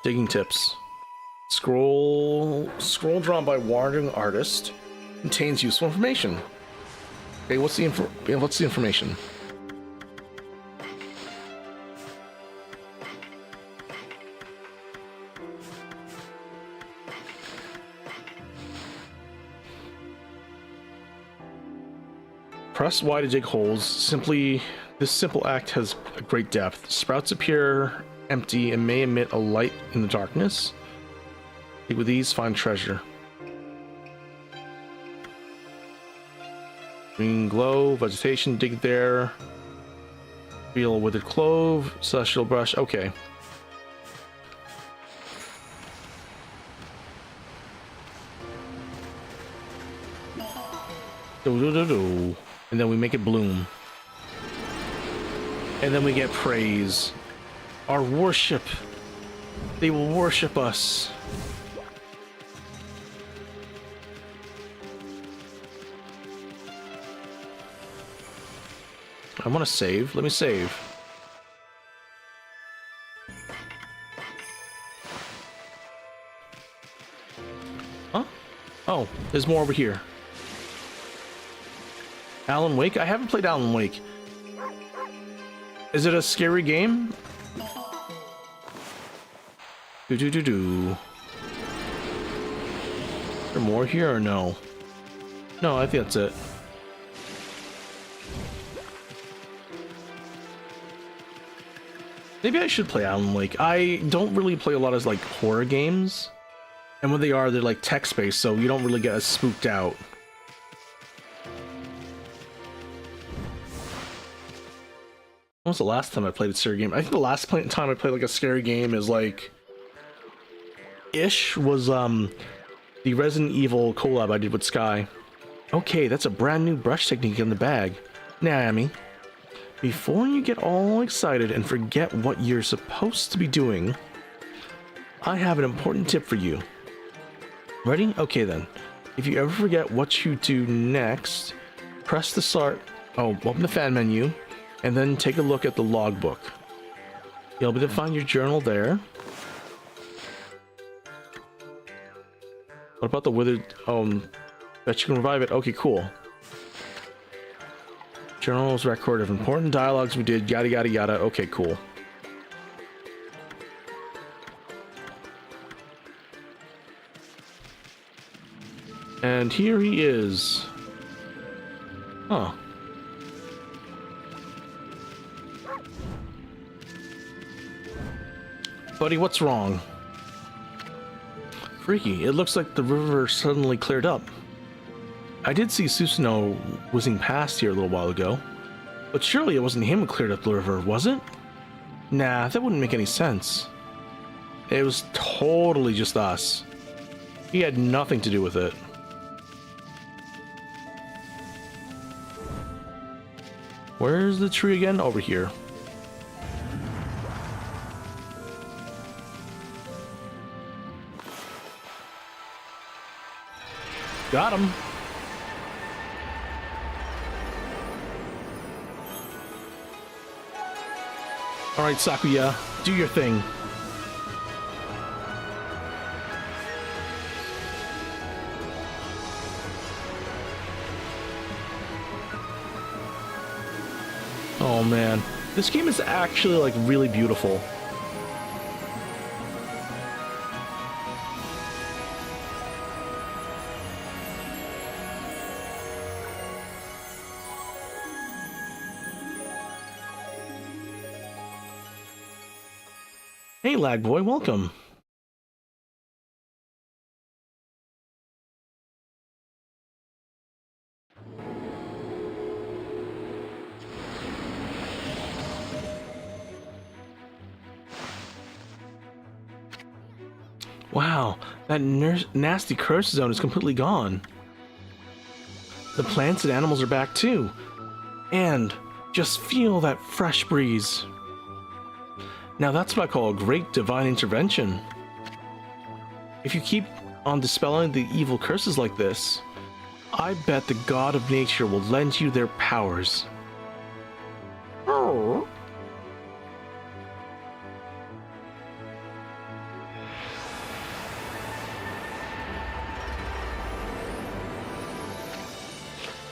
Digging tips. Scroll drawn by wandering artist contains useful information. Okay, what's the information? Press Y to dig holes. This simple act has a great depth. Sprouts appear empty and may emit a light in the darkness. Dig with these, find treasure. Green glow, vegetation, dig there. Feel a withered clove, celestial brush, okay. Do. And then we make it bloom. And then we get praise. Our worship. They will worship us. I want to save. Let me save. Huh? Oh, there's more over here. Alan Wake? I haven't played Alan Wake. Is it a scary game? Do. Is there more here or no? No, I think that's it. Maybe I should play Island Lake. I don't really play a lot of like horror games. And when they are, they're like text-based, so you don't really get as spooked out. When was the last time I played a scary game? I think the last time I played like a scary game is like... was the Resident Evil collab I did with Sky. Okay, that's a brand new brush technique in the bag. Naomi, before you get all excited and forget what you're supposed to be doing, I have an important tip for you. Ready? Okay then. If you ever forget what you do next, press the start... Oh, open the fan menu, and then take a look at the logbook. You'll be able to find your journal there. What about the withered... bet you can revive it. Okay, cool. Journals, record of important dialogues we did, yada yada yada. Okay, cool. And here he is. Huh. Buddy, what's wrong? Freaky, it looks like the river suddenly cleared up. I did see Susanoo whizzing past here a little while ago, but surely it wasn't him who cleared up the river, was it? Nah, that wouldn't make any sense. It was totally just us. He had nothing to do with it. Where's the tree again? Over here. Got him. All right, Sakuya, do your thing. Oh man, this game is actually like really beautiful. Hey, lag boy, welcome. Wow, that nasty curse zone is completely gone. The plants and animals are back too. And just feel that fresh breeze. Now that's what I call a great divine intervention. If you keep on dispelling the evil curses like this, I bet the god of nature will lend you their powers. Oh.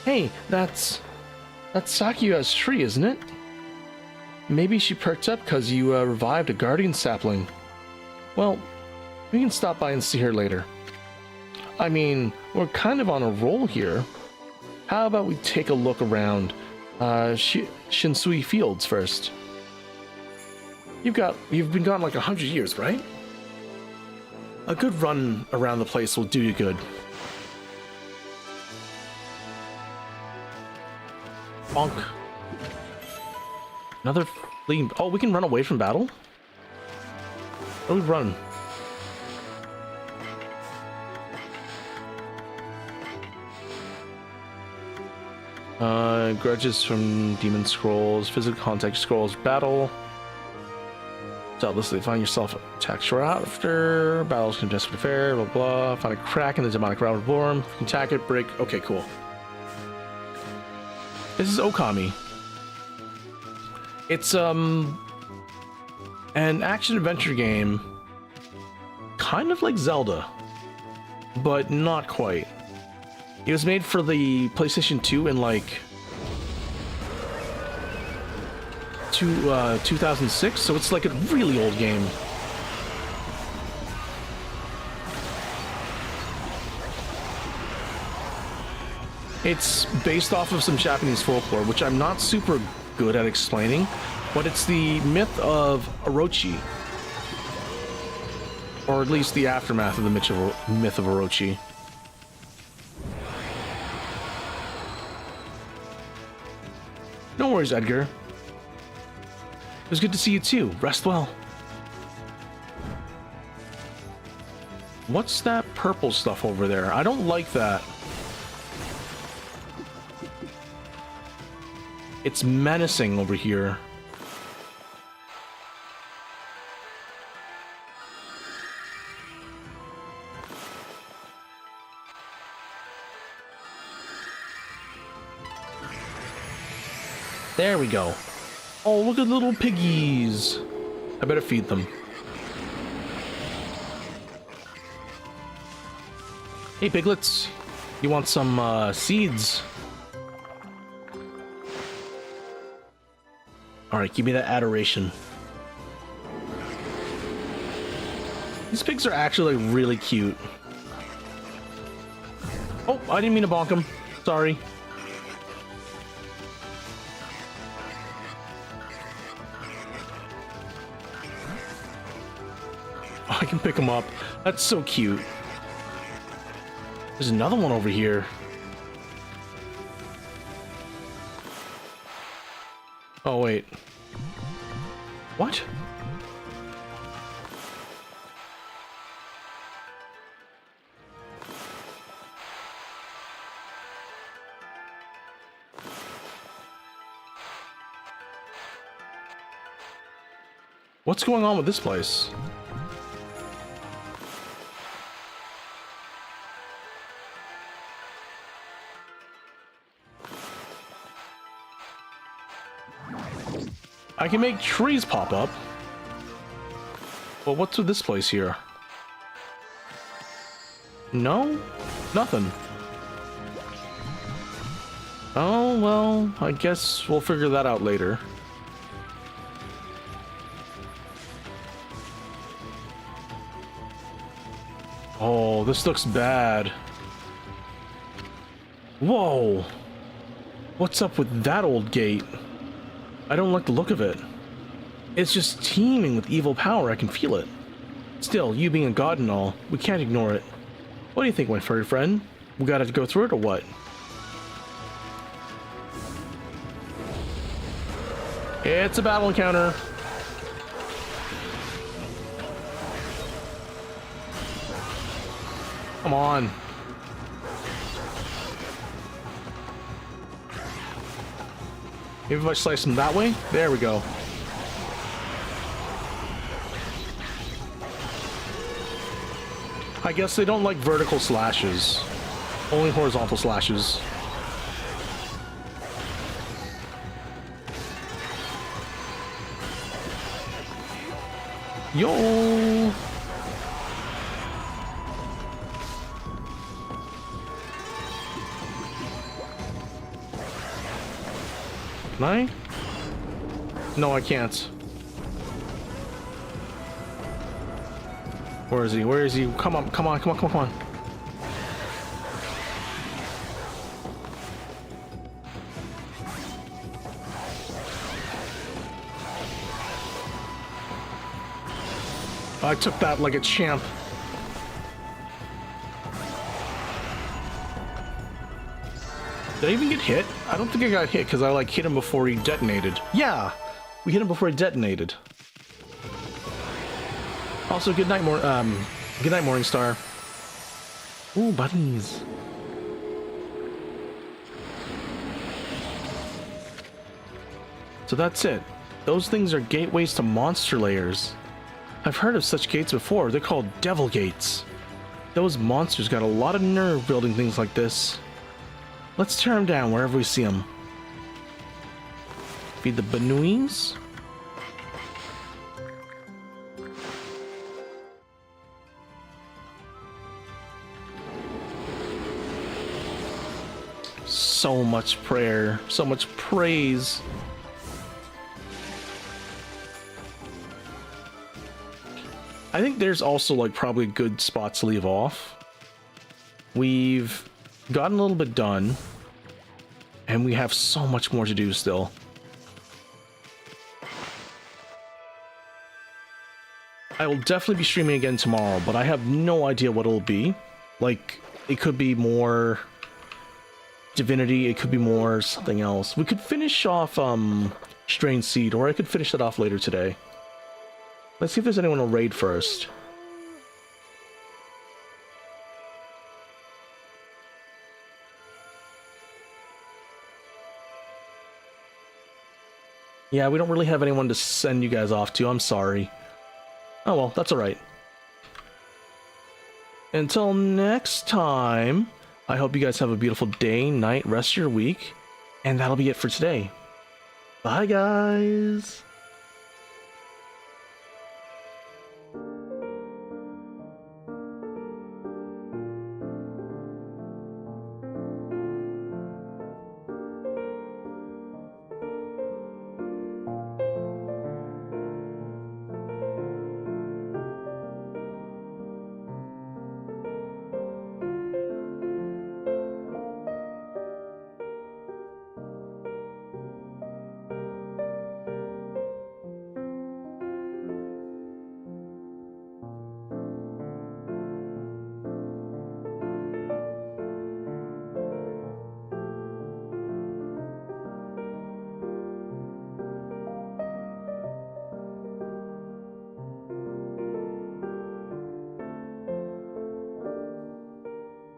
Hey, that's Sakuya's tree, isn't it? Maybe she perked up because you revived a guardian sapling. Well, we can stop by and see her later. I mean, we're kind of on a roll here. How about we take a look around Shinsui Fields first? You've been gone like 100 years, right? A good run around the place will do you good. Bonk. Another fleeing... Oh, we can run away from battle? Where do we run? Grudges from Demon Scrolls, Physical Contact Scrolls, Battle. Doubtlessly find yourself attacked short after. Battles can just be fair, blah blah. Find a crack in the demonic realm of Borm. You can attack it, break. Okay, cool. This is Okami. It's an action-adventure game, kind of like Zelda, but not quite. It was made for the PlayStation 2 in like 2006, so it's like a really old game. It's based off of some Japanese folklore, which I'm not super good at explaining, but it's the myth of Orochi. Or at least the aftermath of the myth of Orochi. No worries, Edgar. It was good to see you too. Rest well. What's that purple stuff over there? I don't like that. It's menacing over here. There we go. Oh, look at little piggies. I better feed them. Hey, piglets. You want some seeds? Alright, give me that adoration. These pigs are actually like, really cute. Oh, I didn't mean to bonk them. Sorry. Oh, I can pick them up. That's so cute. There's another one over here. Oh, wait. What? What's going on with this place? I can make trees pop up. Well, what's with this place here? No? Nothing. Oh, well, I guess we'll figure that out later. Oh, this looks bad. Whoa! What's up with that old gate? I don't like the look of it. It's just teeming with evil power, I can feel it. Still, you being a god and all, we can't ignore it. What do you think, my furry friend? We gotta go through it or what? It's a battle encounter. Come on. Maybe if I slice them that way? There we go. I guess they don't like vertical slashes. Only horizontal slashes. Yo! Can I? No, I can't. Where is he? Where is he? Come on, come on, come on, come on, come on. I took that like a champ. Did I even get hit? I don't think I got hit because I like hit him before he detonated. Yeah, we hit him before he detonated. Also, good night, Morningstar. Ooh, bunnies. So that's it. Those things are gateways to monster layers. I've heard of such gates before. They're called devil gates. Those monsters got a lot of nerve building things like this. Let's tear them down wherever we see them. Feed the Banuis. So much prayer, so much praise. I think there's also like probably good spots to leave off. We've gotten a little bit done. And we have so much more to do still. I will definitely be streaming again tomorrow, but I have no idea what it'll be. Like, it could be more Divinity, it could be more something else. We could finish off Strange Seed, or I could finish that off later today. Let's see if there's anyone to raid first. Yeah, we don't really have anyone to send you guys off to, I'm sorry. Oh well, that's alright. Until next time, I hope you guys have a beautiful day, night, rest of your week, and that'll be it for today. Bye, guys!